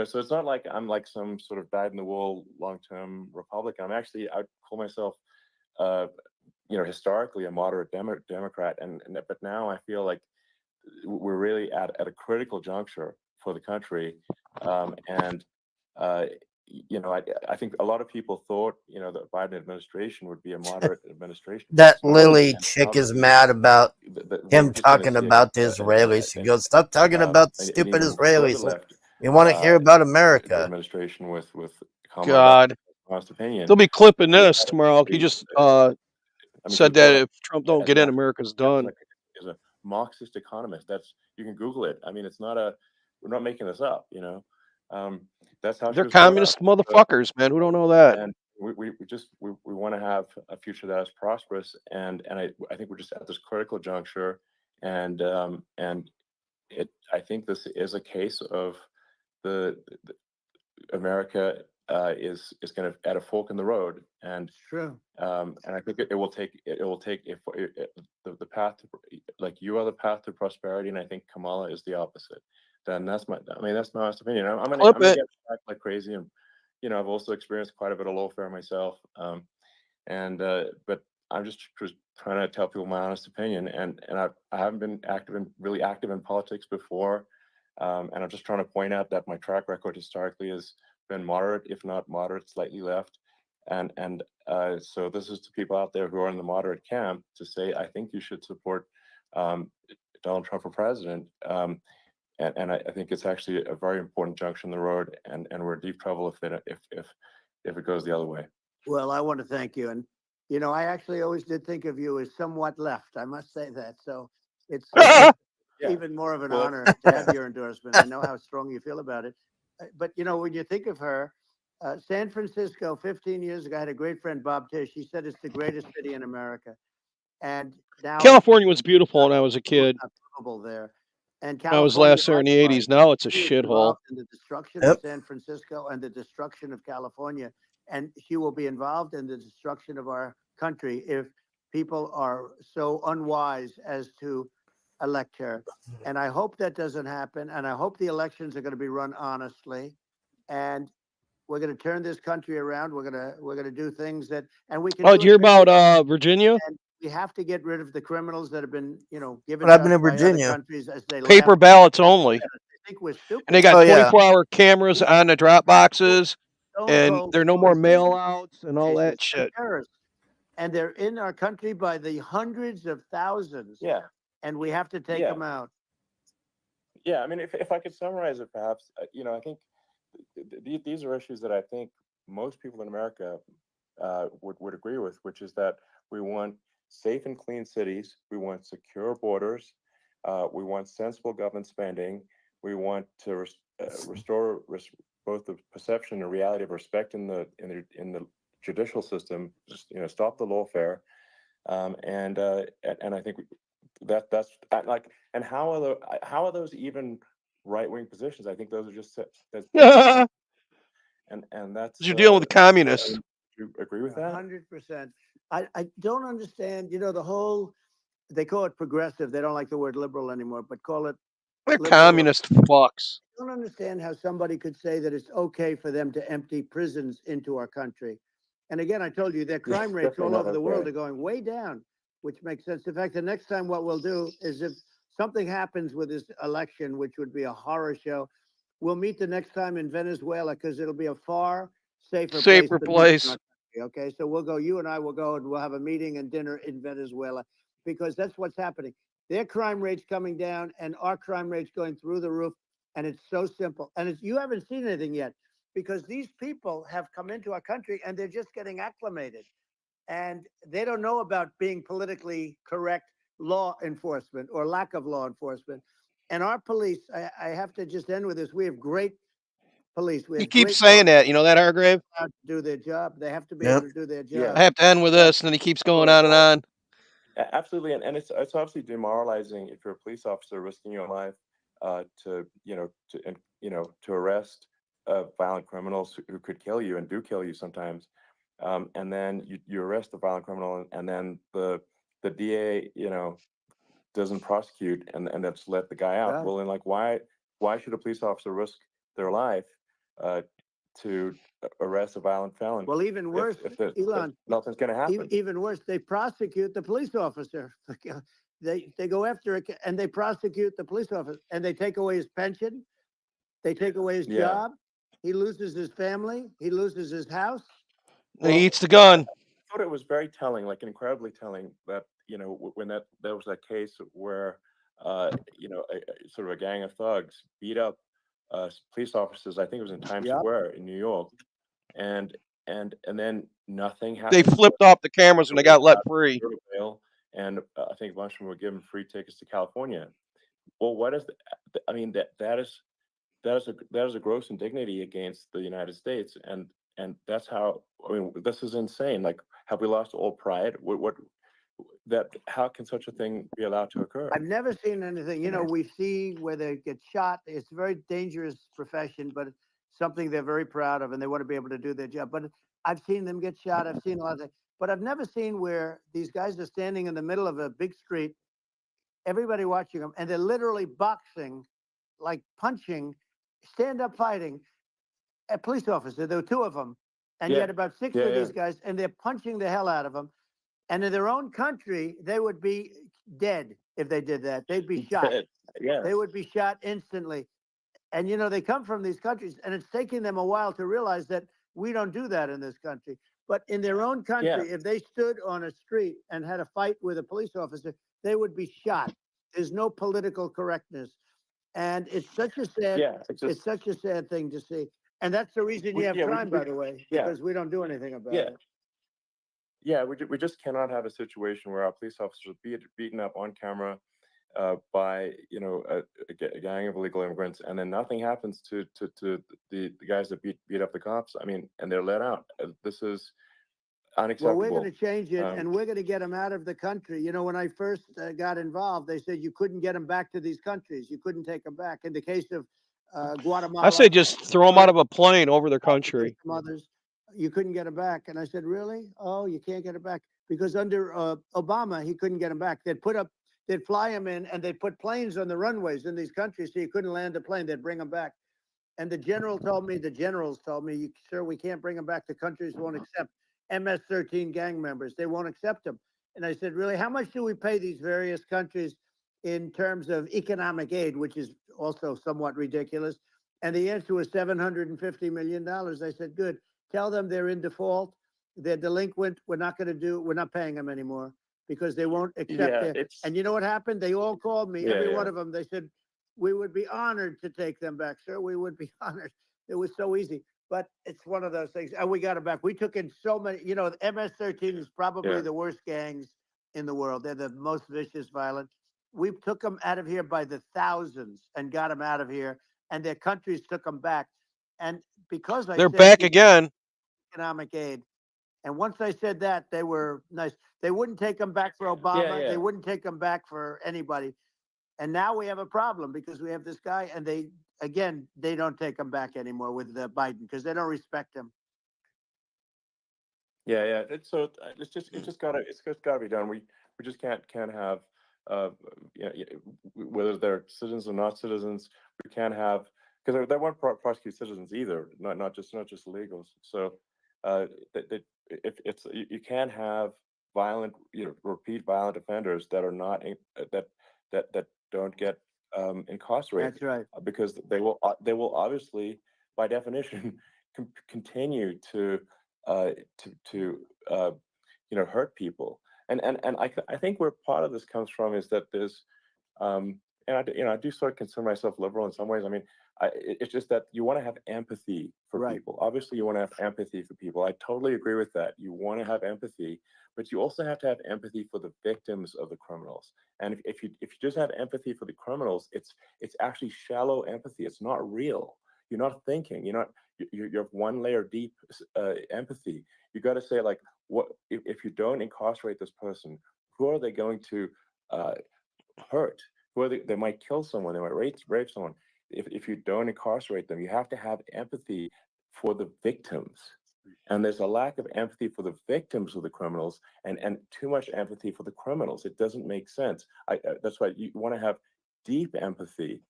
S2: so it's not like I'm like some sort of dyed-in-the-wool long-term Republican. I'd call myself, historically a moderate Democrat, but now I feel like we're really at a critical juncture for the country, and I think a lot of people thought the Biden administration would be a moderate administration.
S3: That
S2: It's not.
S3: Lily
S2: And
S3: chick is
S2: obviously,
S3: mad about
S2: we're
S3: him
S2: just going to
S3: talking
S2: see
S3: about the Israelis. He goes, stop talking about the
S2: an
S3: stupid
S2: even further
S3: Israelis.
S2: left
S3: We want to hear about America.
S2: administration with Kamala.
S4: God,
S2: Honest opinion.
S4: they'll be clipping this tomorrow. He just said that
S2: Kamala
S4: if Trump don't get in, America's done.
S2: Is a Marxist economist. You can Google it. I mean, we're not making this up. That's how
S4: They're
S2: she was brought
S4: communist
S2: up.
S4: motherfuckers, man. Who don't know that?
S2: And we want to have a future that is prosperous, and I think we're just at this critical juncture, and I think this is a case of the America is going to at a fork in the road, and
S5: True.
S2: and I think it will take if the path to, like you are the path to prosperity, and I think Kamala is the opposite. Then that's my honest opinion. I'm gonna get back like crazy, and I've also experienced quite a bit of lawfare myself, but I'm just trying to tell people my honest opinion, and I haven't been really active in politics before, and I'm just trying to point out that my track record historically has been moderate, if not moderate, slightly left, and so this is to people out there who are in the moderate camp to say I think you should support Donald Trump for president. And I think it's actually a very important junction in the road, and we're in deep trouble if it goes the other way.
S5: Well, I want to thank you, and I actually always did think of you as somewhat left. I must say that. So it's even more of an honor to have your endorsement. I know how strong you feel about it, but when you think of her, San Francisco, 15 years ago, I had a great friend, Bob Tish. He said it's the greatest city in America, and now
S4: California was beautiful when I was a kid.
S5: There. And
S4: I was last there in the 80s. Now it's a shithole.
S5: In the destruction of San Francisco and the destruction of California, and she will be involved in the destruction of our country if people are so unwise as to elect her. And I hope that doesn't happen. And I hope the elections are going to be run honestly, and we're going to turn this country around. We're going to do things that, and we can.
S4: Oh, did you hear about Virginia?
S5: And we have to get rid of the criminals that have been, given
S3: What happened
S5: to
S3: in
S5: by
S3: Virginia?
S5: other countries as they
S4: Paper
S5: left.
S4: ballots only.
S5: I think we're stupid.
S4: And they got 24-hour cameras on the drop boxes, and there are no more mail outs and all that shit.
S5: Terrorists. And they're in our country by the hundreds of thousands.
S2: Yeah.
S5: And we have to take them out.
S2: Yeah, I mean, if I could summarize it, perhaps, I think these are issues that I think most people in America would agree with, which is that we want safe and clean cities, we want secure borders, we want sensible government spending, we want to restore both the perception and reality of respect in the judicial system, just stop the lawfare, and I think that's like, and how are those even right-wing positions? I think those are just and that's
S4: you're dealing with the communists.
S2: You agree with that?
S5: 100%. I don't understand. The whole, they call it progressive. They don't like the word liberal anymore, but call it.
S4: They're communist fucks.
S5: I don't understand how somebody could say that it's okay for them to empty prisons into our country. And again, I told you their crime rates all over the world are going way down, which makes sense. In fact, the next time what we'll do is if something happens with this election, which would be a horror show, we'll meet the next time in Venezuela because it'll be a far safer place. Okay, so we'll go, you and I will go and we'll have a meeting and dinner in Venezuela because that's what's happening. Their crime rate's coming down, and our crime rate's going through the roof. And it's so simple. And you haven't seen anything yet, because these people have come into our country and they're just getting acclimated, and they don't know about being politically correct law enforcement or lack of law enforcement. And our police, I have to just end with this. We have great police. We
S4: He
S5: have
S4: keeps
S5: great
S4: saying that. You know that, Hargrave?
S5: to do their job. They have to be
S3: Yep.
S5: able to do their
S2: Yeah.
S5: job.
S4: I have to end with this, and then he keeps going on and on.
S2: Absolutely, and it's obviously demoralizing if you're a police officer risking your life to to arrest violent criminals who could kill you and do kill you sometimes, and then you arrest the violent criminal, and then the DA doesn't prosecute and that's let the guy out.
S5: Yeah.
S2: Well, then like why should a police officer risk their life uh, to arrest a violent felon
S5: Well, even worse,
S2: if
S5: Elon,
S2: nothing's going to happen?
S5: even worse, they prosecute the police officer. They go after it and they prosecute the police officer, and they take away his pension. They take away his
S2: Yeah.
S5: job. He loses his family. He loses his house.
S4: And he eats the gun.
S2: I thought it was very telling, like incredibly telling, that when there was that case where sort of a gang of thugs beat up police officers. I think it was in Times
S5: Yep.
S2: Square in New York, and then nothing
S4: They
S2: happened.
S4: flipped off the cameras when they got let free.
S2: Bail, and I think a bunch of them were given free tickets to California. Well, what is I mean, that is a gross indignity against the United States, and that's how, I mean, this is insane. Like, have we lost all pride? What that how can such a thing be allowed to occur?
S5: I've never seen anything. We see where they get shot. It's a very dangerous profession, but it's something they're very proud of, and they want to be able to do their job. But I've seen them get shot. I've seen a lot of things, but I've never seen where these guys are standing in the middle of a big street, everybody watching them, and they're literally boxing, like punching, stand up fighting a police officer. There were two of them, and you
S2: Yeah.
S5: had about six
S2: Yeah,
S5: of
S2: yeah.
S5: these guys, and they're punching the hell out of them. And in their own country, they would be dead if they did that. They'd be shot.
S2: Yeah.
S5: They would be shot instantly. And they come from these countries, and it's taking them a while to realize that we don't do that in this country. But in their own country,
S2: Yeah.
S5: if they stood on a street and had a fight with a police officer, they would be shot. There's no political correctness, and it's such a sad.
S2: Yeah.
S5: It's such a sad thing to see, and that's the reason you have crime, by the way,
S2: yeah.
S5: because we don't do anything about
S2: Yeah.
S5: it.
S2: Yeah, we just cannot have a situation where our police officers are beaten up on camera by a gang of illegal immigrants, and then nothing happens to the guys that beat up the cops. I mean, and they're let out. This is
S5: Well,
S2: unacceptable.
S5: we're going to change it,
S2: Um,
S5: and we're going to get them out of the country. When I first got involved, they said you couldn't get them back to these countries. You couldn't take them back. In the case of Guatemala,
S4: I say just throw them out of a plane over their country.
S5: some others, you couldn't get them back. And I said, really? Oh, you can't get them back, because under Obama, he couldn't get them back. They'd fly them in, and they'd put planes on the runways in these countries, so you couldn't land a plane. They'd bring them back. And the generals told me, sir, we can't bring them back. The countries won't accept MS-13 gang members. They won't accept them. And I said, really, how much do we pay these various countries in terms of economic aid, which is also somewhat ridiculous? And the answer was $750 million. I said, good. Tell them they're in default. They're delinquent. We're not paying them anymore, because they won't accept it. And you know what happened? They all called me, every one of them. They said, we would be honored to take them back, sir. We would be honored. It was so easy. But it's one of those things. And we got it back. We took in so many, the MS-13 is probably the worst gangs in the world. They're the most vicious, violent. We took them out of here by the thousands and got them out of here. And their countries took them back. And because
S4: they're back again.
S5: Economic aid. And once I said that, they were nice. They wouldn't take them back for Obama. They wouldn't take them back for anybody. And now we have a problem, because we have this guy, and they don't take him back anymore with Biden, because they don't respect him.
S2: Yeah. It's just gotta be done. We just can't have whether they're citizens or not citizens. We can't have, because they won't prosecute citizens either, not just illegals. So if it's you can't have violent repeat violent offenders that are not that don't get incarcerated.
S5: That's right.
S2: Because they will obviously, by definition, continue to hurt people. And I think where part of this comes from is that there's And I do sort of consider myself liberal in some ways. I mean, it's just that you want to have empathy for
S5: Right.
S2: people. Obviously, you want to have empathy for people. I totally agree with that. You want to have empathy, but you also have to have empathy for the victims of the criminals. And if you just have empathy for the criminals, it's actually shallow empathy. It's not real. You're not thinking. You're one layer deep empathy. You got to say, like, what if you don't incarcerate this person? Who are they going to hurt? Who are they might kill someone. They might rape someone. If you don't incarcerate them, you have to have empathy for the victims. And there's a lack of empathy for the victims of the criminals, and too much empathy for the criminals. It doesn't make sense. That's why you want to have deep empathy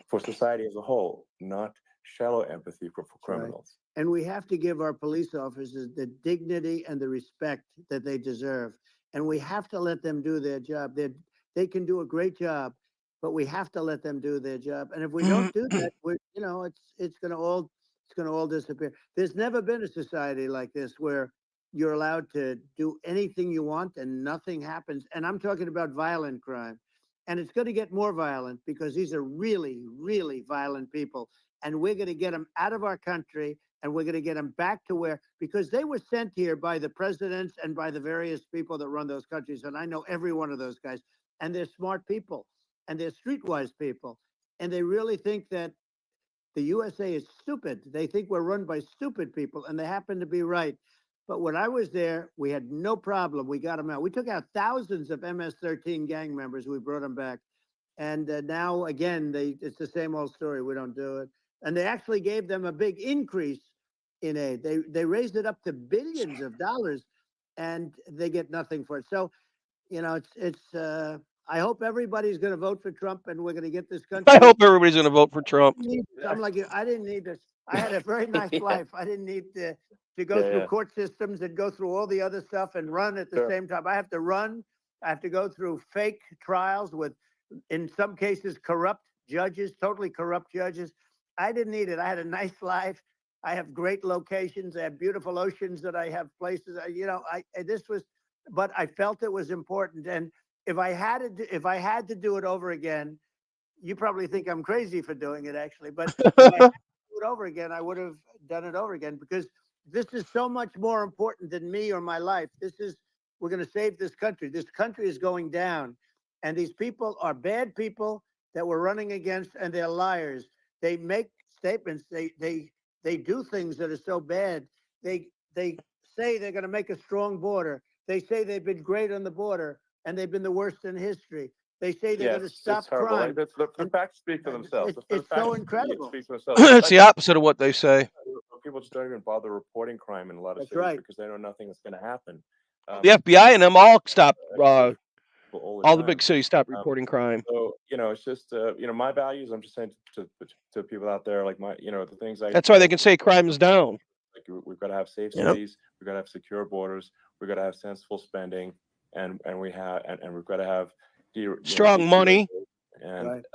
S2: for society as a whole, not shallow empathy for criminals.
S5: Right. And we have to give our police officers the dignity and the respect that they deserve. And we have to let them do their job. They can do a great job, but we have to let them do their job. And if we don't do that, it's going to all disappear. There's never been a society like this where you're allowed to do anything you want and nothing happens. And I'm talking about violent crime. And it's going to get more violent because these are really, really violent people. And we're going to get them out of our country, and we're going to get them back to because they were sent here by the presidents and by the various people that run those countries. And I know every one of those guys, and they're smart people, and they're streetwise people. And they really think that the USA is stupid. They think we're run by stupid people, and they happen to be right. But when I was there, we had no problem. We got them out. We took out thousands of MS-13 gang members. We brought them back. And now, again, it's the same old story. We don't do it. And they actually gave them a big increase in aid. They raised it up to billions of dollars, and they get nothing for it. So, I hope everybody's going to vote for Trump, and we're going to get this country.
S4: I hope everybody's going to vote for Trump.
S5: I'm like you. I didn't need this. I had a very nice life. I didn't need to go through court systems and go through all the other stuff and run at the same time. I have to run. I have to go through fake trials with, in some cases, corrupt judges, totally corrupt judges. I didn't need it. I had a nice life. I have great locations. I have beautiful oceans that I have places. But I felt it was important. And if I had to do it over again, you probably think I'm crazy for doing it, actually. But if I had to do it over again, I would have done it over again, because this is so much more important than me or my life. We're going to save this country. This country is going down. And these people are bad people that we're running against, and they're liars. They make statements. They do things that are so bad. They say they're going to make a strong border. They say they've been great on the border, and they've been the worst in history. They say they're going to stop crime.
S2: Like, the facts speak for themselves.
S5: It's so incredible.
S4: It's the opposite of what they say.
S2: People just don't even bother reporting crime in a lot of cities because they know nothing is going to happen.
S4: The FBI and them all stop.
S2: All
S4: the big cities stop reporting crime.
S2: So it's just my values. I'm just saying to people out there, like the things I.
S4: That's why they can say crime is down.
S2: Like we've got to have safe cities. We've got to have secure borders. We've got to have sensible spending, and we've got to have
S4: strong money,
S2: and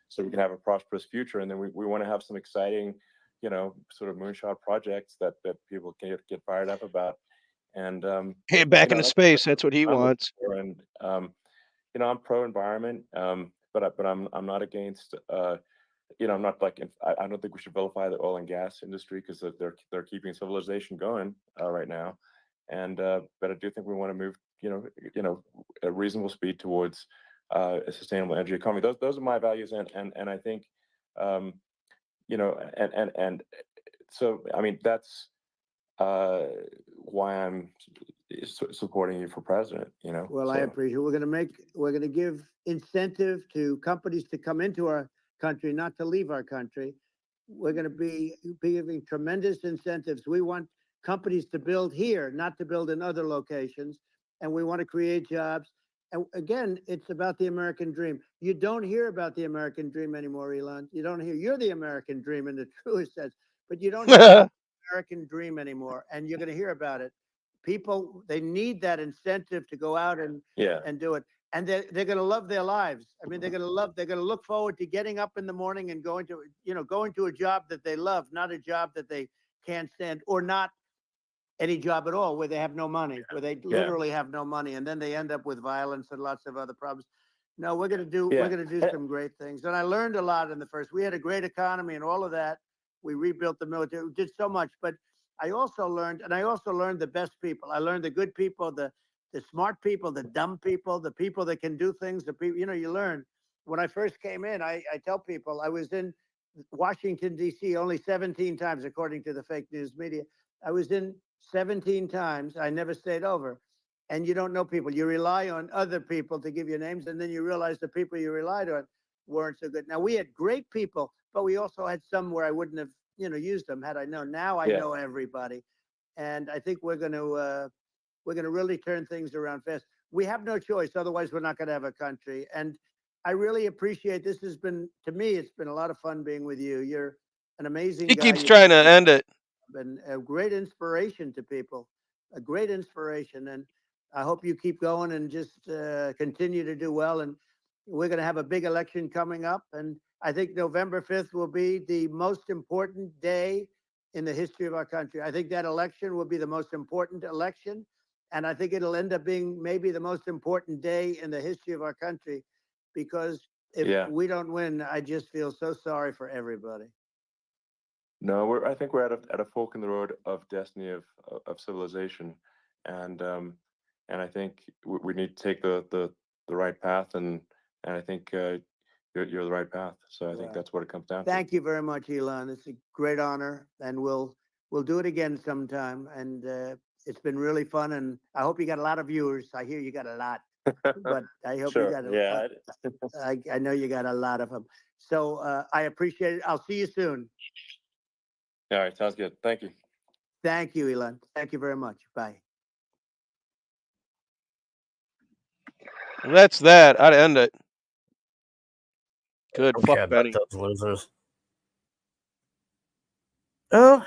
S2: so we can have a prosperous future. And then we want to have some exciting, sort of moonshot projects that people can get fired up about. And
S4: hey, back into space. That's what he wants.
S2: And I'm pro environment, but I'm not against. I'm not like I don't think we should vilify the oil and gas industry, because they're keeping civilization going right now. And but I do think we want to move a reasonable speed towards a sustainable energy economy. Those are my values, and I think and so I mean that's why I'm supporting you for president.
S5: Well, I appreciate it. We're going to give incentive to companies to come into our country, not to leave our country. We're going to be giving tremendous incentives. We want companies to build here, not to build in other locations. And we want to create jobs. And again, it's about the American dream. You don't hear about the American dream anymore, Elon. You don't hear. You're the American dream in the truest sense, but you don't hear about the American dream anymore. And you're going to hear about it. People, they need that incentive to go out and do it. And they're going to love their lives. I mean, they're going to look forward to getting up in the morning and going to a job that they love, not a job that they can't stand, or not any job at all, where they have no money, where they literally have no money. And then they end up with violence and lots of other problems. No, we're
S2: Yeah.
S5: gonna do some great things. And I learned a lot in the first. We had a great economy and all of that. We rebuilt the military. We did so much. But I also learned the best people. I learned the good people, the smart people, the dumb people, the people that can do things, the people, you learn. When I first came in, I tell people I was in Washington, D.C. only 17 times, according to the fake news media. I was in 17 times. I never stayed over. And you don't know people. You rely on other people to give you names, and then you realize the people you relied on weren't so good. Now, we had great people, but we also had some where I wouldn't have, used them had I known. Now I know everybody. And I think we're going to really turn things around fast. We have no choice. Otherwise, we're not going to have a country. And I really appreciate this. Has been, to me, it's been a lot of fun being with you. You're an amazing
S4: He
S5: guy.
S4: keeps trying to end it.
S5: Been a great inspiration to people, a great inspiration. And I hope you keep going and just continue to do well. And we're going to have a big election coming up. And I think November 5th will be the most important day in the history of our country. I think that election will be the most important election. And I think it'll end up being maybe the most important day in the history of our country, because if we don't win, I just feel so sorry for everybody.
S2: No, I think we're at a fork in the road of destiny of civilization, and I think we need to take the right path, and I think you're the right path. So I think that's what it comes down to.
S5: Thank you very much, Elon. It's a great honor, and we'll do it again sometime. And it's been really fun, and I hope you got a lot of viewers. I hear you got a lot, but I hope you got I know you got a lot of them. So I appreciate it. I'll see you soon.
S2: All right, sounds good. Thank you.
S5: Thank you, Elon. Thank you very much. Bye.
S4: That's that. I'd end it. Good.
S3: Okay,
S4: Fuck
S3: about
S4: Benny.
S3: those losers. Oh,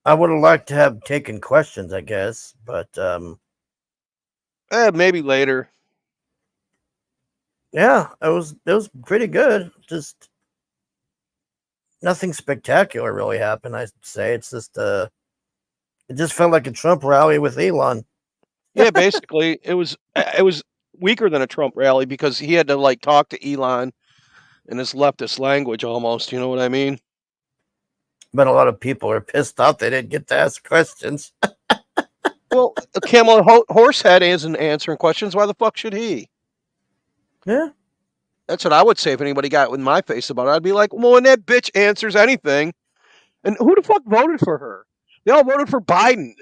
S3: I would have liked to have taken questions, I guess, but
S4: Maybe later.
S3: yeah, it was pretty good. Just nothing spectacular really happened. I'd say it's just it just felt like a Trump rally with Elon.
S4: Yeah, basically, it was weaker than a Trump rally because he had to like talk to Elon in his leftist language almost. You know what I mean?
S3: But a lot of people are pissed off they didn't get to ask questions.
S4: Well, Camel Horsehead isn't answering questions. Why the fuck should he?
S3: Yeah.
S4: That's what I would say if anybody got with my face about it. I'd be like, well, when that bitch answers anything, and who the fuck voted for her? They all voted for Biden.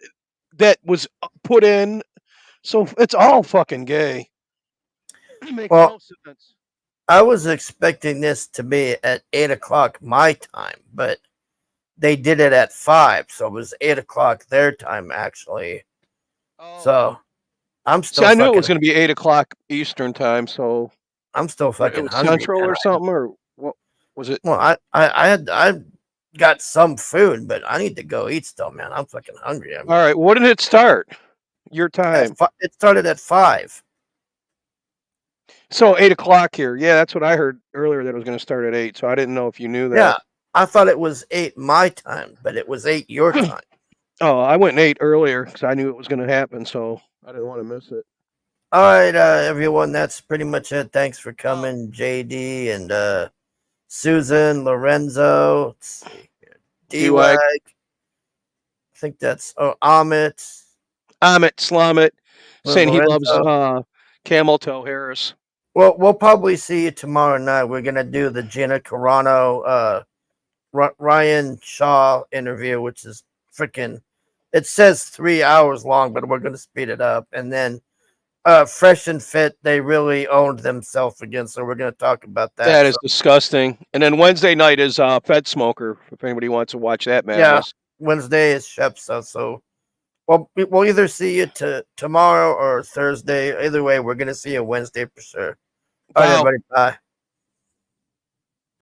S4: That was put in, so it's all fucking gay. It makes no sense.
S3: I was expecting this to be at 8:00 my time, but they did it at 5, so it was 8:00 their time actually.
S4: Oh.
S3: So I'm still.
S4: See, I knew it was going to be 8:00 Eastern time, so
S3: I'm still fucking hungry.
S4: Central or something, or what was it?
S3: Well, I got some food, but I need to go eat still, man. I'm fucking hungry.
S4: All right, what did it start? Your time.
S3: It started at 5.
S4: So 8:00 here. Yeah, that's what I heard earlier, that it was going to start at 8. So I didn't know if you knew that.
S3: Yeah, I thought it was 8 my time, but it was 8 your time.
S4: Oh, I went 8 earlier because I knew it was going to happen, so I didn't want to miss it.
S3: All right, everyone, that's pretty much it. Thanks for coming, JD and Susan, Lorenzo, let's see here, D-Wag. I think that's Amit
S4: Slamet, saying
S3: Lorenzo.
S4: he loves Camel Toe Harris.
S3: Well, we'll probably see you tomorrow night. We're gonna do the Gina Carano, Ryan Shaw interview, which is freaking. It says 3 hours long, but we're gonna speed it up. And then Fresh and Fit, they really owned themselves again, so we're gonna talk about that.
S4: That is disgusting. And then Wednesday night is Fed Smoker. If anybody wants to watch that madness.
S3: Yeah, Wednesday is Shepsa, so. Well, we'll either see you tomorrow or Thursday. Either way, we're gonna see you Wednesday for sure. All right, everybody. Bye.